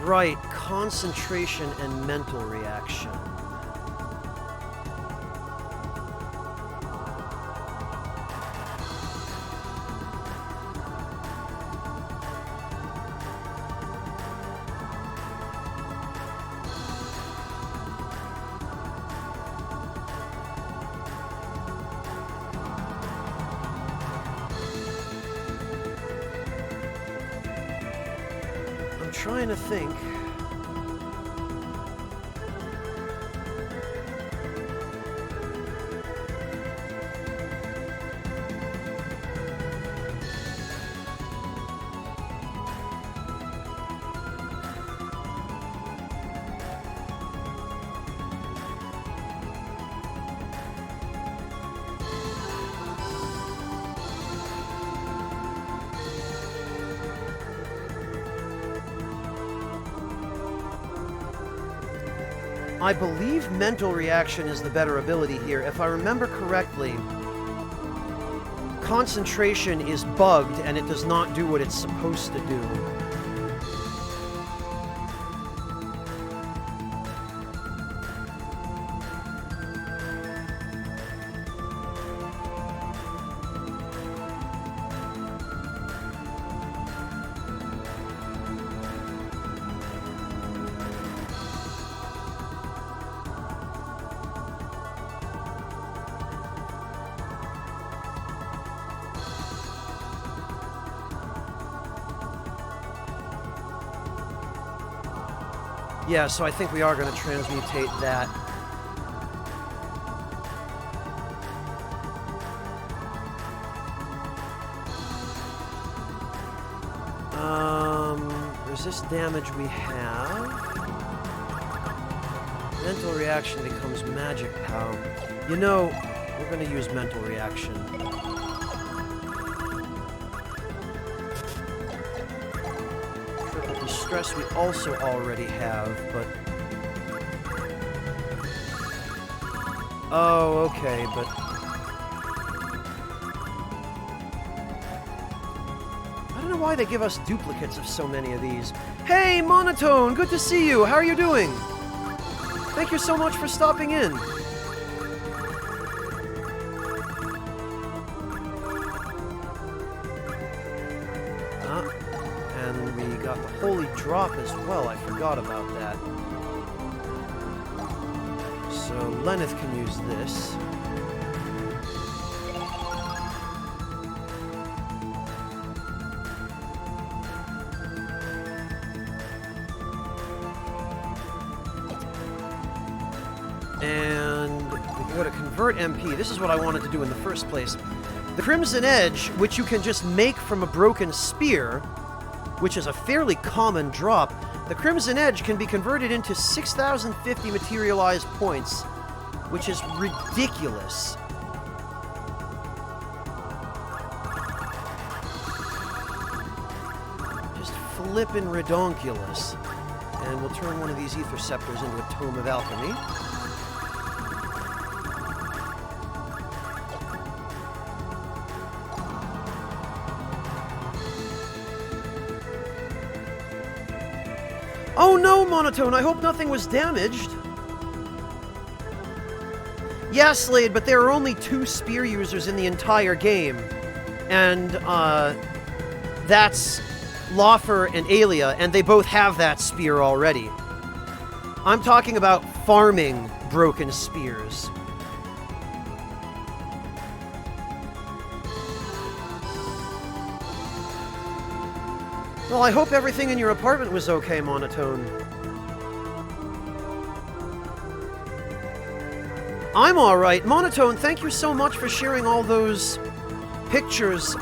Right, concentration and mental reaction. I'm trying to think. I believe mental reaction is the better ability here. If I remember correctly, concentration is bugged and it does not do what it's supposed to do. Yeah, so I think we are going to transmutate that. Resist damage we have. Mental reaction becomes magic power. You know, we're gonna use mental reaction. Triple distress we also already have, but... Oh, okay, but... I don't know why they give us duplicates of so many of these. Hey, Monotone! Good to see you! How are you doing? Thank you so much for stopping in. And we got the Holy Drop as well. I forgot about that. So Lenneth can use this. And we can go to Convert MP. This is what I wanted to do in the first place. The Crimson Edge, which you can just make from a broken spear, which is a fairly common drop, the Crimson Edge can be converted into 6,050 materialized points, which is ridiculous. Just flippin' redonkulous. And we'll turn one of these Ether Scepters into a Tome of Alchemy. Oh no, Monotone, I hope nothing was damaged. Yeah, Slade, but there are only 2 spear users in the entire game. And, that's Laufer and Aelia, and they both have that spear already. I'm talking about farming broken spears. Well, I hope everything in your apartment was okay, Monotone. I'm alright. Monotone, thank you so much for sharing all those pictures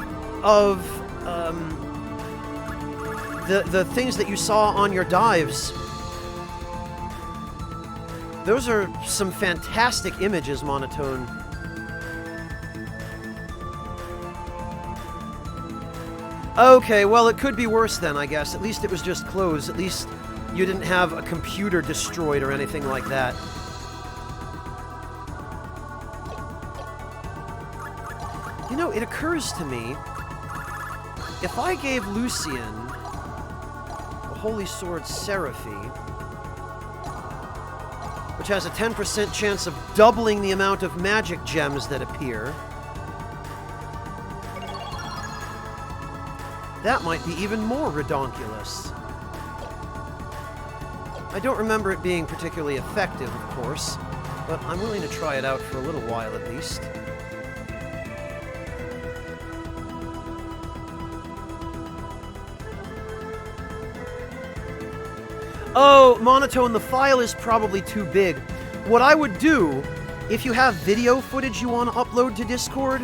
of, the things that you saw on your dives. Those are some fantastic images, Monotone. Okay, well, it could be worse then, I guess. At least it was just clothes. At least you didn't have a computer destroyed or anything like that. You know, it occurs to me, if I gave Lucian the Holy Sword Seraphy, which has a 10% chance of doubling the amount of magic gems that appear, that might be even more redonkulous. I don't remember it being particularly effective, of course, but I'm willing to try it out for a little while at least. Oh, Monotone, the file is probably too big. What I would do, if you have video footage you want to upload to Discord,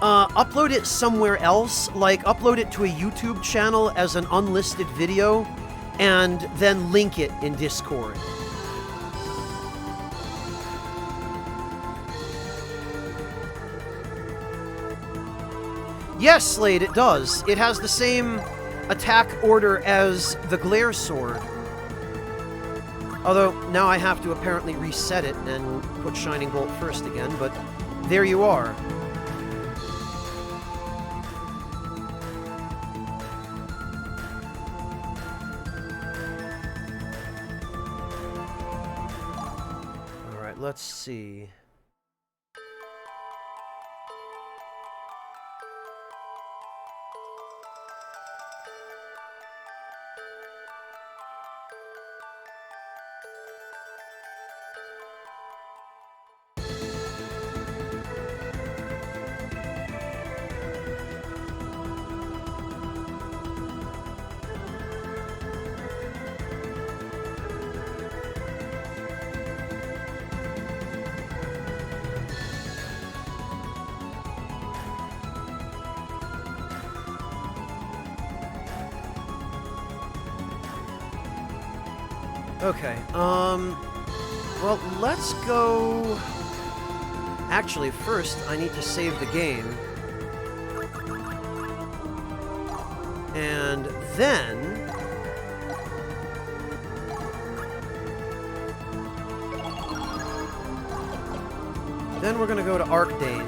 upload it somewhere else, like upload it to a YouTube channel as an unlisted video, and then link it in Discord. Yes, Slade, it does. It has the same attack order as the Glare Sword. Although, now I have to apparently reset it and put Shining Bolt first again, but there you are. Alright, let's see. Okay, well, let's go... Actually, first, I need to save the game. And then... Then we're gonna go to Arcdane.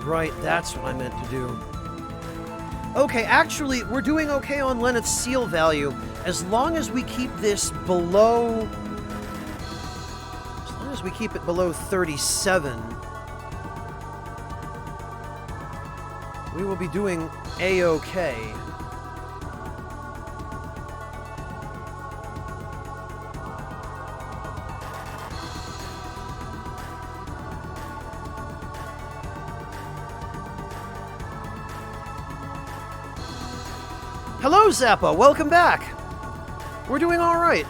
Right, that's what I meant to do. Okay, actually, we're doing okay on Lenneth's seal value. As long as we keep this below... As long as we keep it below 37... we will be doing A-okay. Hello, Zappa! Welcome back! We're doing alright.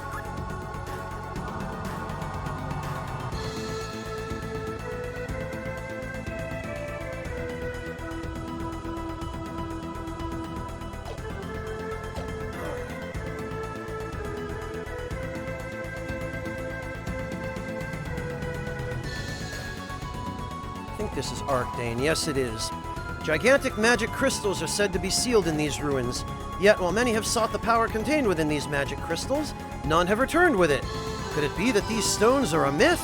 I think this is Arcdane. Yes, it is. Gigantic magic crystals are said to be sealed in these ruins. Yet, while many have sought the power contained within these magic crystals, none have returned with it. Could it be that these stones are a myth?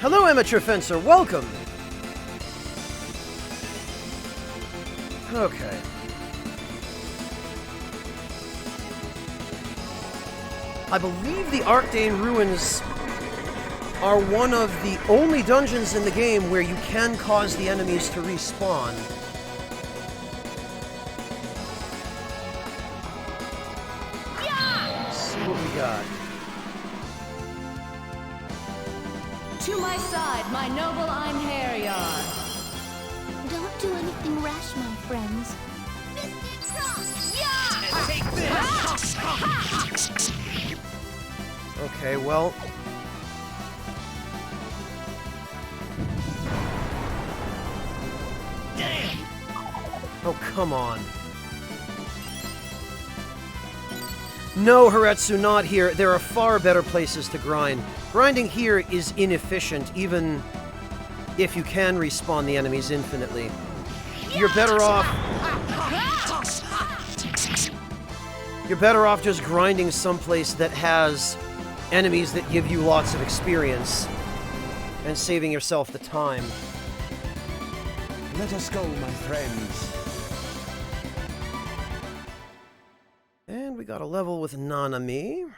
Hello, Amateur Fencer. Welcome. Okay. I believe the Arcdane Ruins are one of the only dungeons in the game where you can cause the enemies to respawn. Let's see what we got. To my side, my noble Einherjar. Don't do anything rash, my friends. Take this! Okay, well... Damn! Oh, come on. No, Haretsu, not here. There are far better places to grind. Grinding here is inefficient, even if you can respawn the enemies infinitely. You're better off... You're better off just grinding someplace that has enemies that give you lots of experience and saving yourself the time. Let us go, my friends. And we got a level with Nanami.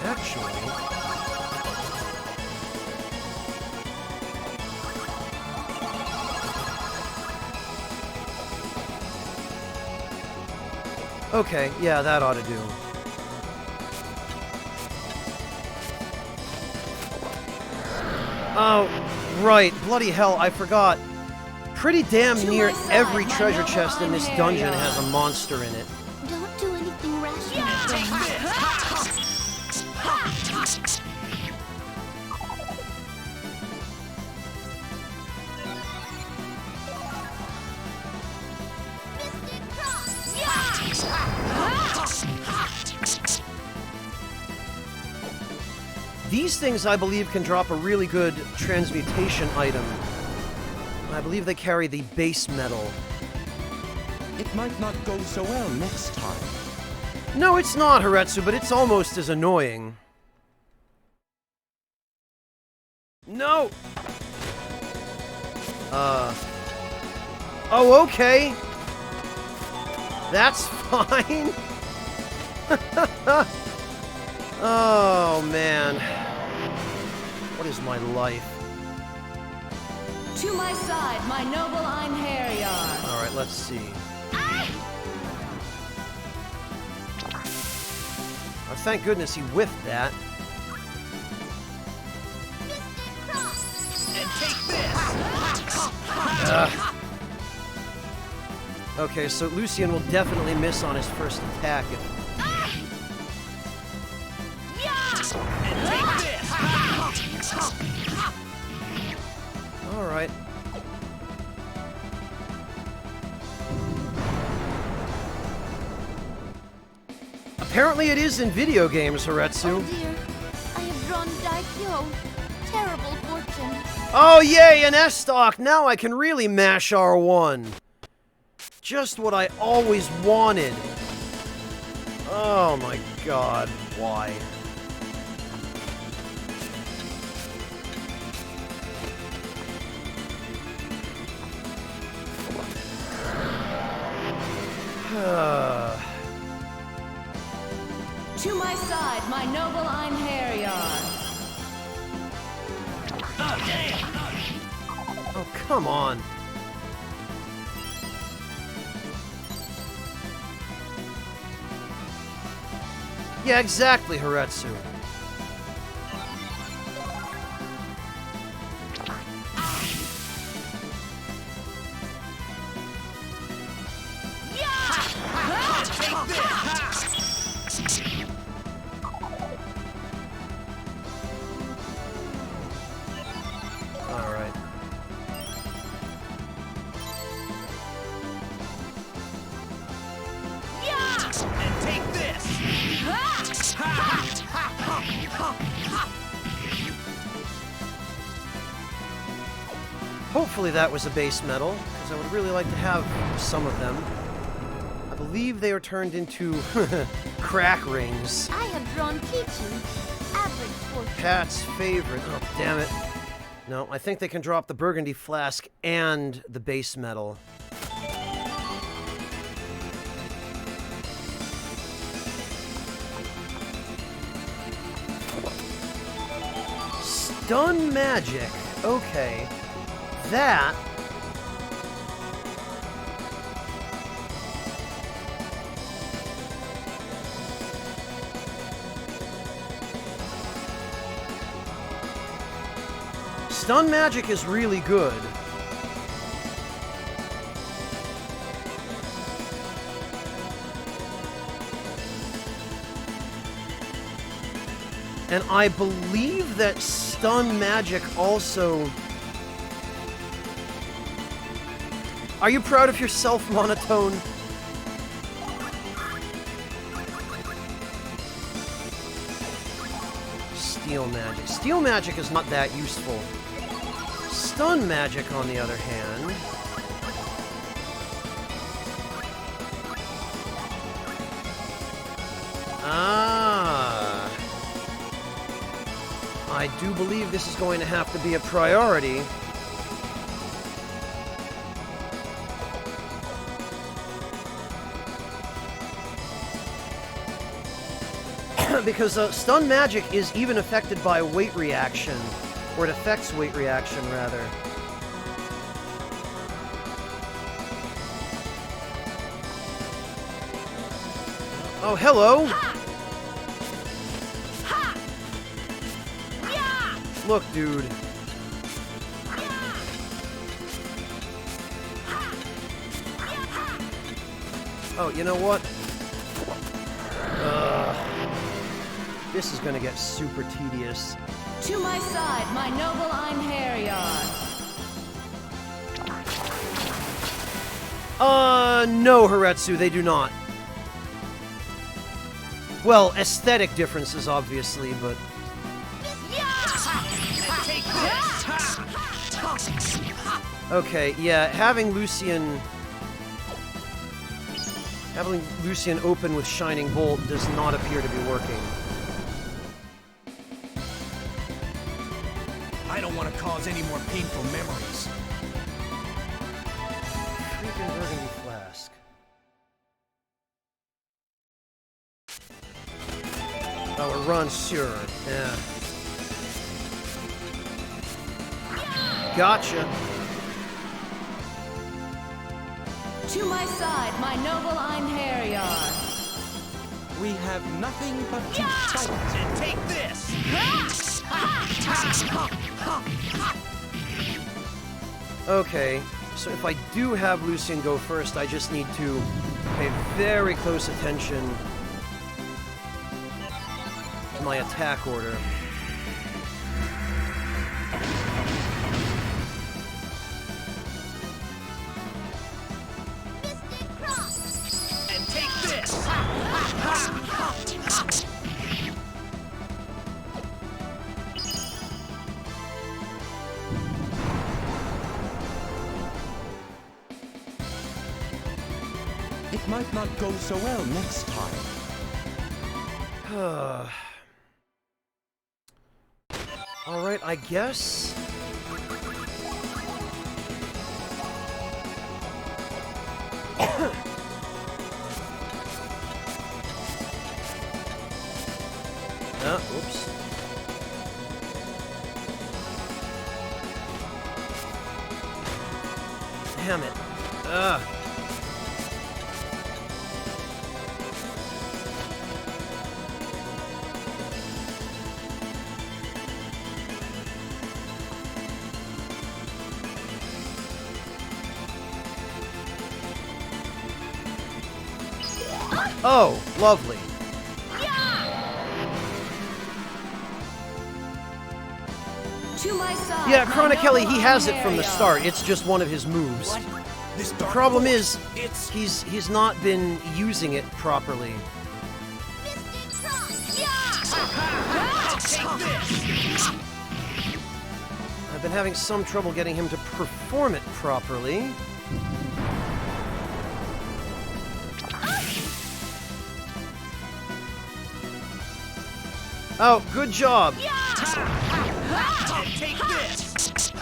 Actually... Okay, yeah, that ought to do. Oh, right. Bloody hell, I forgot. Pretty damn near every treasure chest in this dungeon has a monster in it. Don't do anything rash, my friends. These these things, I believe, can drop a really good transmutation item. I believe they carry the base metal. It might not go so well next time. No, it's not, Haretsu, but it's almost as annoying. No! Oh, okay. That's fine. Oh, man. What is my life? To my side, my noble Einherjar. Alright, let's see. Oh, thank goodness he whiffed that. And take this! Okay, so Lucian will definitely miss on his first attack if... And take this! Alright. Apparently it is in video games, Haretsu. Oh dear, I have drawn Daikyo. Terrible fortune. Oh yay, an S-Stock! Now I can really mash R1. Just what I always wanted. Oh my god, why? To my side, my noble Einherjar. Oh, come on. Yeah, exactly, Haretsu. Alright. And take this! Hopefully that was a base metal, because I would really like to have some of them. I believe they are turned into crack rings. I have drawn Kichi. Average fortune. Pat's favorite. Oh, damn it. No, I think they can drop the burgundy flask and the base metal. Stun magic. Okay. That... Stun magic is really good. And I believe that stun magic also... Are you proud of yourself, Monotone? Steel magic. Steel magic is not that useful. Stun magic, on the other hand... Ah... I do believe this is going to have to be a priority. Because stun magic is even affected by weight reaction. Or it affects weight reaction, rather. Oh, hello! Look, dude. Oh, you know what? This is gonna get super tedious. To my side, my noble Einherjar. No, Haretsu, they do not. Well, aesthetic differences, obviously, but... Okay, yeah, having Lucian open with Shining Bolt does not appear to be working. I don't want to cause any more painful memories. Freaking Burgundy Flask. Oh, a Ranseur. Yeah. Gotcha. To my side, my noble Einherjar. We have nothing but to fight. And take this! Okay, so if I do have Lucian go first, I just need to pay very close attention to my attack order. And take this! It might not go so well next time. Alright, I guess. Oops. Damn it. Ugh. Oh, lovely. To my side. Yeah, my Chronically, noble he has it from the Einherjar. start. It's just one of his moves. What? This The dark problem force, is, he's not been using it properly. Take this! I've been having some trouble getting him to perform it properly. Oh, good job. Take this!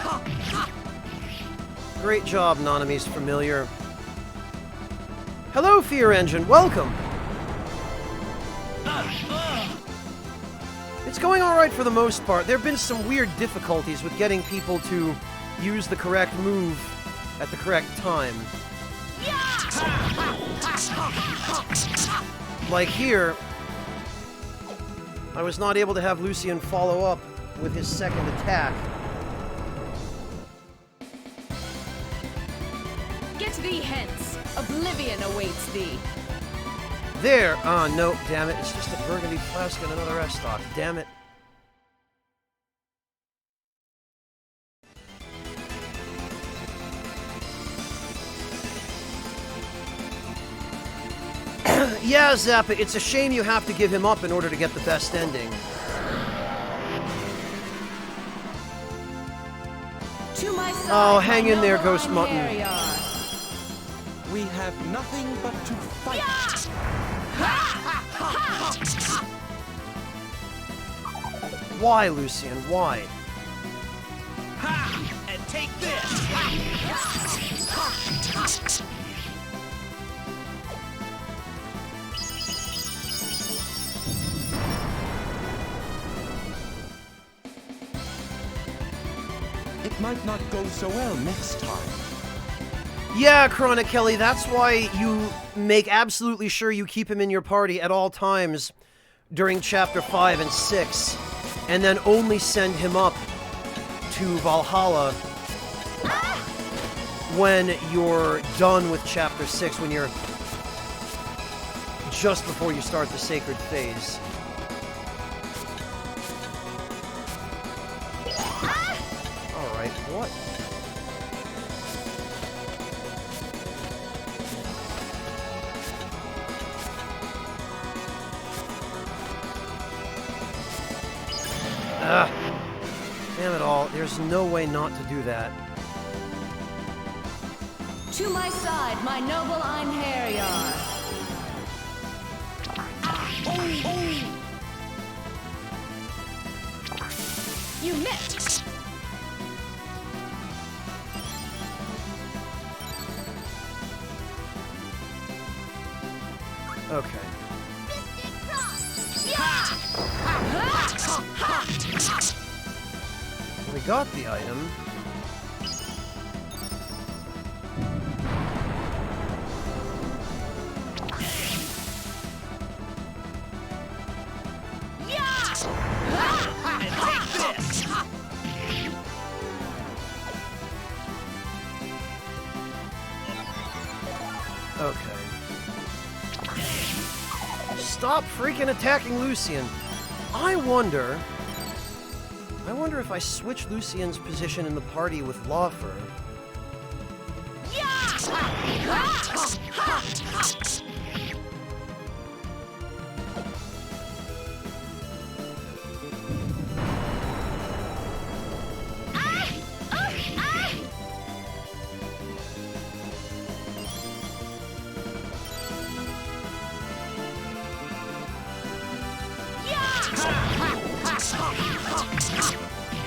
Great job, Naname's familiar. Hello, Fear Engine. Welcome. It's going alright for the most part. There have been some weird difficulties with getting people to use the correct move at the correct time. Like here, I was not able to have Lucian follow up with his second attack. Get thee hence. Oblivion awaits thee. There! Ah, no, damn it. It's just a Burgundy Flask and another S-Stock. Damn it. Yeah, Zappa, it's a shame you have to give him up in order to get the best ending. To my side, Oh, hang my in there, noble Ghost Mutton. Einherjar. We have nothing but to fight. Why, Lucian? Why? And take this! It might not go so well next time. Yeah, Chronically, that's why you make absolutely sure you keep him in your party at all times during Chapter 5 and 6, and then only send him up to Valhalla when you're done with Chapter 6, when you're just before you start the Sacred Phase. Alright, what? Ugh. Damn it all. There's no way not to do that. To my side, my noble Einherjar. You missed. Okay. We got the item. Okay. Stop freaking attacking Lucian. I wonder if I switch Lucian's position in the party with Laufer.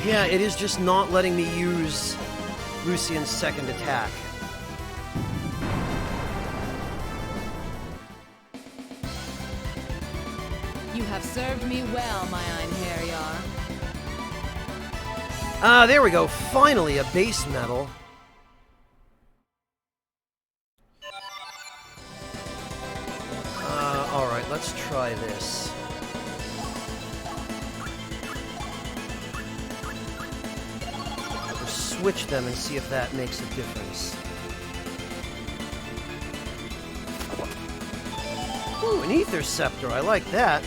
Yeah, it is just not letting me use Lucian's second attack. You have served me well, my Einherjar. Ah, there we go. Finally, a base medal. Alright, let's try this. Switch them and see if that makes a difference. Ooh, an Ether Scepter. I like that.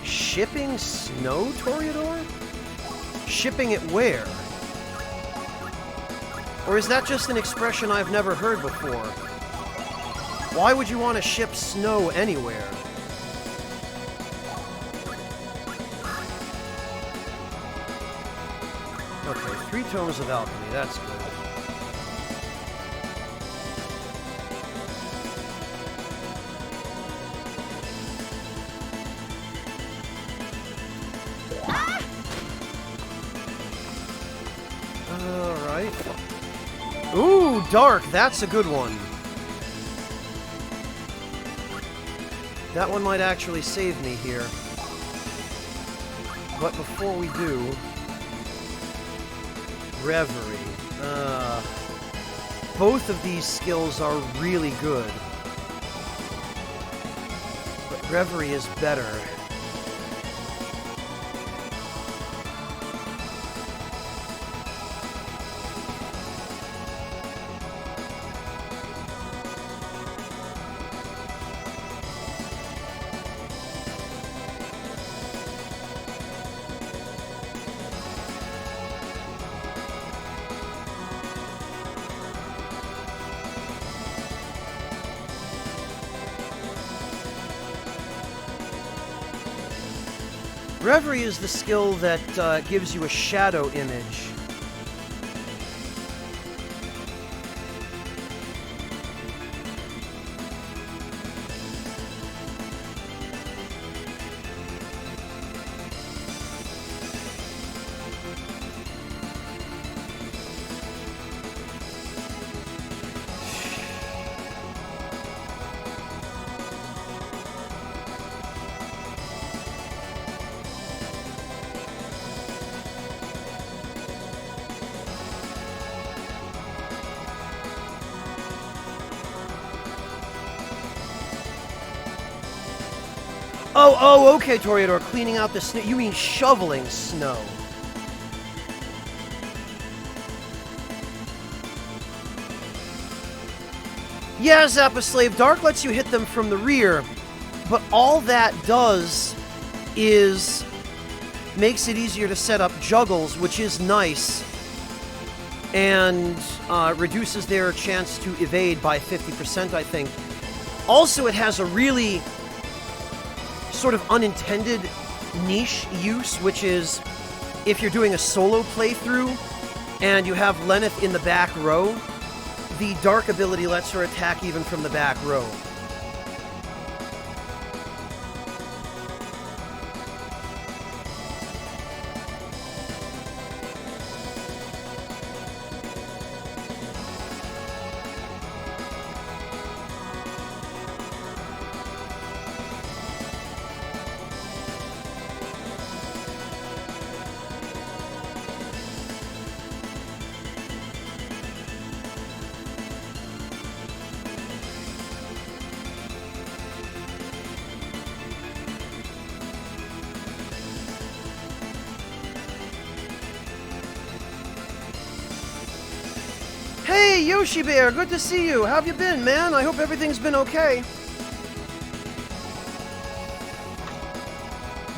Shipping snow, Toreador? Shipping it where? Or is that just an expression I've never heard before? Why would you want to ship snow anywhere? Okay, 3 tomes of alchemy, that's good. Alright. Ooh, dark, that's a good one. That one might actually save me here. But before we do... Reverie. Both of these skills are really good. But Reverie is better. Reverie is the skill that gives you a shadow image. Oh, okay, Toreador, cleaning out the snow. You mean shoveling snow. Yeah, Zappa Slave, Dark lets you hit them from the rear, but all that does is makes it easier to set up juggles, which is nice, and reduces their chance to evade by 50%, I think. Also, it has a really sort of unintended niche use, which is if you're doing a solo playthrough and you have Lenneth in the back row, the dark ability lets her attack even from the back row. Hey, Yoshi Bear, good to see you. How have you been, man? I hope everything's been okay.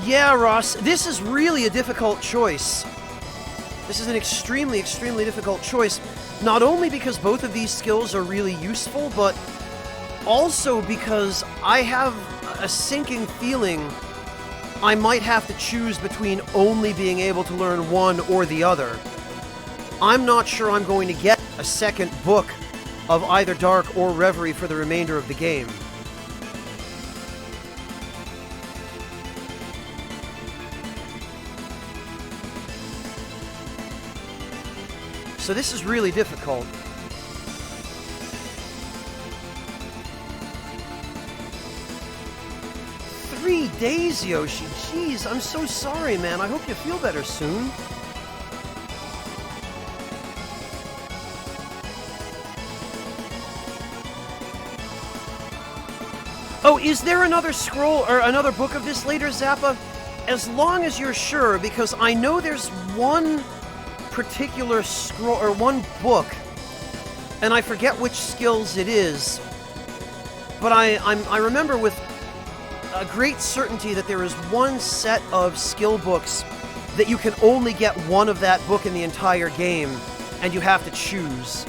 Yeah, Ross, this is really a difficult choice. This is an extremely, extremely difficult choice. Not only because both of these skills are really useful, but also because I have a sinking feeling I might have to choose between only being able to learn one or the other. I'm not sure I'm going to get a second book of either Dark or Reverie for the remainder of the game. So this is really difficult. Three days, Yoshi. Jeez, I'm so sorry, man. I hope you feel better soon. Oh, is there another scroll or another book of this later, Zappa? As long as you're sure, because I know there's one particular scroll or one book, and I forget which skills it is, but I remember with a great certainty that there is one set of skill books that you can only get one of that book in the entire game, and you have to choose.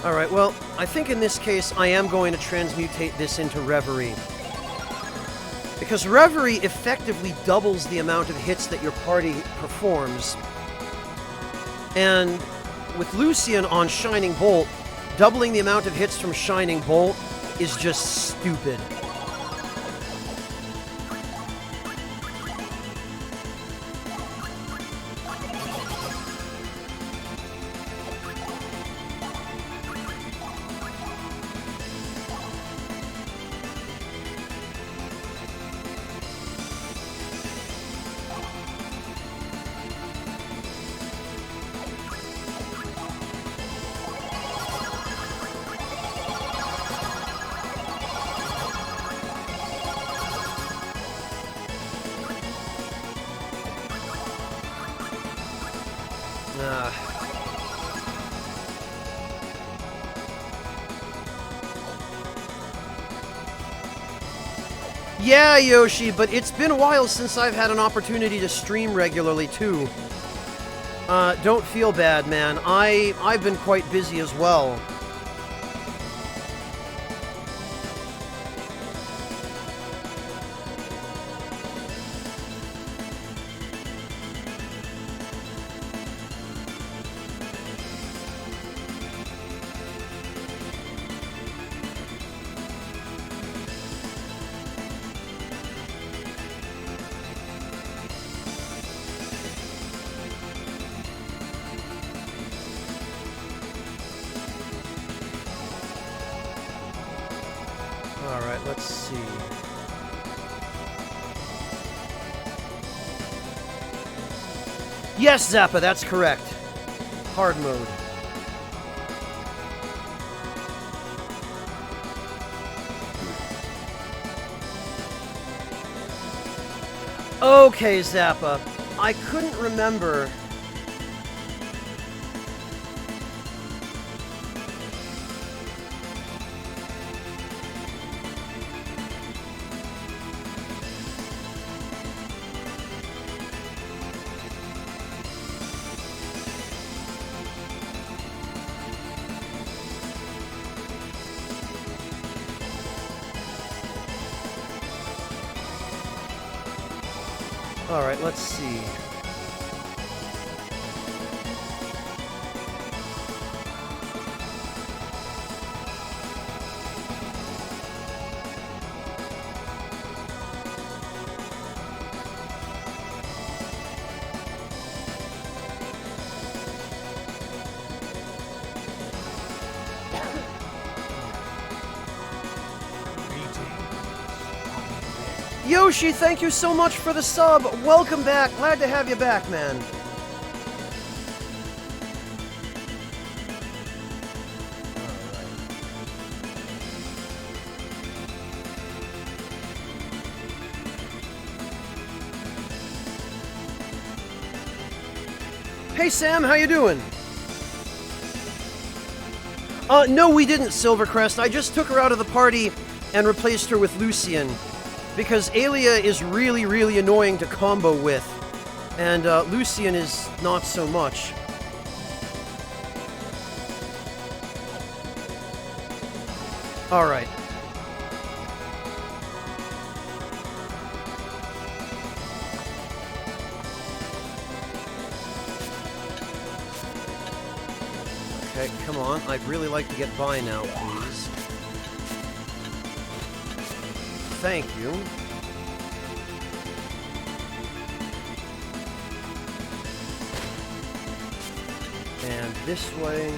Alright, well, I think in this case I am going to transmutate this into Reverie. Because Reverie effectively doubles the amount of hits that your party performs. And with Lucian on Shining Bolt, doubling the amount of hits from Shining Bolt is just stupid. Yeah, Yoshi, but it's been a while since I've had an opportunity to stream regularly, too. Don't feel bad, man. I've been quite busy as well. Alright, let's see. Yes, Zappa, that's correct. Hard mode. Okay, Zappa. I couldn't remember Alright, let's see. Yoshi, thank you so much for the sub. Welcome back. Glad to have you back, man. Hey Sam, how you doing? No, we didn't, Silvercrest. I just took her out of the party and replaced her with Lucian. Because Aelia is really, really annoying to combo with, and Lucian is not so much. Alright. Okay, come on. I'd really like to get by now, please. Thank you. And this way.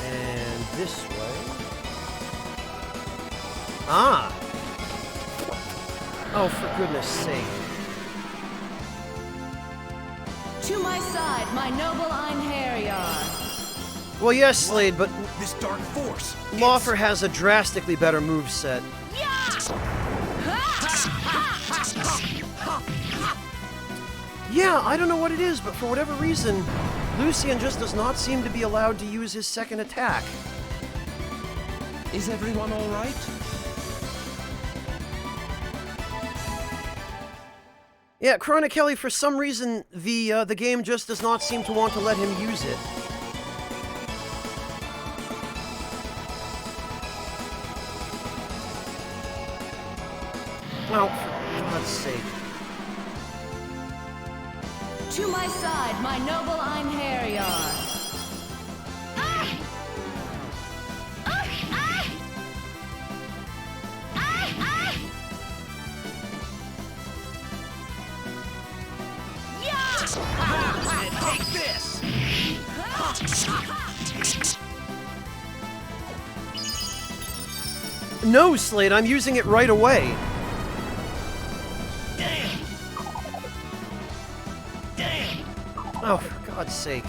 And this way. Ah! Oh, for goodness sake. To my side, my noble Einherjar. Well, yes, Slade, but this dark force. Laufer has a drastically better moveset. Yeah, I don't know what it is, but for whatever reason, Lucian just does not seem to be allowed to use his second attack. Is everyone all right? Yeah, Chronic Kelly, for some reason, the game just does not seem to want to let him use it. Oh, for God's sake. To my side, my noble Einherjar. Take this! No, Slade, I'm using it right away. Damn! Damn! Oh, for God's sake.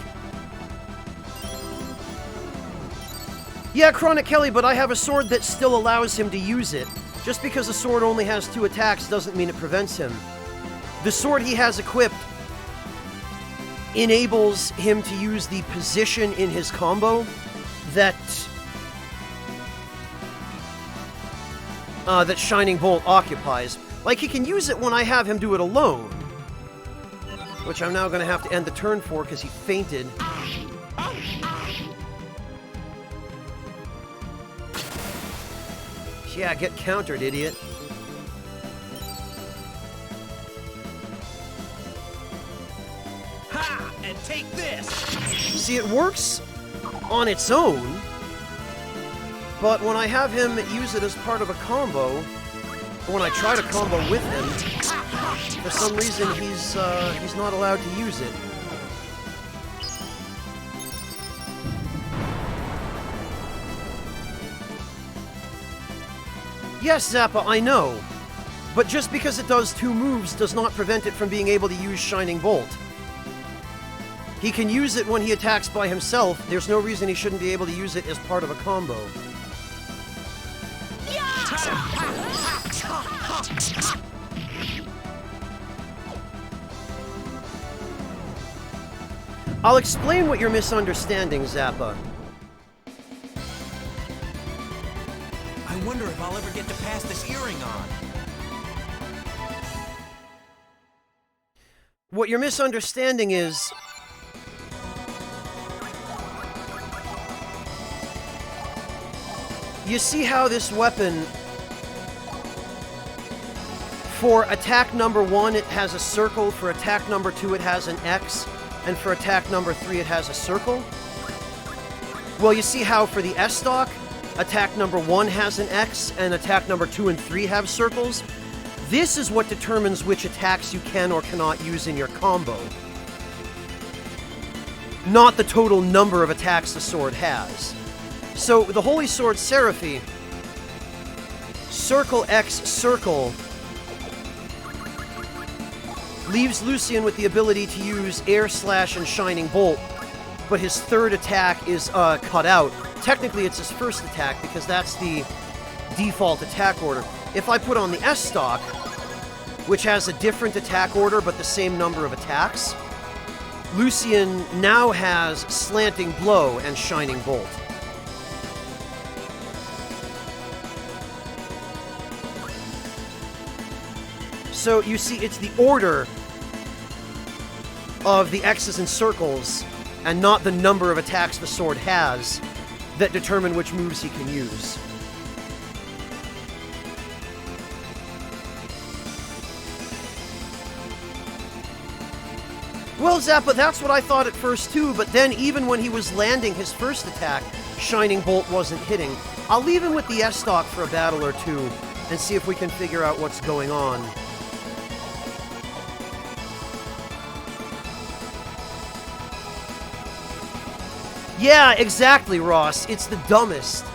Yeah, Chronic Kelly, but I have a sword that still allows him to use it. Just because a sword only has 2 attacks doesn't mean it prevents him. The sword he has equipped enables him to use the position in his combo that that Shining Bolt occupies. Like, he can use it when I have him do it alone, which I'm now going to have to end the turn for because he fainted. Yeah, get countered, idiot. Ha! And take this! See, it works on its own, but when I have him use it as part of a combo, or when I try to combo with him, for some reason he's not allowed to use it. Yes, Zappa, I know. But just because it does 2 moves does not prevent it from being able to use Shining Bolt. He can use it when he attacks by himself. There's no reason he shouldn't be able to use it as part of a combo. I'll explain what you're misunderstanding, Zappa. I wonder if I'll ever get to pass this earring on. What you're misunderstanding is... You see how this weapon, for attack number 1, it has a circle, for attack number 2, it has an X, and for attack number 3, it has a circle? Well, you see how for the S-Stock, attack number 1 has an X, and attack number 2 and 3 have circles? This is what determines which attacks you can or cannot use in your combo. Not the total number of attacks the sword has. So, the Holy Sword Seraphy, circle X circle, leaves Lucian with the ability to use Air Slash and Shining Bolt, but his third attack is cut out. Technically, it's his first attack, because that's the default attack order. If I put on the S-Stock, which has a different attack order but the same number of attacks, Lucian now has Slanting Blow and Shining Bolt. So you see, it's the order of the X's and circles, and not the number of attacks the sword has, that determine which moves he can use. Well, Zappa, that's what I thought at first too, but then even when he was landing his first attack, Shining Bolt wasn't hitting. I'll leave him with the S-Stock for a battle or two, and see if we can figure out what's going on. Yeah, exactly, Ross. It's the dumbest.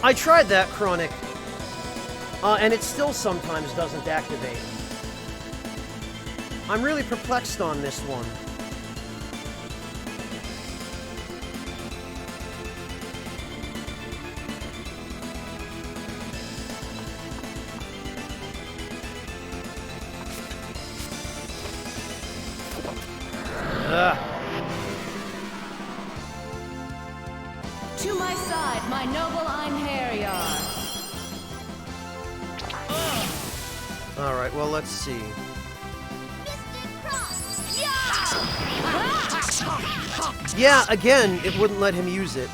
I tried that, Chronic, and it still sometimes doesn't activate. I'm really perplexed on this one. To my side, my noble Einherjar. Alright, well, let's see. Yeah, again, it wouldn't let him use it.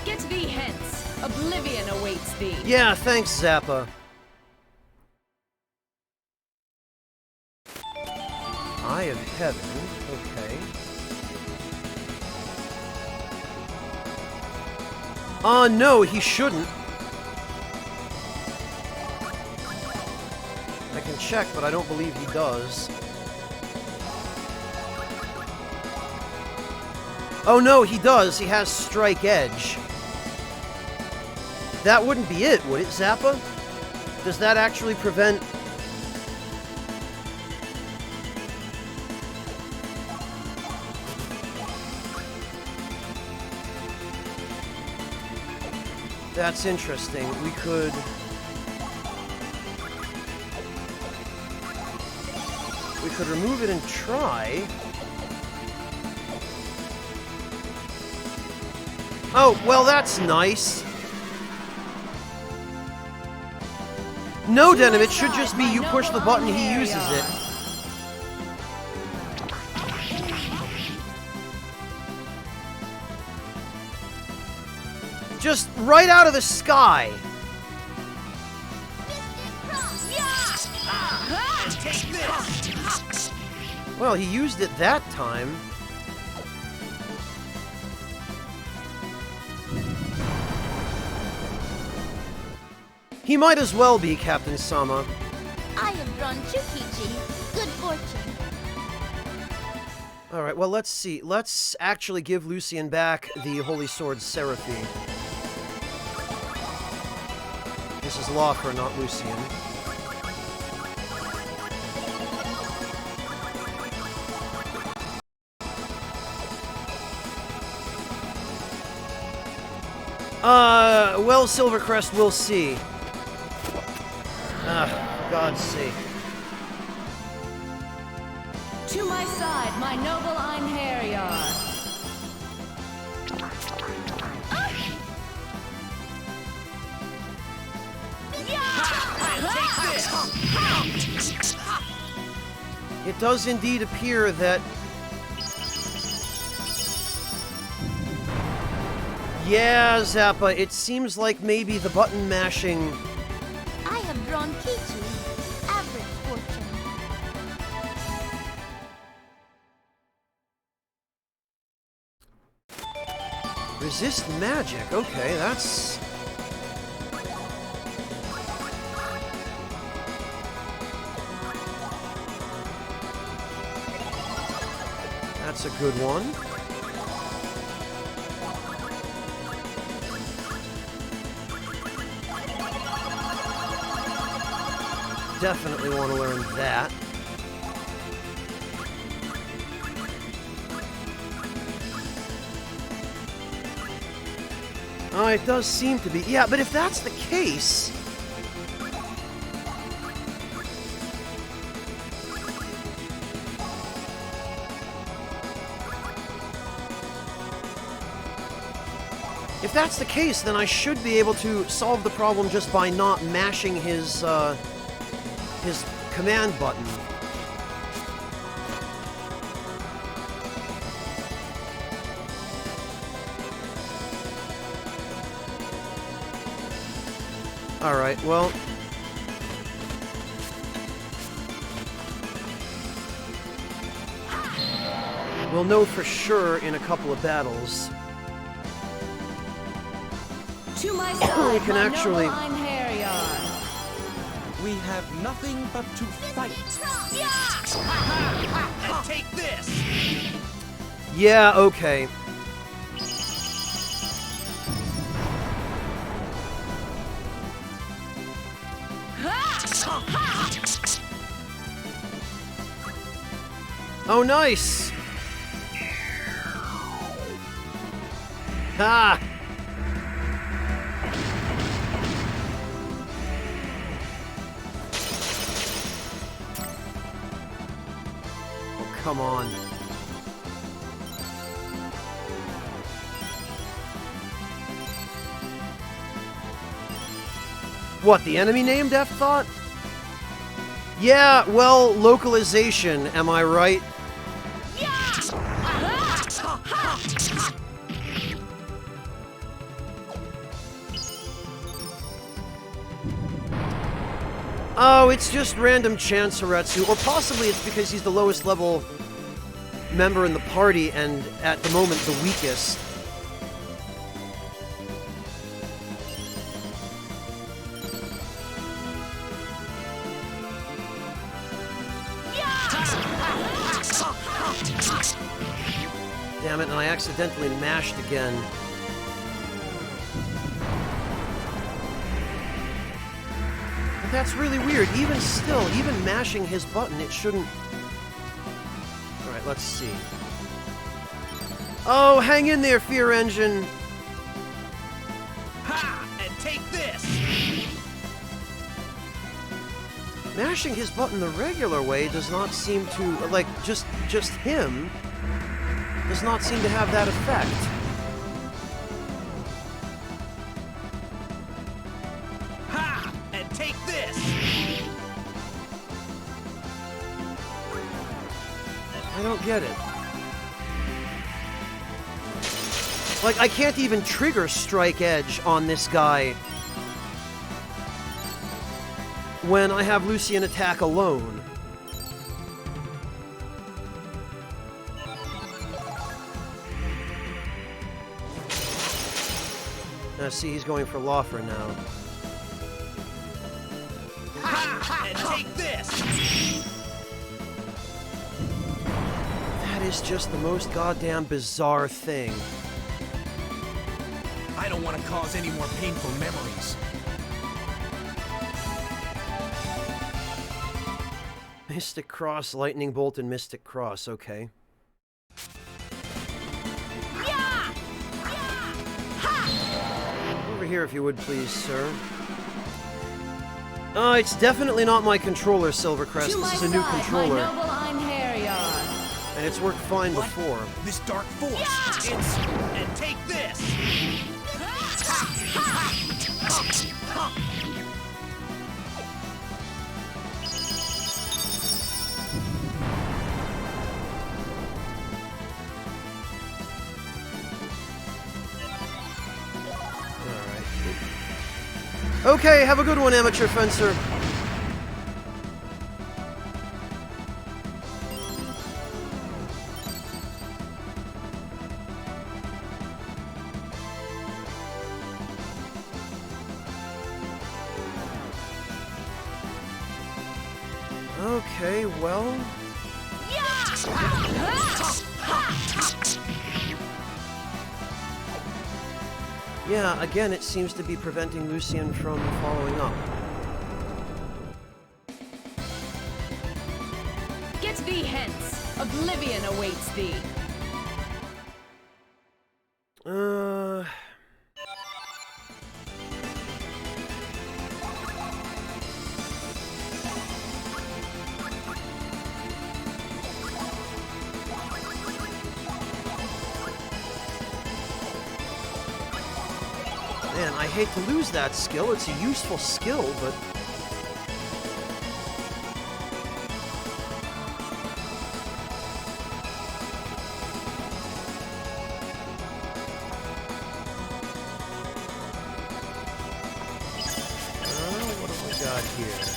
Get thee hence. Oblivion awaits thee. Yeah, thanks, Zappa. Eye of Heaven, okay. No, he shouldn't. I can check, but I don't believe he does. Oh no, he does. He has Strike Edge. That wouldn't be it, would it, Zappa? Does that actually prevent... That's interesting. We could remove it and try. Oh, well, that's nice. No, Denim, it should just be you push the button, he uses it. Just right out of the sky. Well, he used it that time. He might as well be, Captain Sama. I have drawn Chukichi. Good fortune. Alright, well, let's see. Let's actually give Lucian back the Holy Sword Seraphy. This is Lothar, not Lucian. Well, Silvercrest, we'll see. God's sake. To my side, my noble Einherjar. It does indeed appear that... Yeah, Zappa, it seems like maybe the button mashing... I have drawn Kichi, average fortune. Resist magic, okay, that's... That's a good one. Definitely want to learn that. Oh, it does seem to be. Yeah, but if that's the case... If that's the case, then I should be able to solve the problem just by not mashing his command button. Alright, well... We'll know for sure in a couple of battles. To my side, We can my actually... noble Einherjar. We have nothing but to fight. And take this! Yeah, okay. Oh, nice! Ha! Oh, come on. What, the enemy name, Death Thought? Yeah, well, localization, am I right? Oh, it's just random Chanceretsu, or possibly it's because he's the lowest level member in the party and, at the moment, the weakest. Damn it, and I accidentally mashed again. But that's really weird. Even still, even mashing his button, it shouldn't... Alright, let's see. Oh, hang in there, Fear Engine! Ha! And take this! Mashing his button the regular way does not seem to... Like, just him... does not seem to have that effect. Ha! And take this! I don't get it. Like, I can't even trigger Strike Edge on this guy when I have Lucian attack alone. Now, see, he's going for Laufer now. Ha! And take this! That is just the most goddamn bizarre thing. I don't want to cause any more painful memories. Mystic Cross, Lightning Bolt, and Mystic Cross, okay. Over here, if you would, please, sir. It's definitely not my controller, Silvercrest. To This is my a new side, controller. my noble Einherjar. it's worked fine What? before. This dark force. It's... and take this! Okay, have a good one, amateur fencer. Okay, well... Yeah, again, it seems to be preventing Lucian from following up. Get thee hence! Oblivion awaits thee! Man, I hate to lose that skill. It's a useful skill, but... what have we got here?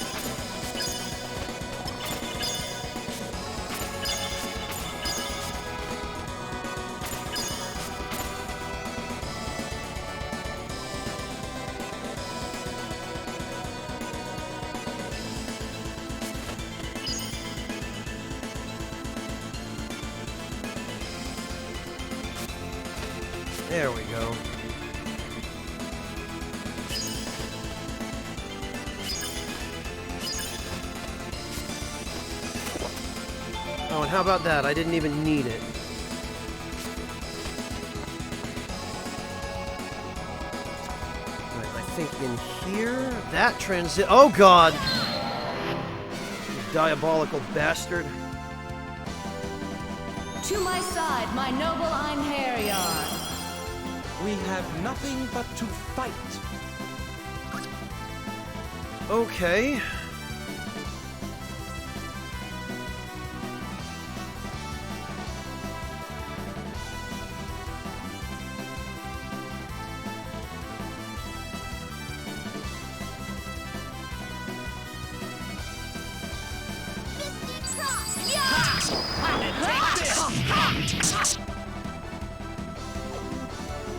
There we go. Oh, and how about that? I didn't even need it. Right, I think in here, that oh god! You diabolical bastard. To my side, my noble Einherjar! We have nothing but to fight. Okay.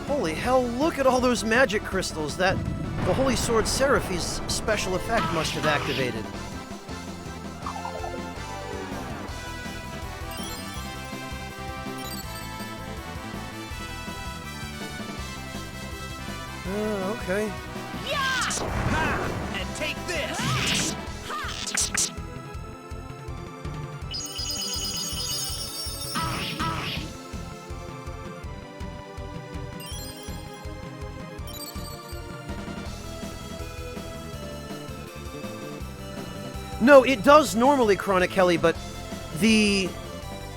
Holy hell, look at all those magic crystals that the Holy Sword Seraphi's special effect must have activated. Okay. And take this! No, it does normally, Chronic Kelly, but the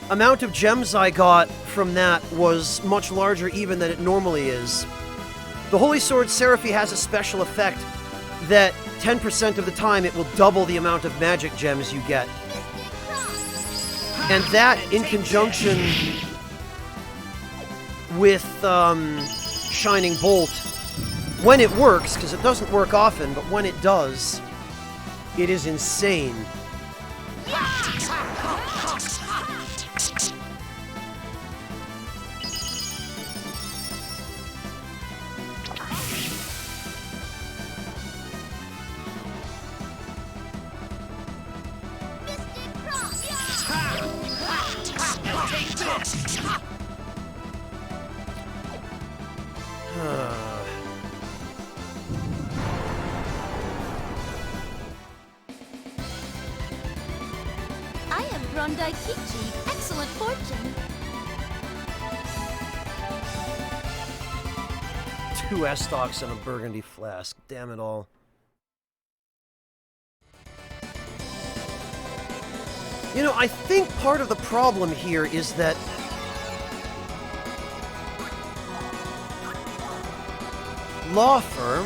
amount of gems I got from that was much larger even than it normally is. The Holy Sword Seraphi has a special effect that 10% of the time it will double the amount of magic gems you get. And that, in conjunction with Shining Bolt, when it works, because it doesn't work often, but when it does, it is insane. I am Brondaikichi. Excellent fortune. 2 S-stocks and a burgundy flask. Damn it all. You know, I think part of the problem here is that law firm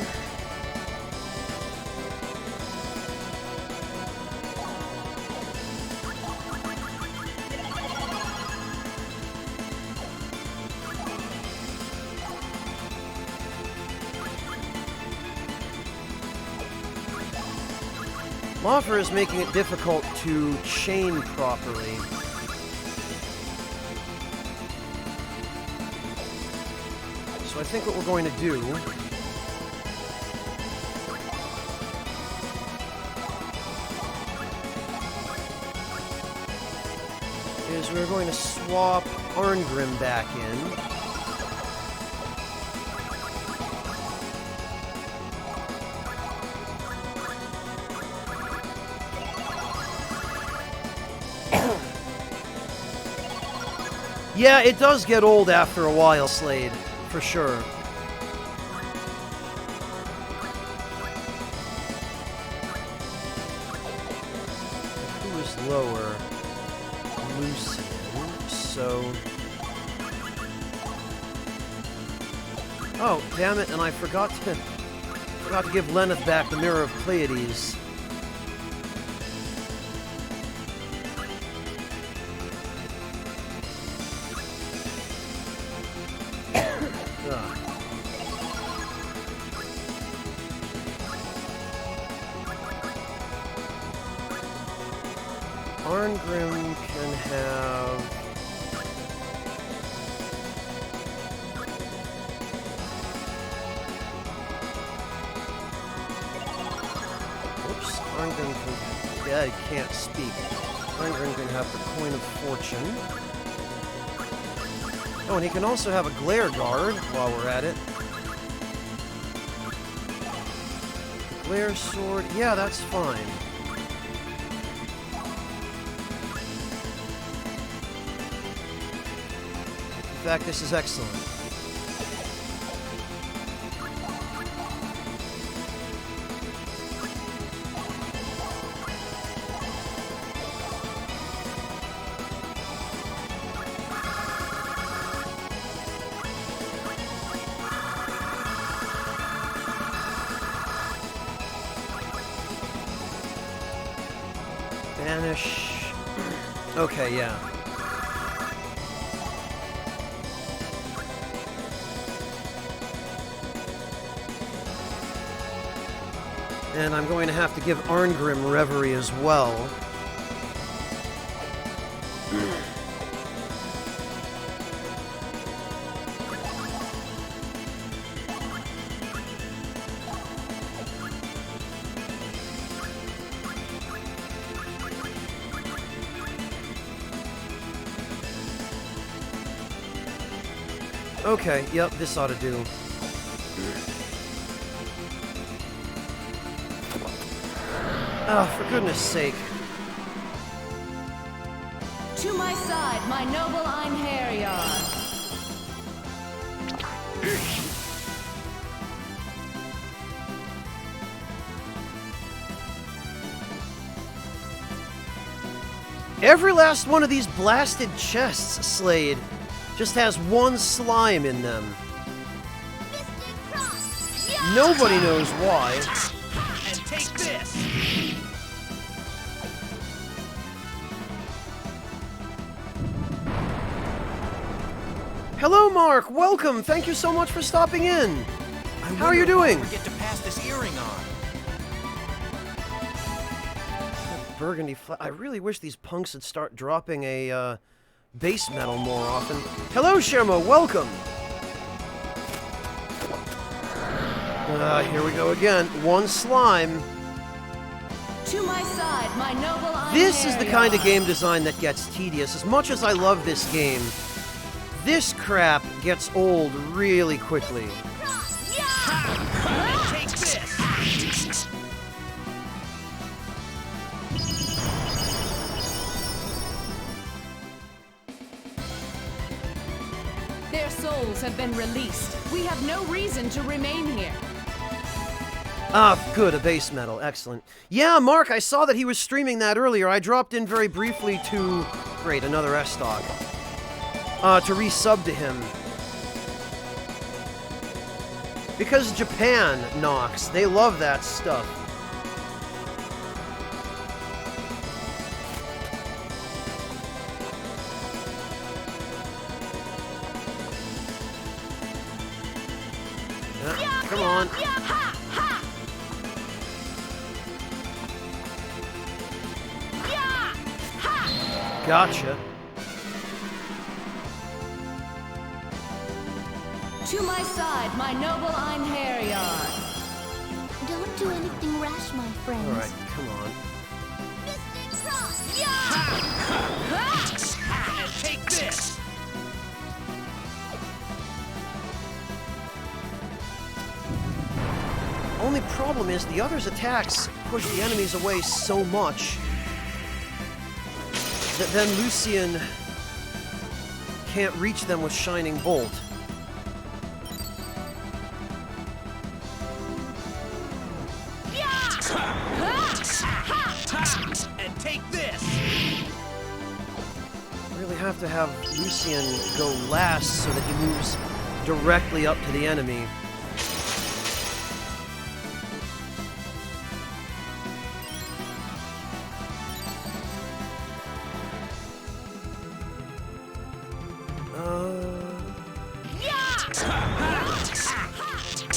Loffer is making it difficult to chain properly. So I think what we're going to do is we're going to swap Arngrim back in. Yeah, it does get old after a while, Slade, for sure. Who is lower? Lucian, so... Oh, damn it, and I forgot to give Lenneth back the Mirror of Pleiades. Arngrim can have... Oops, Arngrim can... Yeah, I can't speak. Arngrim can have the Coin of Fortune. Oh, and he can also have a Glare Guard while we're at it. Glare Sword, yeah, that's fine. In fact, this is excellent. Banish. Okay, yeah. And I'm going to have to give Arngrim Reverie as well. Okay, yep, this ought to do. Oh, for goodness sake. To my side, my noble Einherjar. Every last one of these blasted chests, Slade, just has one slime in them. Nobody knows why. And take this! Hello, Mark. Welcome. Thank you so much for stopping in. How are you doing? Get to pass this earring on. Burgundy I really wish these punks would start dropping a base metal more often. Hello, Shermo. Welcome. Here we go again. One slime. To my side, my noble Einherjar. This is the kind of game design that gets tedious. As much as I love this game, this crap gets old really quickly. Take this! Their souls have been released. We have no reason to remain here. Ah, good, a base medal. Excellent. Yeah, Mark, I saw that he was streaming that earlier. I dropped in very briefly to... Great, another S-Dog. To resub to him. Because Japan, Nox, they love that stuff. Come on. Gotcha. To my side, my noble Einherjar. Don't do anything rash, my friends. Alright, come on. Mystic Cross! And take this! Only problem is the other's attacks push the enemies away so much that then Lucian can't reach them with Shining Bolt. And take this! Really have to have Lucian go last so that he moves directly up to the enemy.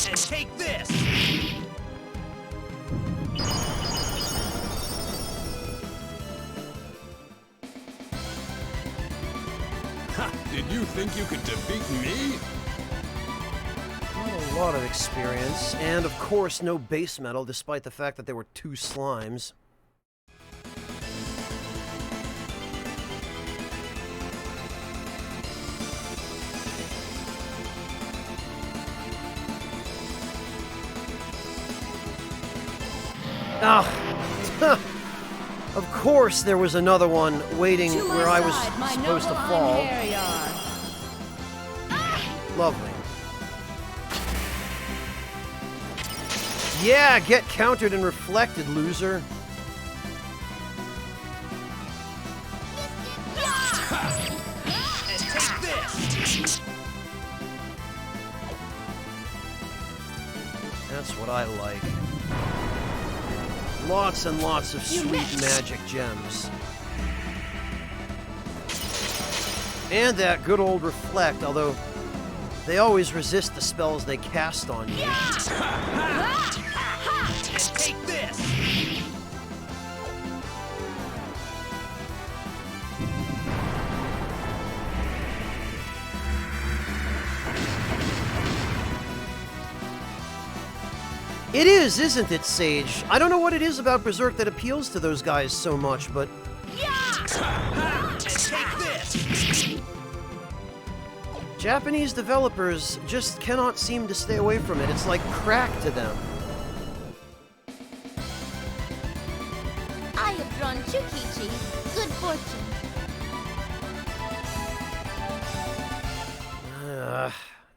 And take this! Did you think you could defeat me? Not a lot of experience, and of course no base metal, despite the fact that there were 2 slimes. Ah, of course there was another one waiting where I was supposed to fall. Lovely. Yeah, get countered and reflected, loser. And take this! That's what I like. Lots and lots of sweet magic gems. And that good old reflect, although they always resist the spells they cast on you. And take this! It is, isn't it, Sage? I don't know what it is about Berserk that appeals to those guys so much, but... And take this! Japanese developers just cannot seem to stay away from it. It's like crack to them. I have drawn Chukichi. Good fortune.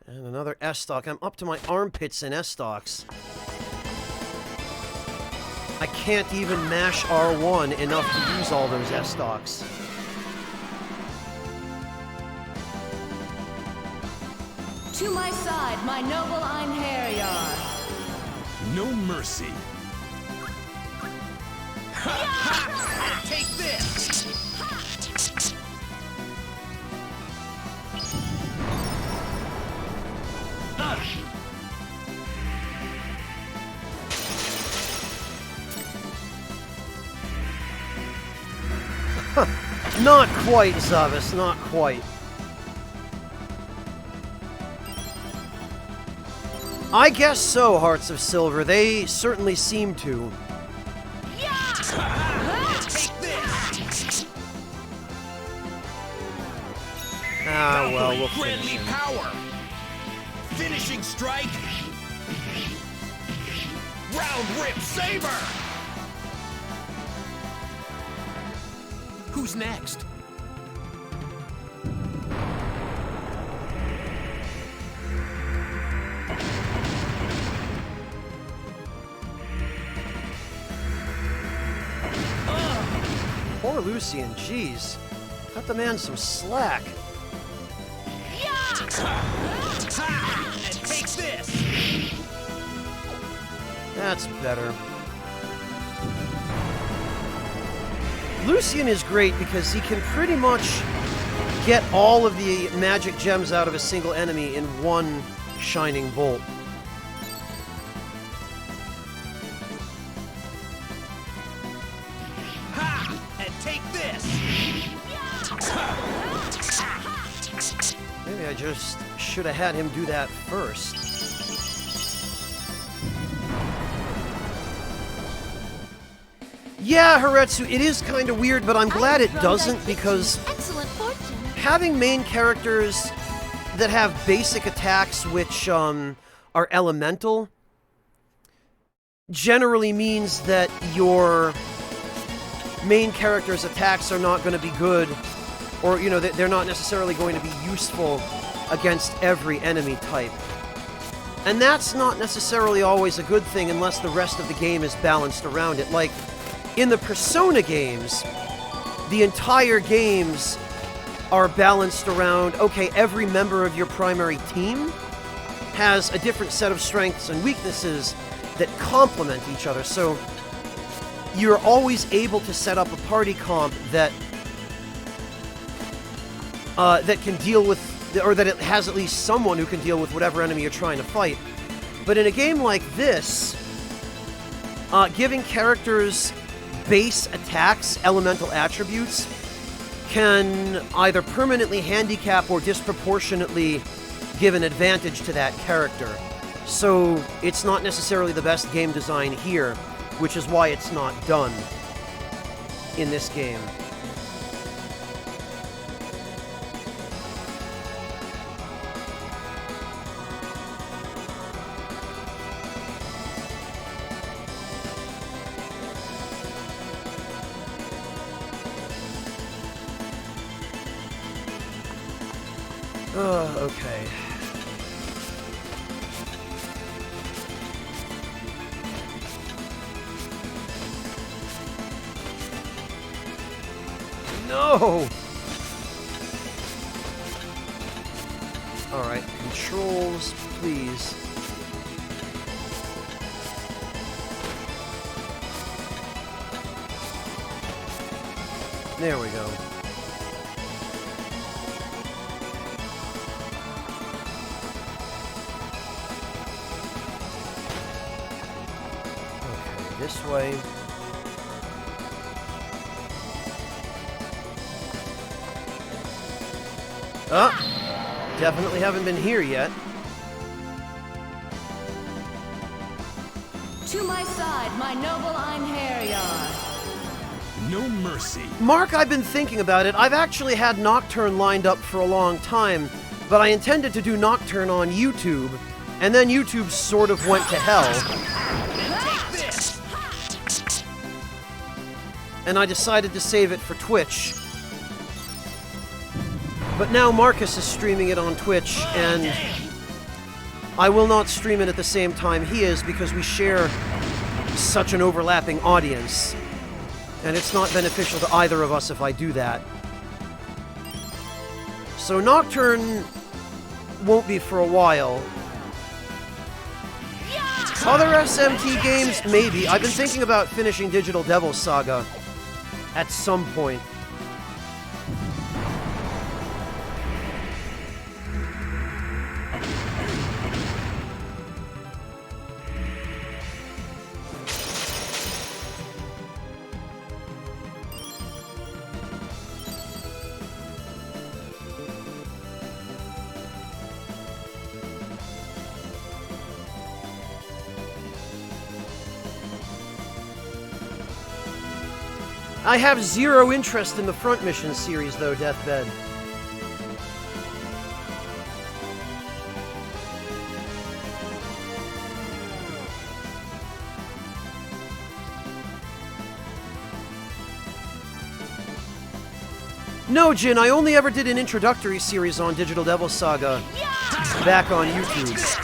And another S-Stock. I'm up to my armpits in S-Stocks. I can't even mash R1 enough to use all those S-Stocks. To my side, my noble Einherjar. No mercy. Take this! Not quite, Zavis, not quite. I guess so, Hearts of Silver. They certainly seem to. Take this! Ah, well, we'll Grant finish me him. power! Finishing strike! Round Rip Saber! Who's next? Lucian. Jeez. Cut the man some slack. And take this! That's better. Lucian is great because he can pretty much get all of the magic gems out of a single enemy in one shining bolt. Ha! And take this! Maybe I just should have had him do that first. Yeah, Haretsu, it is kind of weird, but I'm glad it doesn't, because Excellent fortune. having main characters that have basic attacks which are elemental generally means that your main character's attacks are not going to be good, or, you know, they're not necessarily going to be useful against every enemy type. And that's not necessarily always a good thing unless the rest of the game is balanced around it. Like, in the Persona games, the entire games are balanced around, okay, every member of your primary team has a different set of strengths and weaknesses that complement each other. So you're always able to set up a party comp that that can deal with, or that it has at least someone who can deal with whatever enemy you're trying to fight. But in a game like this, giving characters base attacks, elemental attributes, can either permanently handicap or disproportionately give an advantage to that character. So it's not necessarily the best game design here, which is why it's not done in this game. Okay. No! Alright, controls, please. There we go. This way. Definitely haven't been here yet. To my side, my noble Einherjar. No mercy. Mark, I've been thinking about it. I've actually had Nocturne lined up for a long time, but I intended to do Nocturne on YouTube, and then YouTube sort of went to hell. And I decided to save it for Twitch. But now Marcus is streaming it on Twitch, and I will not stream it at the same time he is because we share such an overlapping audience. And it's not beneficial to either of us if I do that. So Nocturne won't be for a while. Other SMT games, maybe. I've been thinking about finishing Digital Devil Saga at some point. I have zero interest in the Front Mission series, though, Deathbed. No, Jin, I only ever did an introductory series on Digital Devil Saga back on YouTube.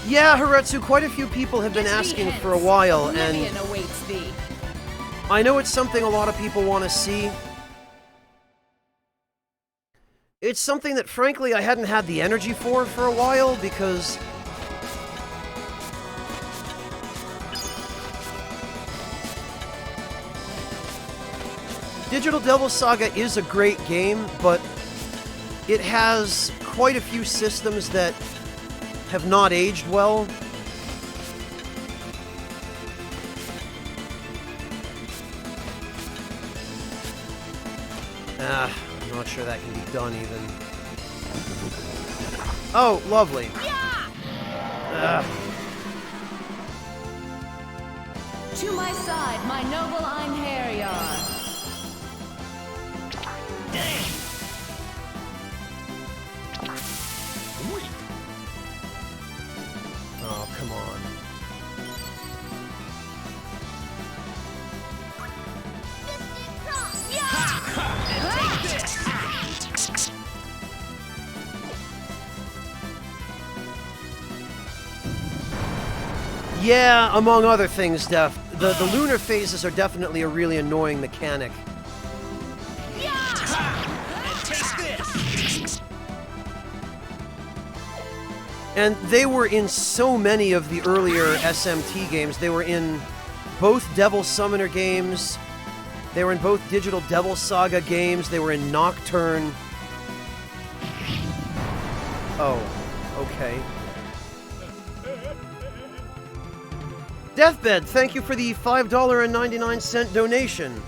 Yeah, Haretsu, quite a few people have been asking for a while, and Oblivion awaits thee. I know it's something a lot of people want to see. It's something that, frankly, I hadn't had the energy for a while, because Digital Devil Saga is a great game, but it has quite a few systems that have not aged well. I'm not sure that can be done even. Oh, lovely. To my side, my noble Einherjar. Oh, come on. Yeah, among other things, Def. The lunar phases are definitely a really annoying mechanic. And they were in so many of the earlier SMT games. They were in both Devil Summoner games. They were in both Digital Devil Saga games. They were in Nocturne. Oh, okay. Deathbed, thank you for the $5.99 donation.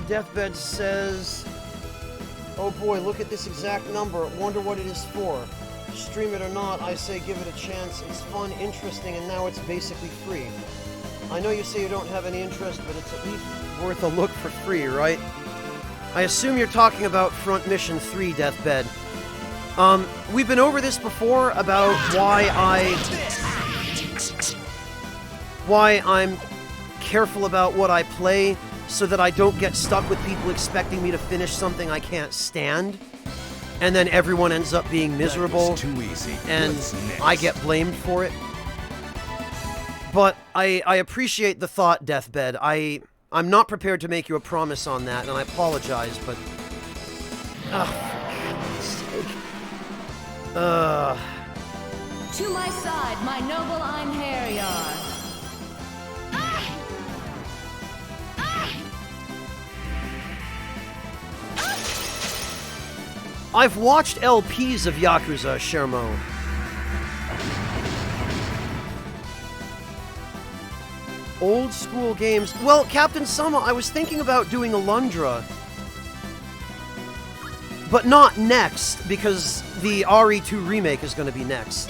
Deathbed says, oh boy, look at this exact number. Wonder what it is for. Stream it or not, I say give it a chance. It's fun, interesting, and now it's basically free. I know you say you don't have any interest, but it's at least worth a look for free, right? I assume you're talking about Front Mission 3, Deathbed. We've been over this before about why I'm careful about what I play so that I don't get stuck with people expecting me to finish something I can't stand, and then everyone ends up being miserable, too easy. and What's next? I get blamed for it. But I appreciate the thought, Deathbed. I'm not prepared to make you a promise on that, and I apologize, but... Oh, for God's sake. To my side, my noble Einherjar. I've watched LPs of Yakuza, Shermo. Old school games. Well, Captain Sama, I was thinking about doing Alundra. But not next, because the RE2 remake is going to be next.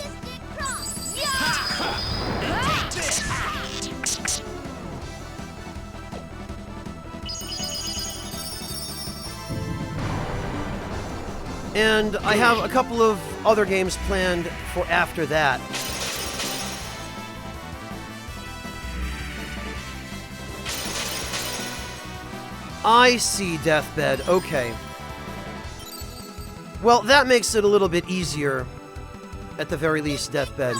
And I have a couple of other games planned for after that. I see, Deathbed. Okay. Well, that makes it a little bit easier, at the very least, Deathbed.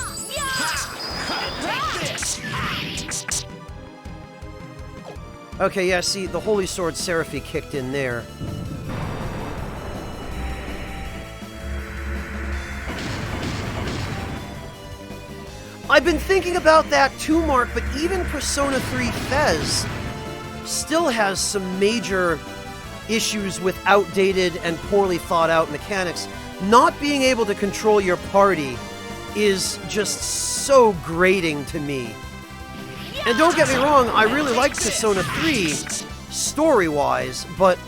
Okay, yeah, see, the Holy Sword Seraphy kicked in there. I've been thinking about that too, Mark, but even Persona 3 Fez still has some major issues with outdated and poorly thought out mechanics. Not being able to control your party is just so grating to me. And don't get me wrong, I really like Persona 3 story-wise, but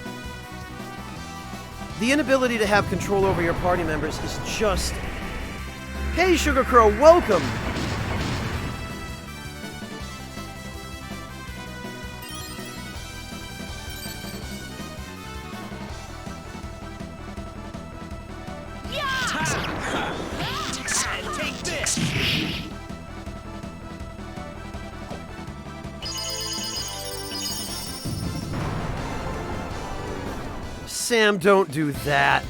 the inability to have control over your party members is just... Hey, Sugar Crow, welcome! Sam, don't do that.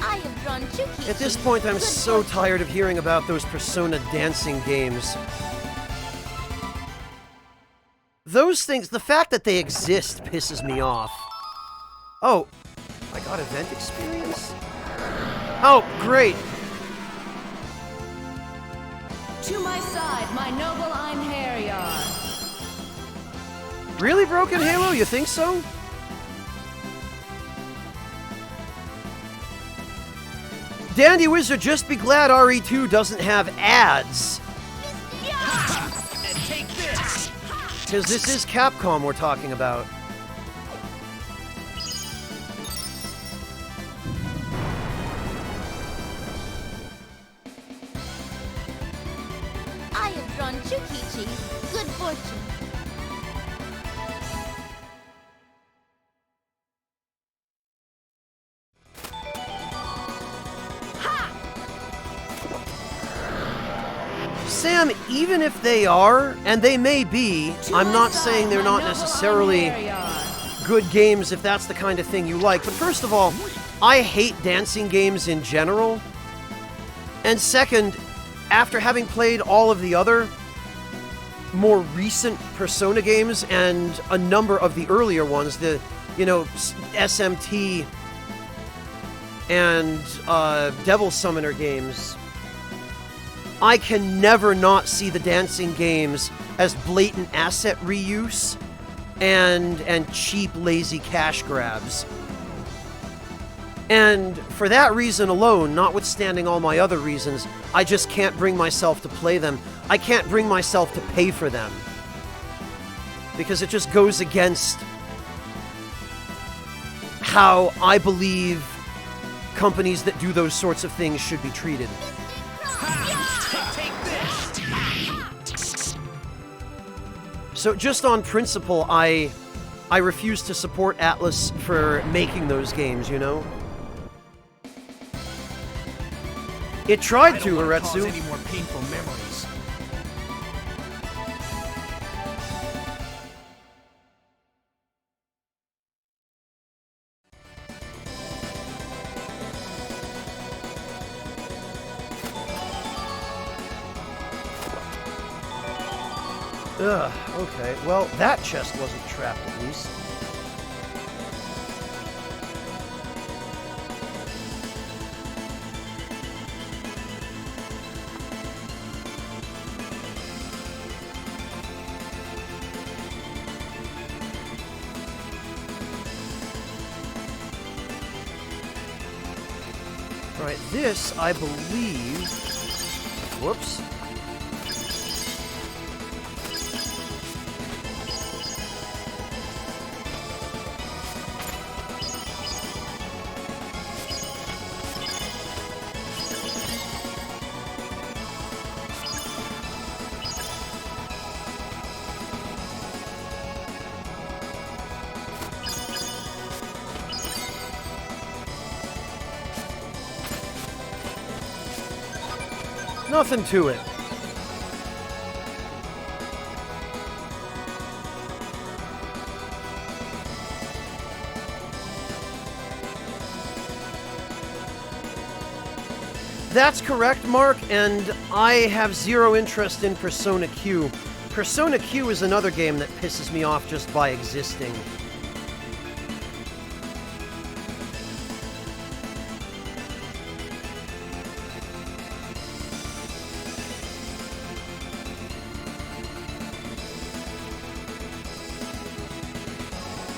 I am have drawn Chuki. At this point, I'm so tired of hearing about those Persona dancing games. Those things, the fact that they exist pisses me off. Oh, I got event experience? Oh, great. To my side, my noble Einherjar. Really, Broken Halo? You think so? Dandy Wizard, just be glad RE2 doesn't have ads. And take this! Because this is Capcom we're talking about. I have drawn Chukichi. Good fortune. Sam, even if they are, and they may be, I'm not saying they're not necessarily good games if that's the kind of thing you like. But first of all, I hate dancing games in general. And second, after having played all of the other more recent Persona games and a number of the earlier ones, the, you know, SMT and Devil Summoner games, I can never not see the dancing games as blatant asset reuse and cheap, lazy cash grabs. And for that reason alone, notwithstanding all my other reasons, I just can't bring myself to play them. I can't bring myself to pay for them. Because it just goes against how I believe companies that do those sorts of things should be treated. So just on principle, I refuse to support Atlas for making those games, you know? It tried to, Haretsu. Any more painful memories. Ugh, okay. Well, that chest wasn't trapped, at least. Alright, this, I believe... Whoops. Nothing to it. That's correct, Mark, and I have zero interest in Persona Q. Persona Q is another game that pisses me off just by existing.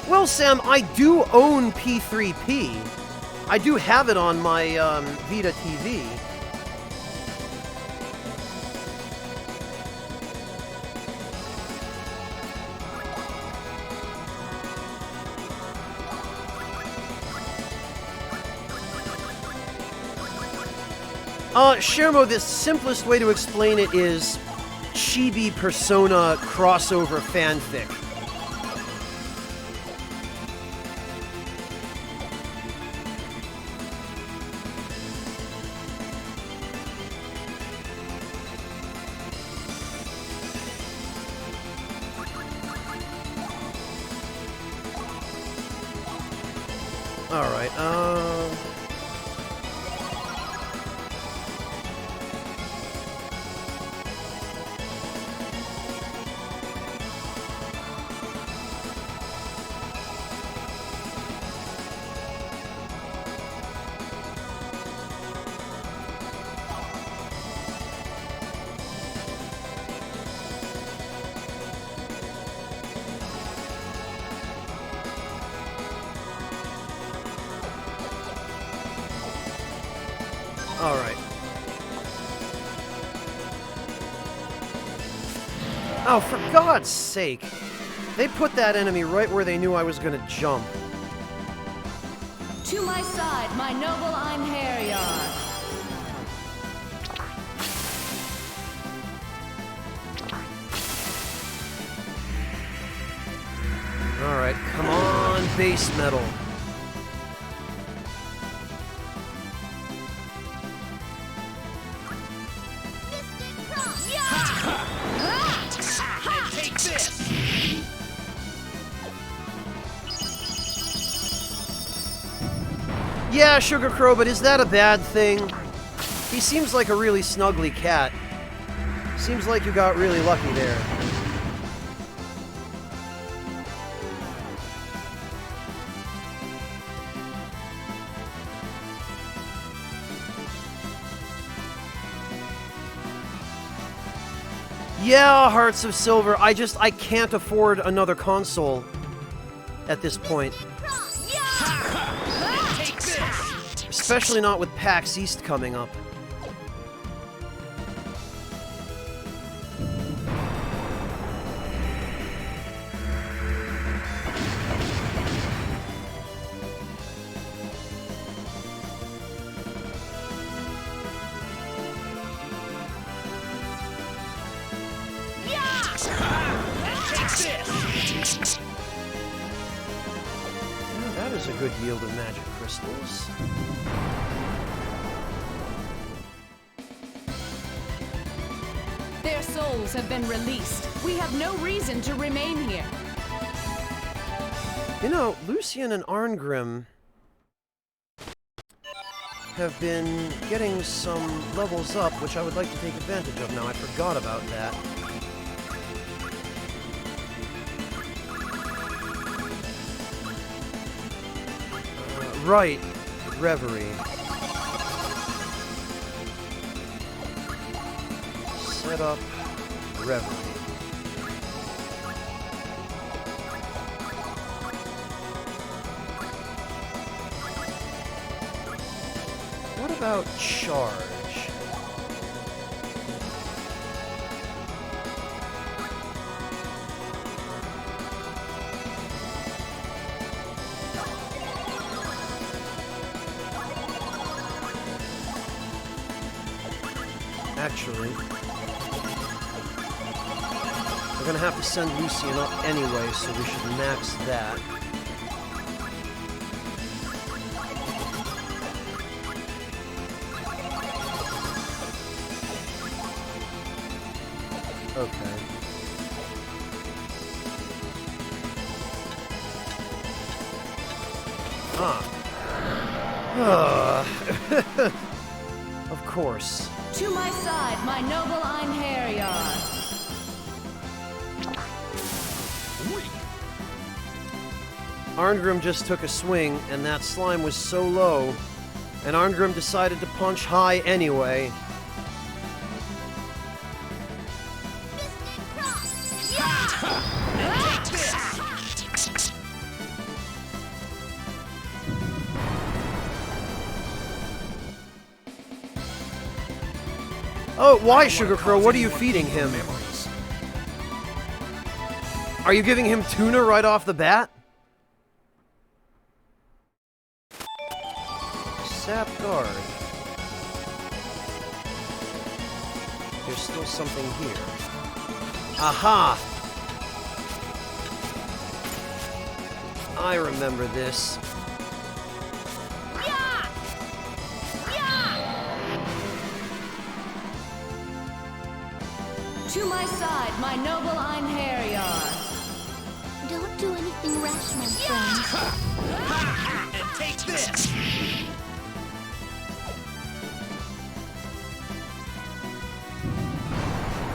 Well, Sam, I do own P3P. I do have it on my Vita TV. Shermo, the simplest way to explain it is chibi Persona crossover fanfic. Alright, Alright. Oh, for God's sake! They put that enemy right where they knew I was gonna jump. To my side, my noble Einherjar. Alright, come on, base metal. Take this! Yeah, Sugar Crow, but is that a bad thing? He seems like a really snuggly cat. Seems like you got really lucky there. Yeah, Hearts of Silver. I can't afford another console at this point. Especially not with PAX East coming up. That is a good yield of magic crystals. Their souls have been released. We have no reason to remain here. You know, Lucian and Arngrim have been getting some levels up, which I would like to take advantage of now. I forgot about that. Right. Reverie. Set up Reverie. What about Charge? Actually, we're gonna have to send Lucian up anyway, so we should max that. Okay. Of course. To my side, my noble Einherjar. Arngrim just took a swing, and that slime was so low, and Arngrim decided to punch high anyway. Oh, why, Sugar Crow? What are you feeding him? Are you giving him tuna right off the bat? Sap guard. There's still something here. Aha! I remember this. To my side, my noble Einherjar. Don't do anything rash, my friend. And take this!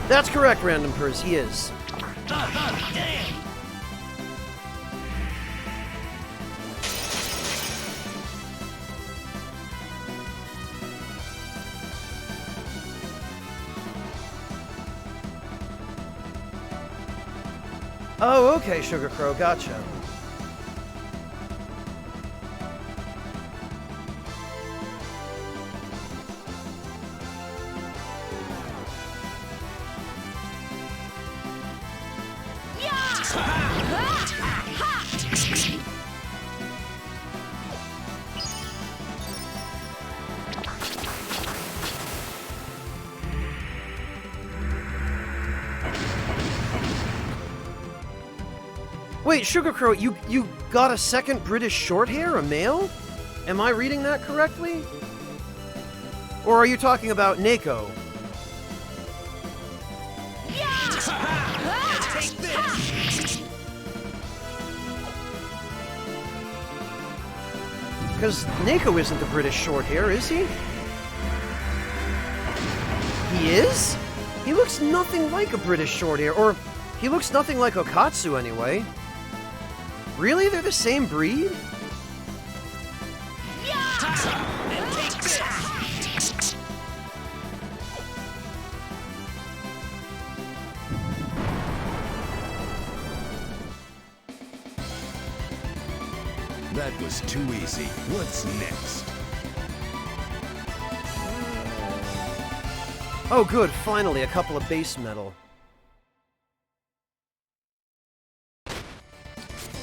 That's correct, Random Purse, he is. Damn! Oh, okay, Sugar Crow, gotcha. Wait, Sugar Crow, you got a second British Shorthair, a male? Am I reading that correctly? Or are you talking about Neko? Take this! Because Neko isn't the British Shorthair, is he? He is? He looks nothing like a British Shorthair, or he looks nothing like Okatsu anyway. Really? They're the same breed? And take this! That was too easy. What's next? Oh good, finally, a couple of base metal.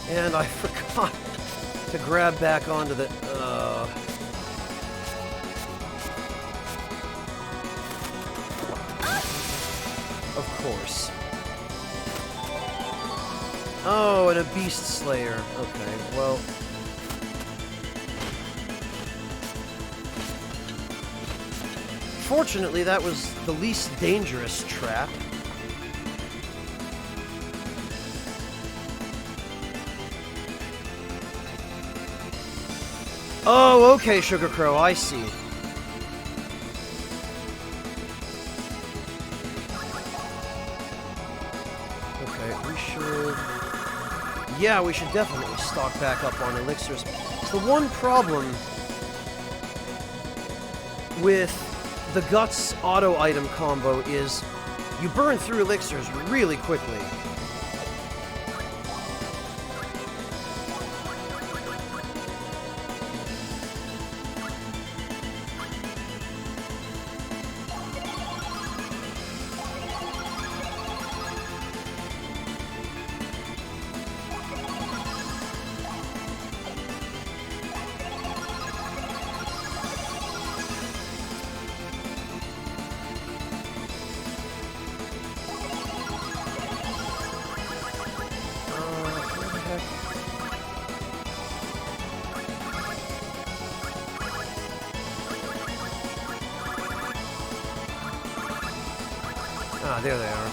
And I forgot to grab back onto the... Of course. Oh, and a Beast Slayer. Okay, well... Fortunately, that was the least dangerous trap. Oh, okay, Sugar Crow, I see. Okay, we should... Yeah, we should definitely stock back up on elixirs. The one problem with the Guts auto item combo is you burn through elixirs really quickly. Ah, there they are.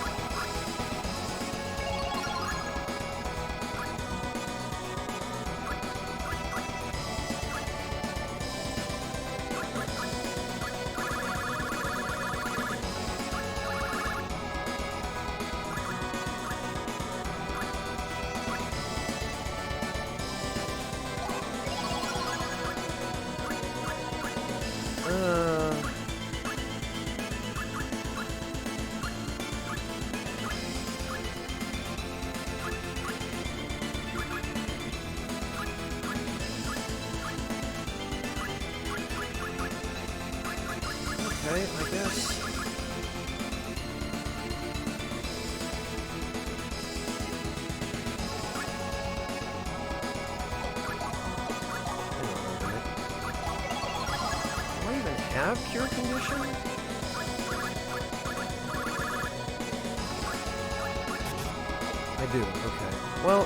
Okay, I guess. Do I even have Cure Condition? I do, okay. Well,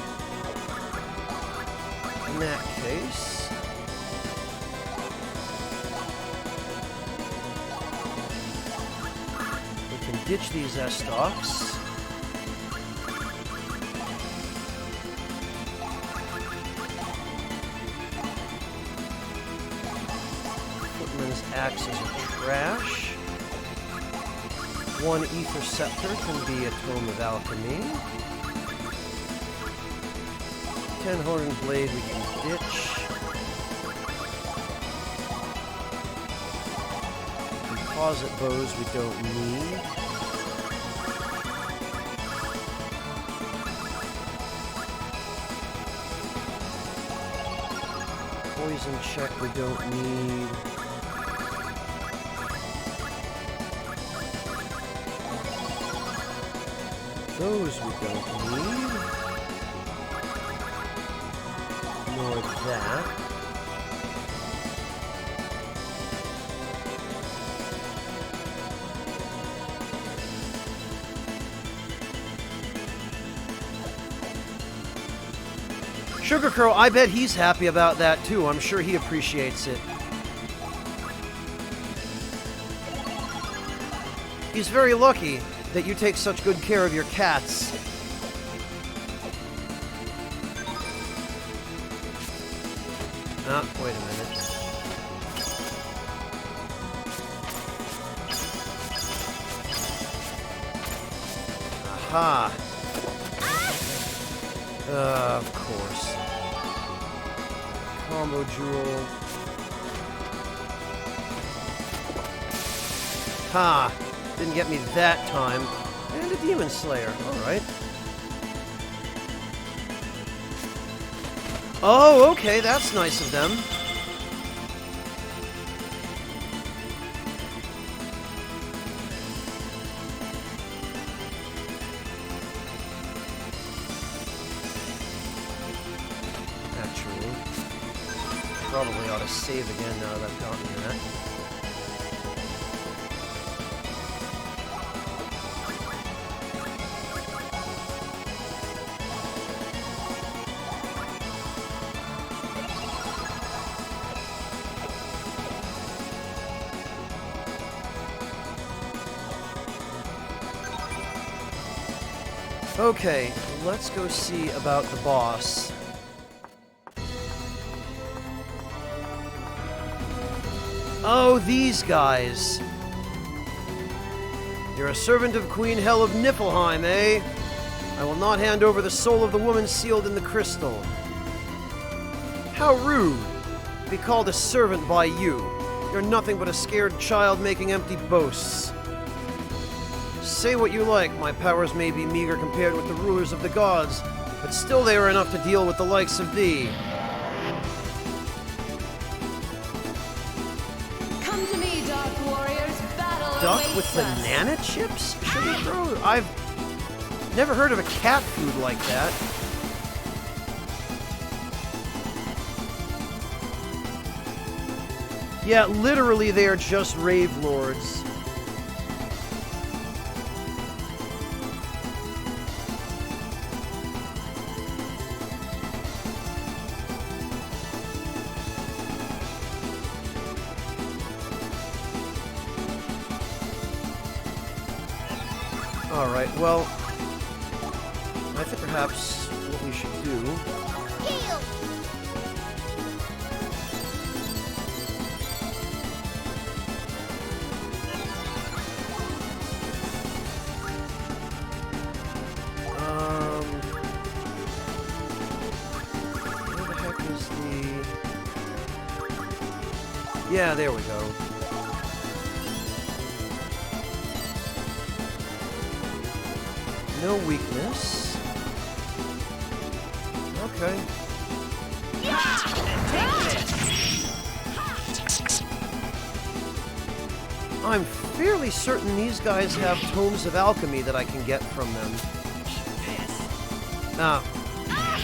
in that case... ditch these S-stocks. Footman's axes are trash. One Ether Scepter can be a Tome of Alchemy. 10 Horned Blade we can ditch. Composite bows we don't need. Poison check we don't need. Those we don't need. Nor that. Sugar Crow, I bet he's happy about that too. I'm sure he appreciates it. He's very lucky that you take such good care of your cats. Ah, wait a minute. Aha! Of course. Combo jewel. Ha! Didn't get me that time. And a Demon Slayer. Alright. Oh, okay, that's nice of them. Actually, probably ought to save again now that I've gotten that. Okay, let's go see about the boss. Oh, these guys. You're a servant of Queen Hel of Niflheim, eh? I will not hand over the soul of the woman sealed in the crystal. How rude to be called a servant by you. You're nothing but a scared child making empty boasts. Say what you like, my powers may be meager compared with the rulers of the gods, but still they are enough to deal with the likes of thee. Come to me, Dark Warriors. Battle Duck awaits with us. banana chips? Sugar Crow? I've never heard of a cat food like that. Yeah, literally they are just rave lords. Alright, well, I think perhaps what we should do... Heal! Where the heck is the... Yeah, there we go. No weakness. Okay. I'm fairly certain these guys have tomes of alchemy that I can get from them. Ah,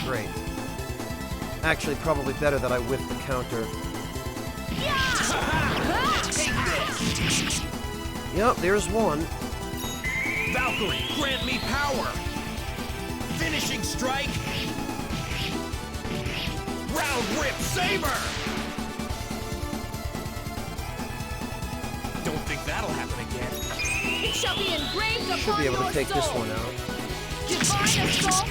great. Actually, probably better that I whip the counter. Yep, there's one. Valkyrie, grant me power! Finishing strike! Round whip saber! Don't think that'll happen again. It shall be engraved upon Should be able to your take soul. this one out. Divine assault.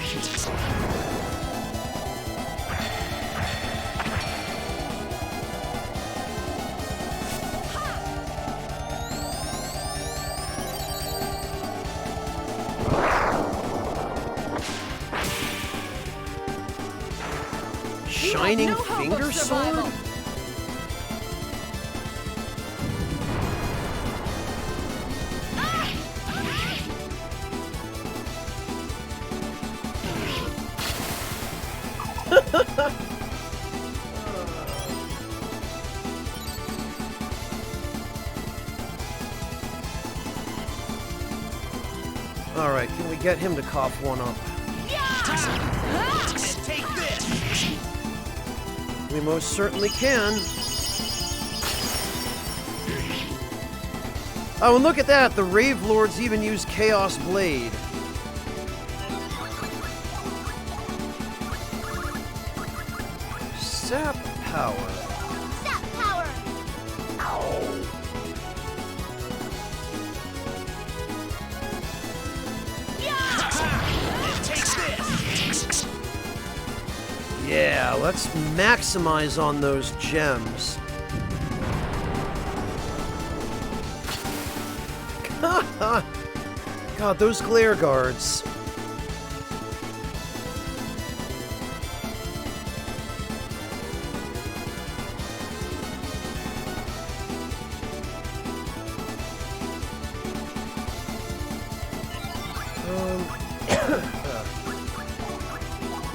Shining no hope Finger of survival. Sword? Alright, can we get him to cough one up? Take this! We most certainly can. Oh, and look at that! The Rave Lords even use Chaos Blade. Sap power. Sap power! Yeah, let's maximize on those gems. God, those glare guards.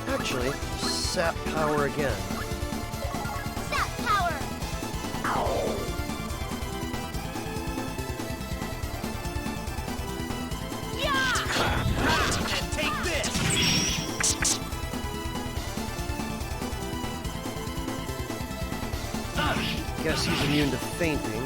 Actually, sap power again. Sap power! And take this! Guess he's immune to fainting.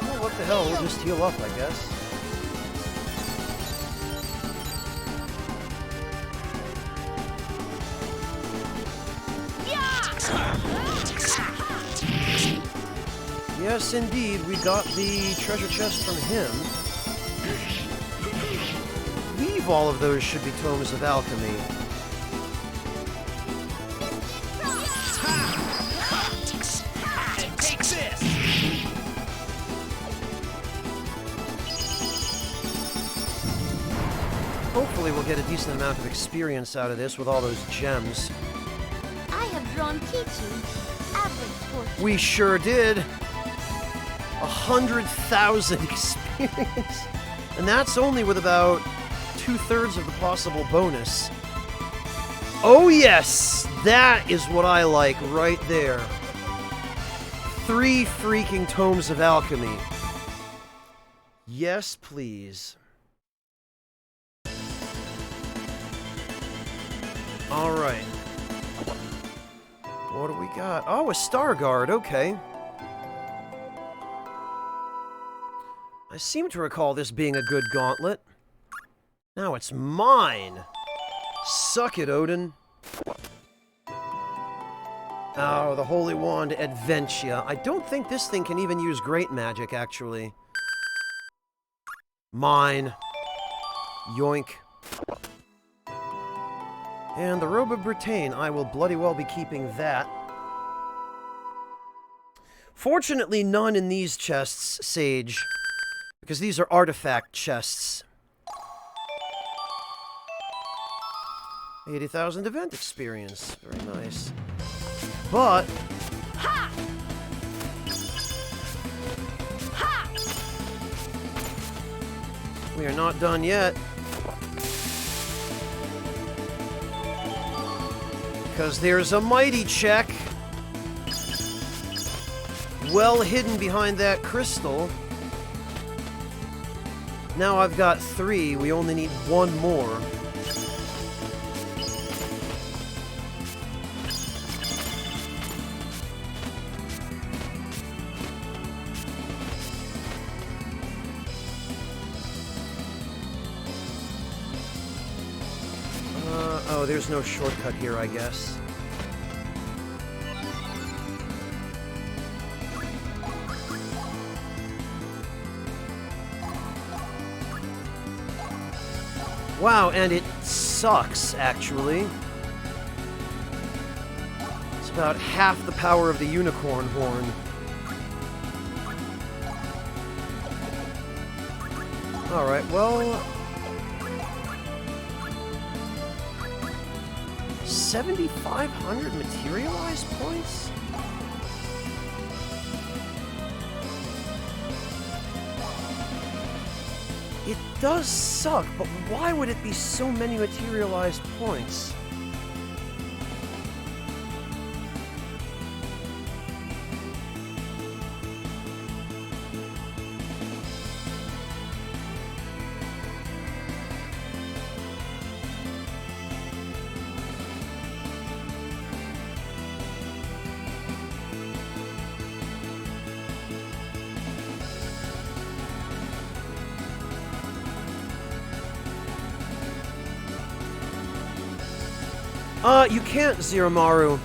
Well, what the hell? We'll just heal up, I guess. Yes, indeed, we got the treasure chest from him. I believe all of those should be tomes of alchemy. And take this! Hopefully we'll get a decent amount of experience out of this with all those gems. I have drawn Pichu. Average fortune. We sure did. 100,000 experience. And that's only with about 2/3 of the possible bonus. Oh yes! That is what I like right there. 3 freaking tomes of alchemy. Yes, please. Alright. What do we got? Oh, a Star Guard, okay. I seem to recall this being a good gauntlet. Now it's mine! Suck it, Odin. Oh, the Holy Wand Adventia. I don't think this thing can even use great magic, actually. Mine. Yoink. And the Robe of Britain, I will bloody well be keeping that. Fortunately, none in these chests, Sage, because these are artifact chests. 80,000 event experience. Very nice. But... Ha! Ha! we are not done yet. Because there's a mighty check. Well hidden behind that crystal. Now I've got 3. We only need 1 more. Oh, there's no shortcut here, I guess. Wow, and it sucks, actually. It's about half the power of the unicorn horn. Alright, well... 7,500 materialized points? It does suck, but why would it be so many materialized points? You can't, Zeromaru.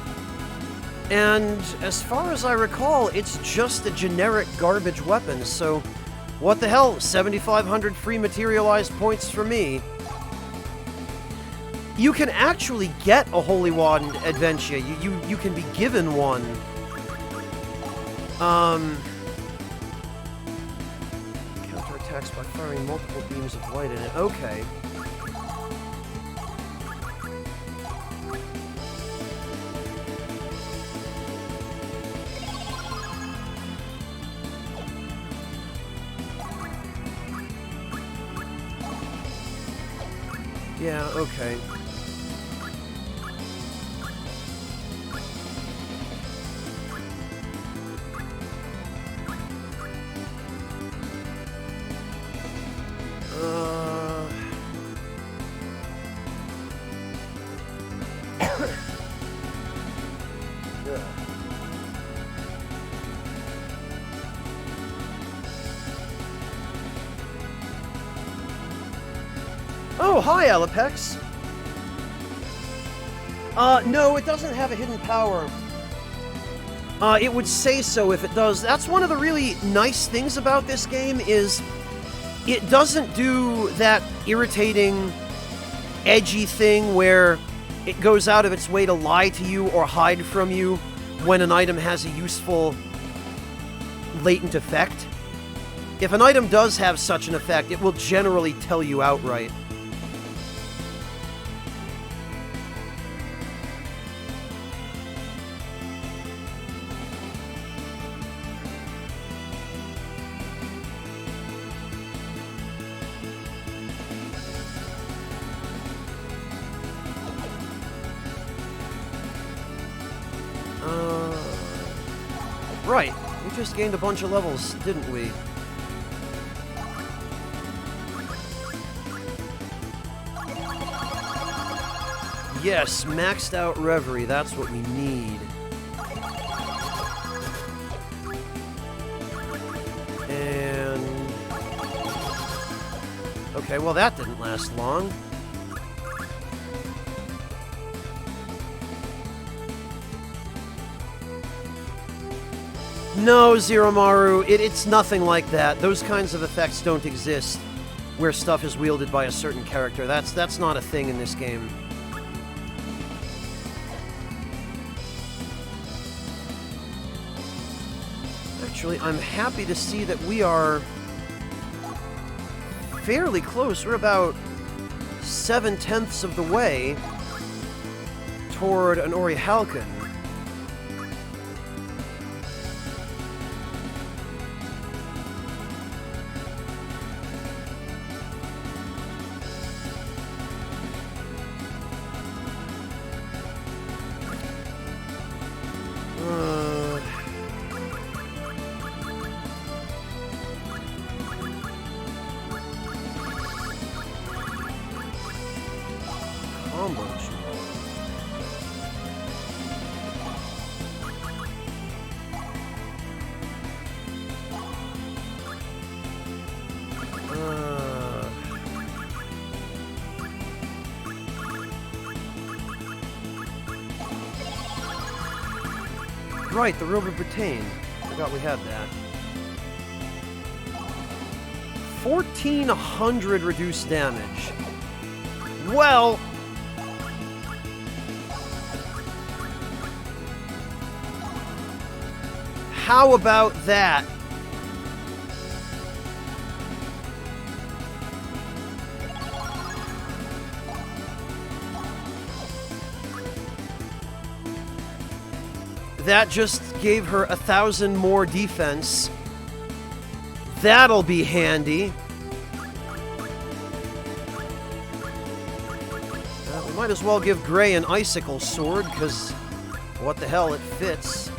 And as far as I recall, it's just a generic garbage weapon, so what the hell? 7,500 free materialized points for me. You can actually get a Holy Wand Adventure. You can be given one. Counterattacks by firing multiple beams of light in it. Okay. Yeah, okay. Oh, hi, Alapex. No, it doesn't have a hidden power. It would say so if it does. That's one of the really nice things about this game is it doesn't do that irritating, edgy thing where it goes out of its way to lie to you or hide from you when an item has a useful latent effect. If an item does have such an effect, it will generally tell you outright. Right. We just gained a bunch of levels, didn't we? Yes, maxed out Reverie, that's what we need. And... okay, well that didn't last long. No, Zeromaru, it's nothing like that. Those kinds of effects don't exist where stuff is wielded by a certain character. That's not a thing in this game. Actually, I'm happy to see that we are fairly close. We're about 7/10 of the way toward an Orichalcon. Right, the Robe of Britain. Forgot we had that. 1,400 reduced damage. Well... how about that? That just gave her 1,000 more defense. That'll be handy. We might as well give Gray an icicle sword, because what the hell, it fits.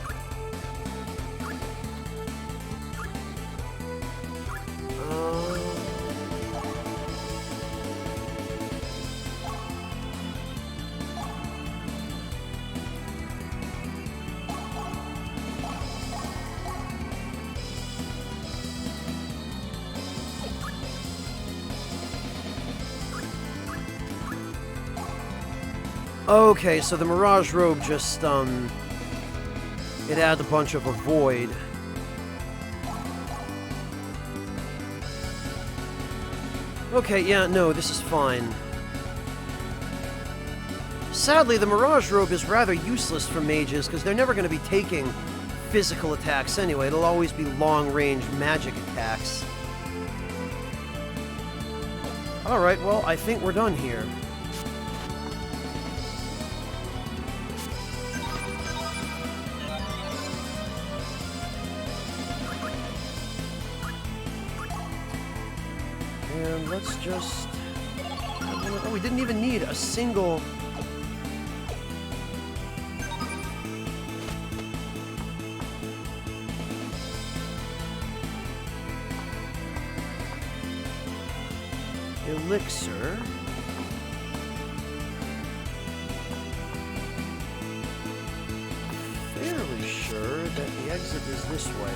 Okay, so the Mirage Robe just, it adds a bunch of avoid. Okay, yeah, no, this is fine. Sadly, the Mirage Robe is rather useless for mages, because they're never going to be taking physical attacks anyway. It'll always be long-range magic attacks. Alright, well, I think we're done here. And let's just... Oh, we didn't even need a single... elixir. Fairly sure that the exit is this way.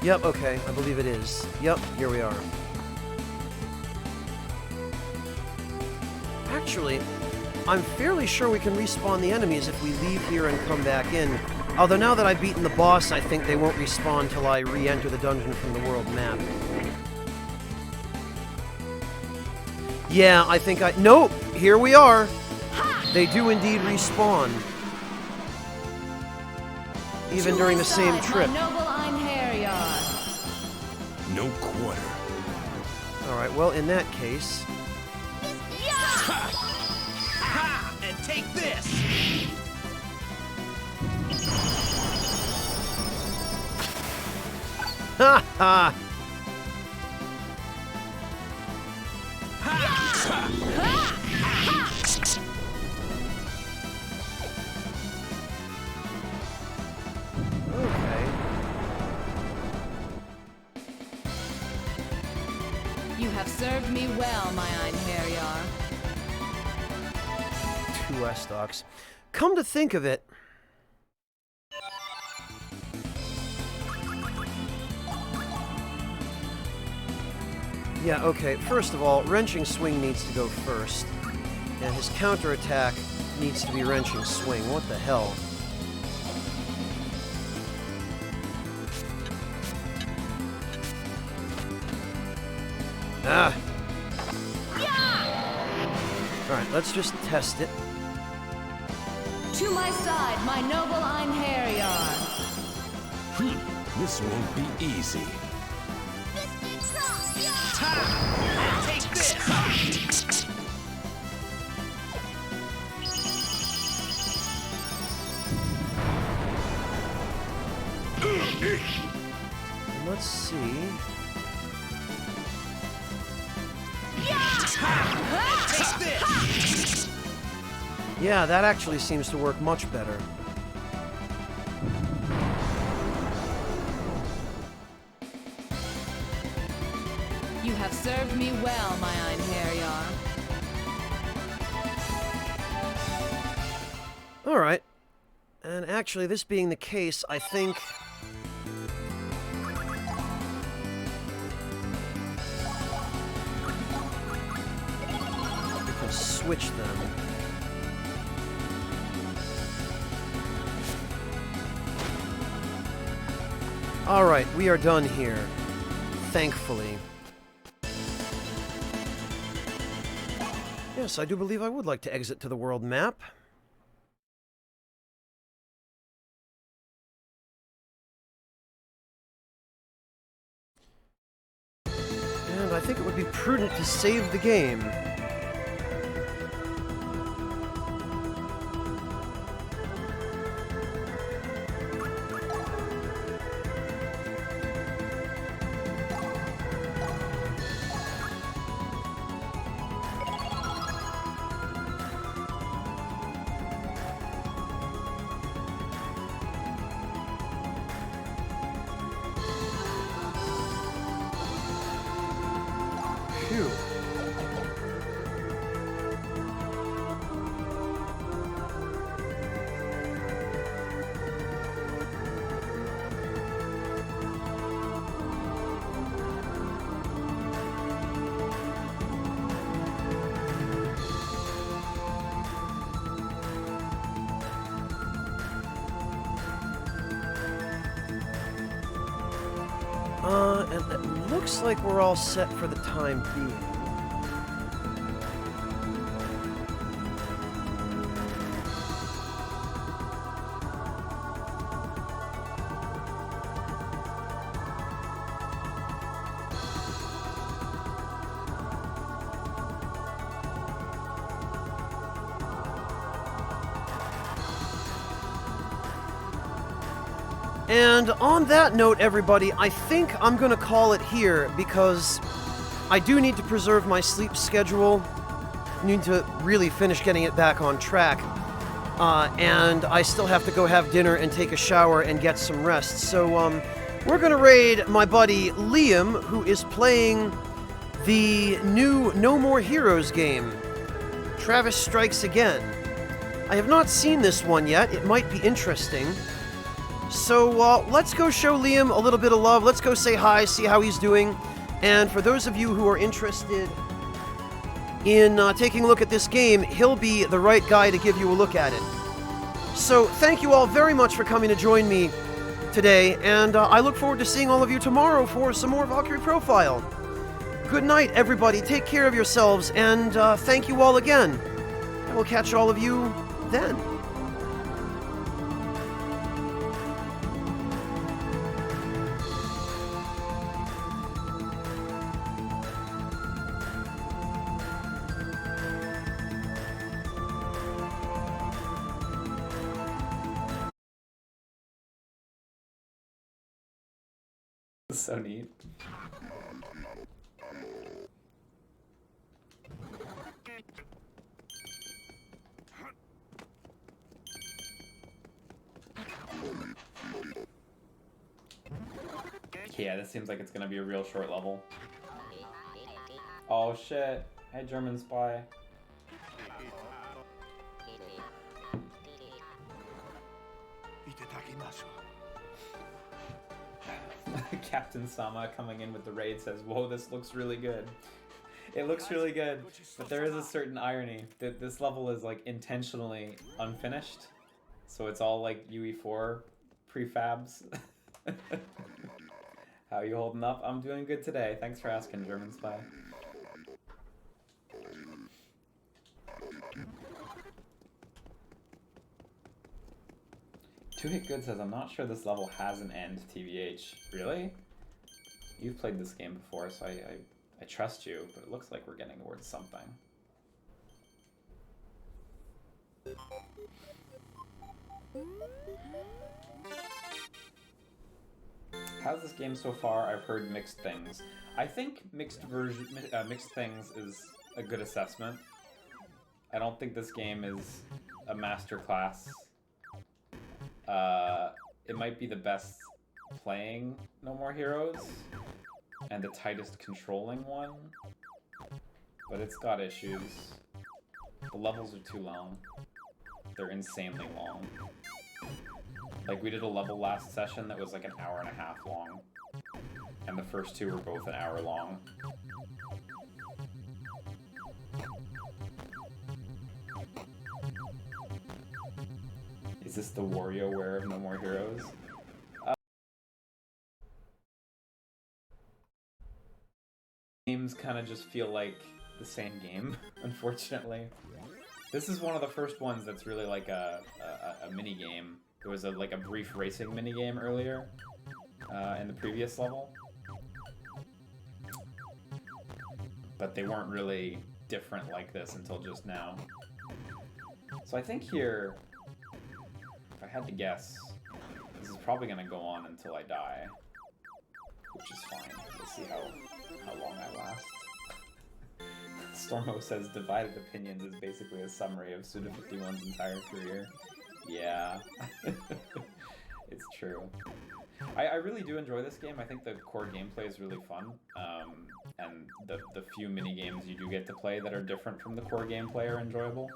Yep, okay, I believe it is. Yep, here we are. Actually, I'm fairly sure we can respawn the enemies if we leave here and come back in. Although now that I've beaten the boss, I think they won't respawn till I re-enter the dungeon from the world map. Yeah, I think I... Nope! Here we are! They do indeed respawn. Even during the same trip. No quarter. Alright, well, in that case... Ha! And take this! Ha ha! Okay. You have served me well, my Einherjar. 2 S-Stocks. Come to think of it... Yeah, okay, first of all, Wrenching Swing needs to go first. And his counterattack needs to be Wrenching Swing. What the hell? Ah! Alright, let's just test it. To my side, my noble Einherjar. This won't be easy. Take this! And let's see... Take this! Yeah, that actually seems to work much better. You have served me well, my Einherjar. Alright. And actually, this being the case, I think... we can switch them. Alright, we are done here. Thankfully. Yes, I do believe I would like to exit to the world map. And I think it would be prudent to save the game. Phew. And it looks like we're all set for the time being. And on that note, everybody, I think I'm going to call it here because I do need to preserve my sleep schedule. Need to really finish getting it back on track. And I still have to go have dinner and take a shower and get some rest. So, we're going to raid my buddy Liam, who is playing the new No More Heroes game, Travis Strikes Again. I have not seen this one yet. It might be interesting. So, let's go show Liam a little bit of love. Let's go say hi, see how he's doing. And for those of you who are interested in taking a look at this game, he'll be the right guy to give you a look at it. So, thank you all very much for coming to join me today, and I look forward to seeing all of you tomorrow for some more Valkyrie Profile. Good night, everybody. Take care of yourselves, and thank you all again. I will catch all of you then. So neat. Yeah, this seems like it's gonna be a real short level. Oh shit. Hey, German spy. Captain Sama coming in with the raid says, whoa, this looks really good. It looks really good, but there is a certain irony that this level is like intentionally unfinished. So it's all like UE4 prefabs. How you holding up? I'm doing good today. Thanks for asking, German spy. Two Hit Good says, I'm not sure this level has an end, TBH. Really? You've played this game before, so I trust you, but it looks like we're getting towards something. How's this game so far? I've heard mixed things. I think mixed things is a good assessment. I don't think this game is a masterclass. It might be the best playing No More Heroes, and the tightest controlling one, but it's got issues. The levels are too long. They're insanely long. Like, we did a level last session that was like an hour and a half long, and the first two were both an hour long. Is this the WarioWare of No More Heroes? Games kind of just feel like the same game, unfortunately. This is one of the first ones that's really like a mini game. There was like a brief racing mini game earlier in the previous level, but they weren't really different like this until just now. So I think here, if I had to guess, this is probably going to go on until I die, which is fine. We'll see how long I last. Stormo says Divided Opinions is basically a summary of Suda51's entire career. Yeah, it's true. I really do enjoy this game. I think the core gameplay is really fun, and the few mini games you do get to play that are different from the core gameplay are enjoyable.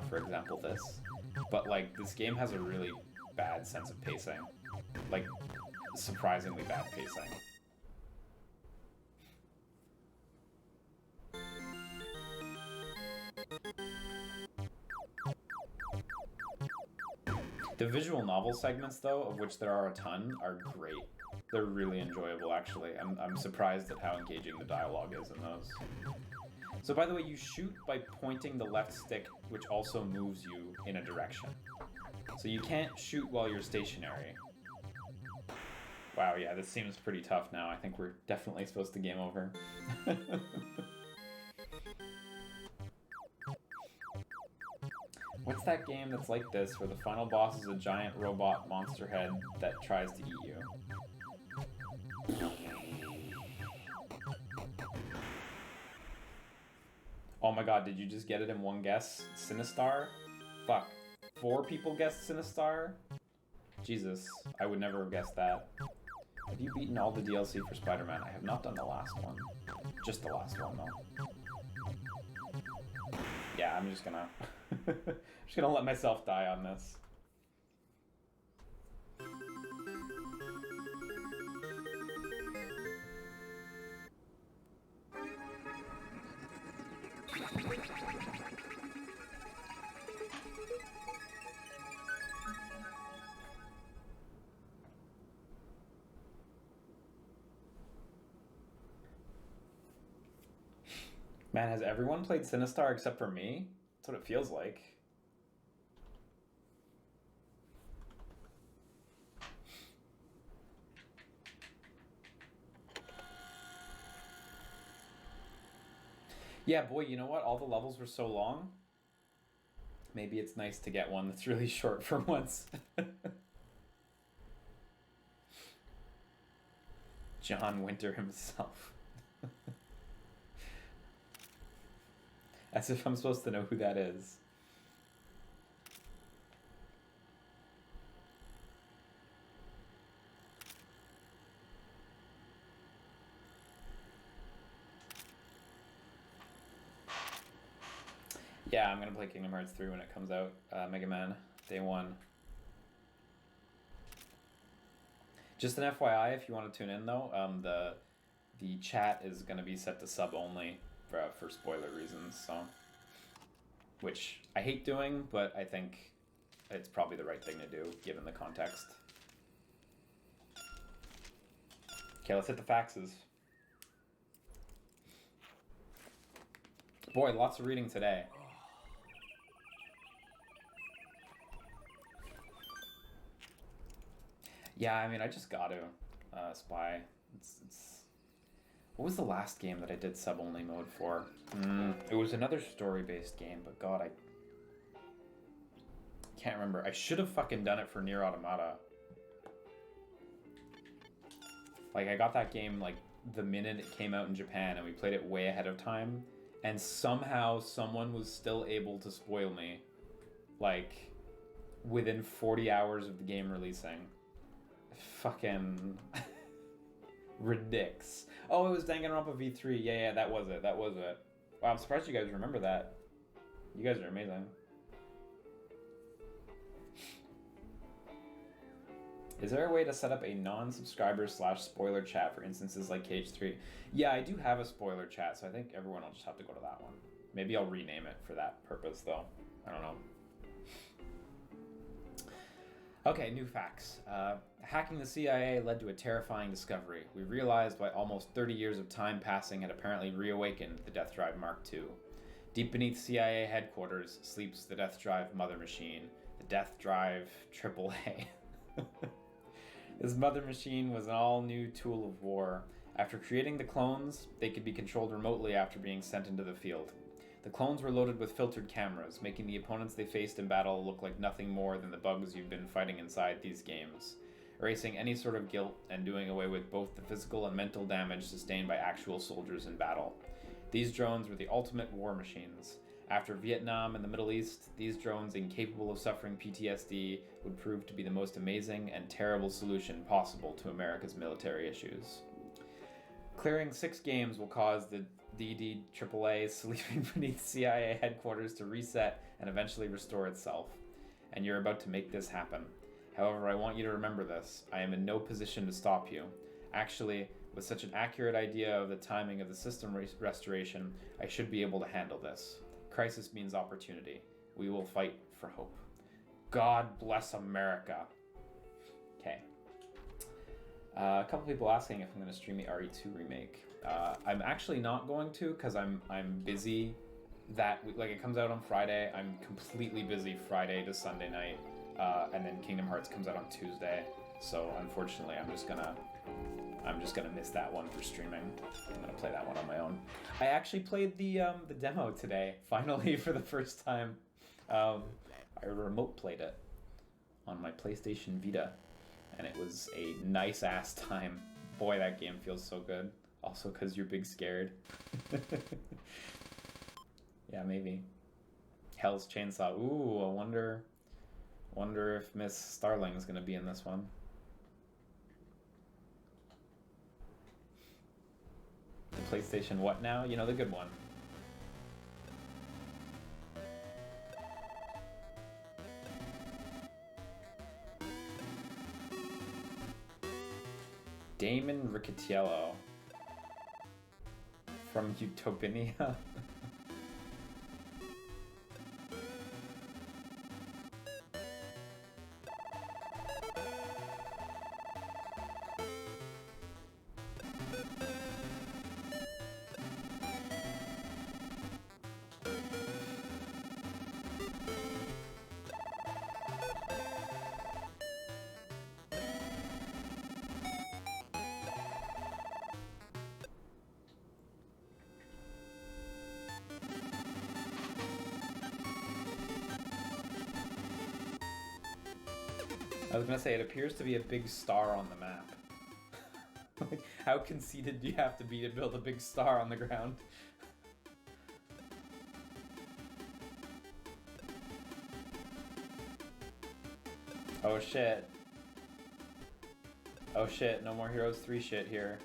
For example, this. But like, this game has a really bad sense of pacing, like surprisingly bad pacing. The visual novel segments, though, of which there are a ton, are great. They're really enjoyable, actually. I'm surprised at how engaging the dialogue is in those. So by the way, you shoot by pointing the left stick, which also moves you in a direction. So you can't shoot while you're stationary. Wow, yeah, this seems pretty tough now. I think we're definitely supposed to game over. What's that game that's like this, where the final boss is a giant robot monster head that tries to eat you? Oh my god, did you just get it in one guess? Sinistar? Fuck. 4 people guessed Sinistar? Jesus, I would never have guessed that. Have you beaten all the DLC for Spider-Man? I have not done the last one. Just the last one, though. Yeah, I'm just gonna... just gonna let myself die on this. Man, has everyone played Sinistar except for me? That's what it feels like. Yeah, boy, you know what? All the levels were so long. Maybe it's nice to get one that's really short for once. John Winter himself. As if I'm supposed to know who that is. Yeah, I'm gonna play Kingdom Hearts 3 when it comes out. Mega Man, day 1. Just an FYI, if you want to tune in though, the chat is gonna be set to sub only for spoiler reasons. So, which I hate doing, but I think it's probably the right thing to do given the context. Okay, let's hit the faxes. Boy, lots of reading today. Yeah, I mean, I just got to Spy. It's what was the last game that I did sub-only mode for? It was another story-based game, but God, I can't remember. I should have fucking done it for Nier Automata. Like, I got that game, like, the minute it came out in Japan, and we played it way ahead of time, and somehow someone was still able to spoil me, like, within 40 hours of the game releasing. Fucking ridics. Oh, it was Danganronpa V3. Yeah, that was it. That was it. Wow, I'm surprised you guys remember that. You guys are amazing. Is there a way to set up a non-subscriber / spoiler chat for instances like Cage 3? Yeah, I do have a spoiler chat, so I think everyone will just have to go to that one. Maybe I'll rename it for that purpose, though. I don't know. Okay, new facts. Hacking the CIA led to a terrifying discovery. We realized why almost 30 years of time passing had apparently reawakened the Death Drive Mark II. Deep beneath CIA headquarters sleeps the Death Drive mother machine, the Death Drive AAA. This mother machine was an all-new tool of war. After creating the clones, they could be controlled remotely after being sent into the field. The clones were loaded with filtered cameras, making the opponents they faced in battle look like nothing more than the bugs you've been fighting inside these games, erasing any sort of guilt and doing away with both the physical and mental damage sustained by actual soldiers in battle. These drones were the ultimate war machines. After Vietnam and the Middle East, these drones, incapable of suffering PTSD, would prove to be the most amazing and terrible solution possible to America's military issues. Clearing 6 games will cause the DD AAA sleeping beneath CIA headquarters to reset and eventually restore itself. And you're about to make this happen. However, I want you to remember this. I am in no position to stop you. Actually, with such an accurate idea of the timing of the system restoration, I should be able to handle this. Crisis means opportunity. We will fight for hope. God bless America. Okay. A couple people asking if I'm going to stream the RE2 remake. I'm actually not going to because I'm busy that week. Like, it comes out on Friday. I'm completely busy Friday to Sunday night, and then Kingdom Hearts comes out on Tuesday. So unfortunately, I'm just gonna miss that one for streaming. I'm gonna play that one on my own. I actually played the demo today, finally, for the first time. I remote played it on my PlayStation Vita, and it was a nice ass time. Boy, that game feels so good. Also, cause you're big scared. Yeah, maybe. Hell's Chainsaw. Ooh, I wonder if Miss Starling's gonna be in this one. The PlayStation what now? You know, the good one. Damon Riccitiello from Utopinia. I was gonna say, it appears to be a big star on the map. Like, how conceited do you have to be to build a big star on the ground? Oh shit. Oh shit, no more Heroes 3 shit here.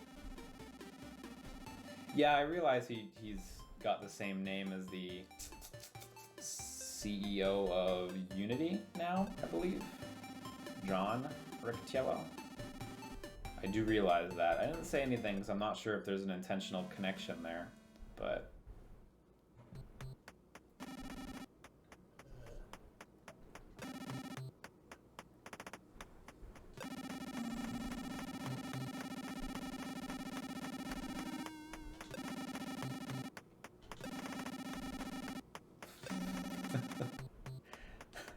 Yeah, I realize he's got the same name as the CEO of Unity now, I believe. John Riccitiello. I do realize that. I didn't say anything because I'm not sure if there's an intentional connection there, but...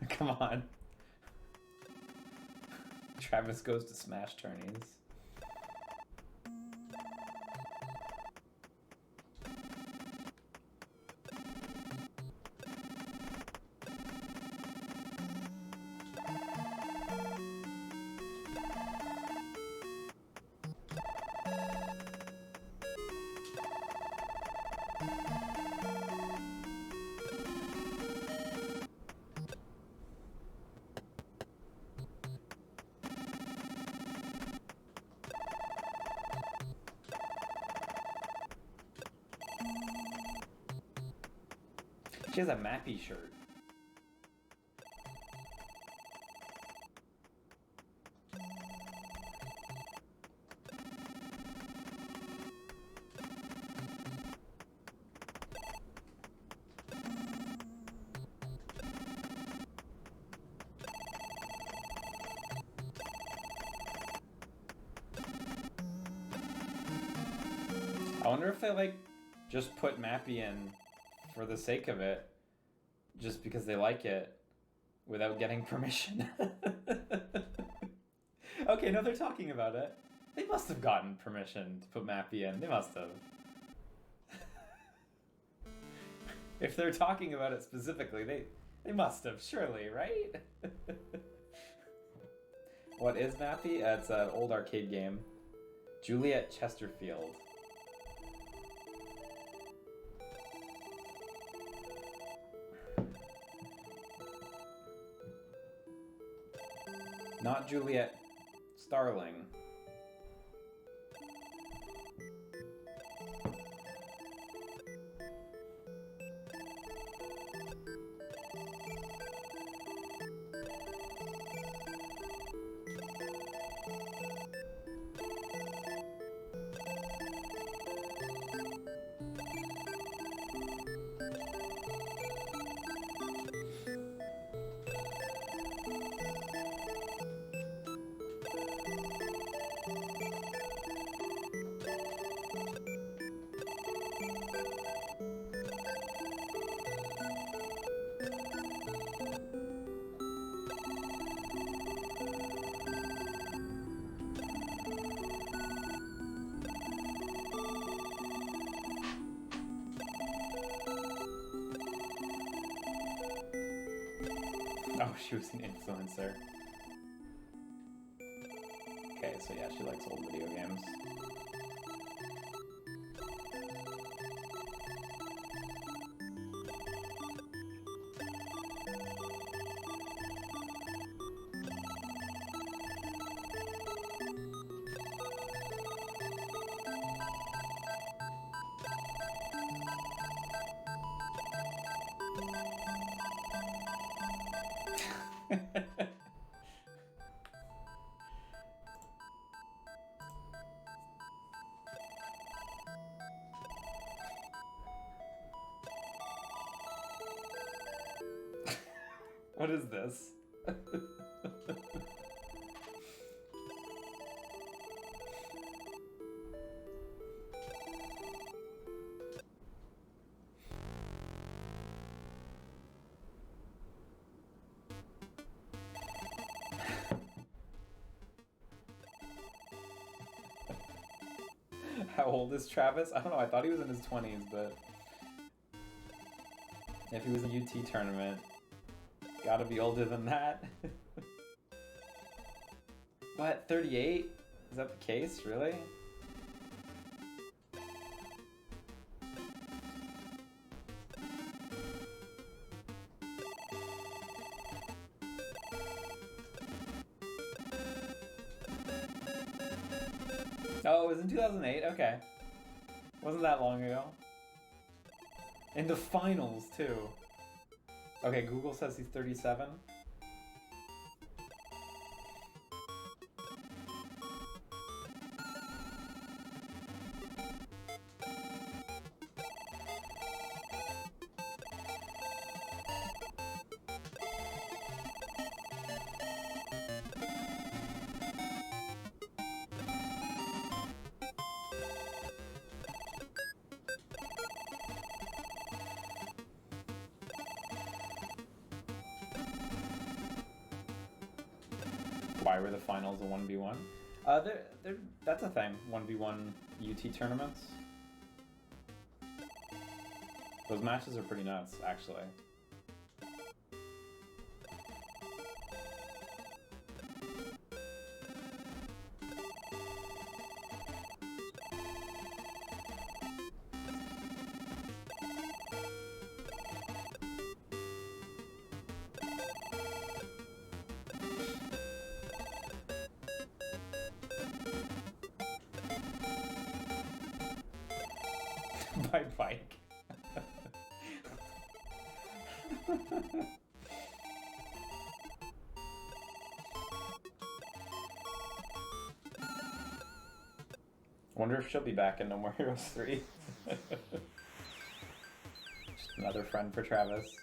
Come on. Travis goes to Smash tourneys. She has a Mappy shirt. I wonder if they, like, just put Mappy in for the sake of it, just because they like it, without getting permission. Okay, no, they're talking about it. They must have gotten permission to put Mappy in. They must have. If they're talking about it specifically, they must have, surely, right? What is Mappy? It's an old arcade game. Juliet Chesterfield. Not Juliet Starling. know she was an influencer. Okay, so yeah, she likes old video games. What is this? How old is Travis? I don't know, I thought he was in his 20s, but if he was in a UT tournament, gotta be older than that. What, 38? Is that the case, really? Oh, it was in 2008? Okay. Wasn't that long ago. In the finals, too. Okay, Google says he's 37. Why were the finals a 1v1? That's a thing, 1v1 UT tournaments. Those matches are pretty nuts, actually. My bike. Wonder if she'll be back in No More Heroes 3. Just another friend for Travis.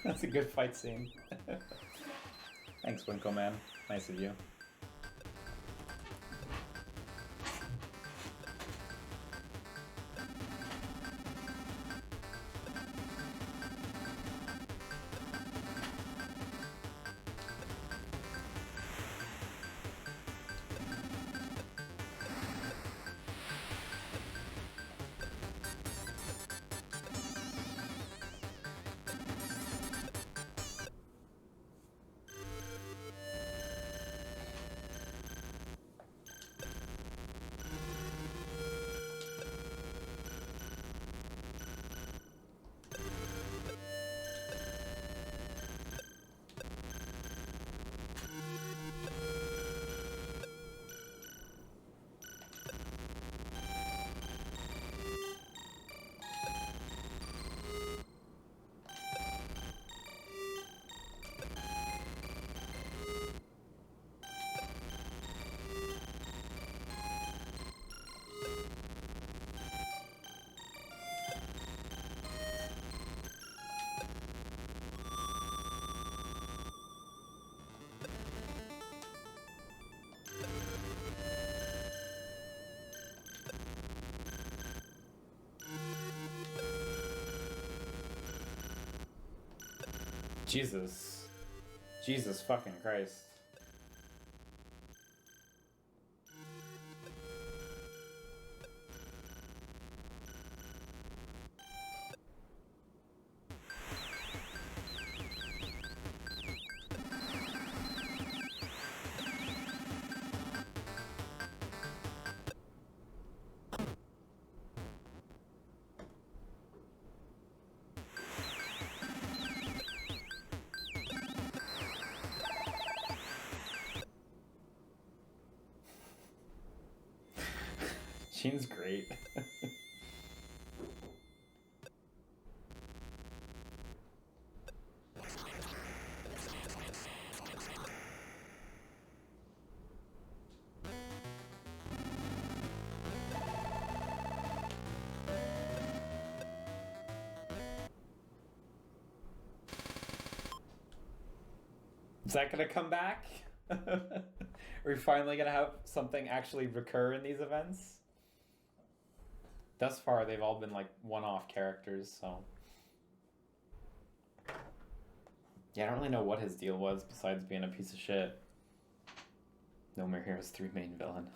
That's a good fight scene. Thanks, Winkle Man. Nice of you. Jesus. Jesus fucking Christ. Sheen's great. Is that gonna come back? Are we finally gonna have something actually recur in these events? Thus far, they've all been like one-off characters, so... Yeah, I don't really know what his deal was besides being a piece of shit. No More Heroes 3 main villain.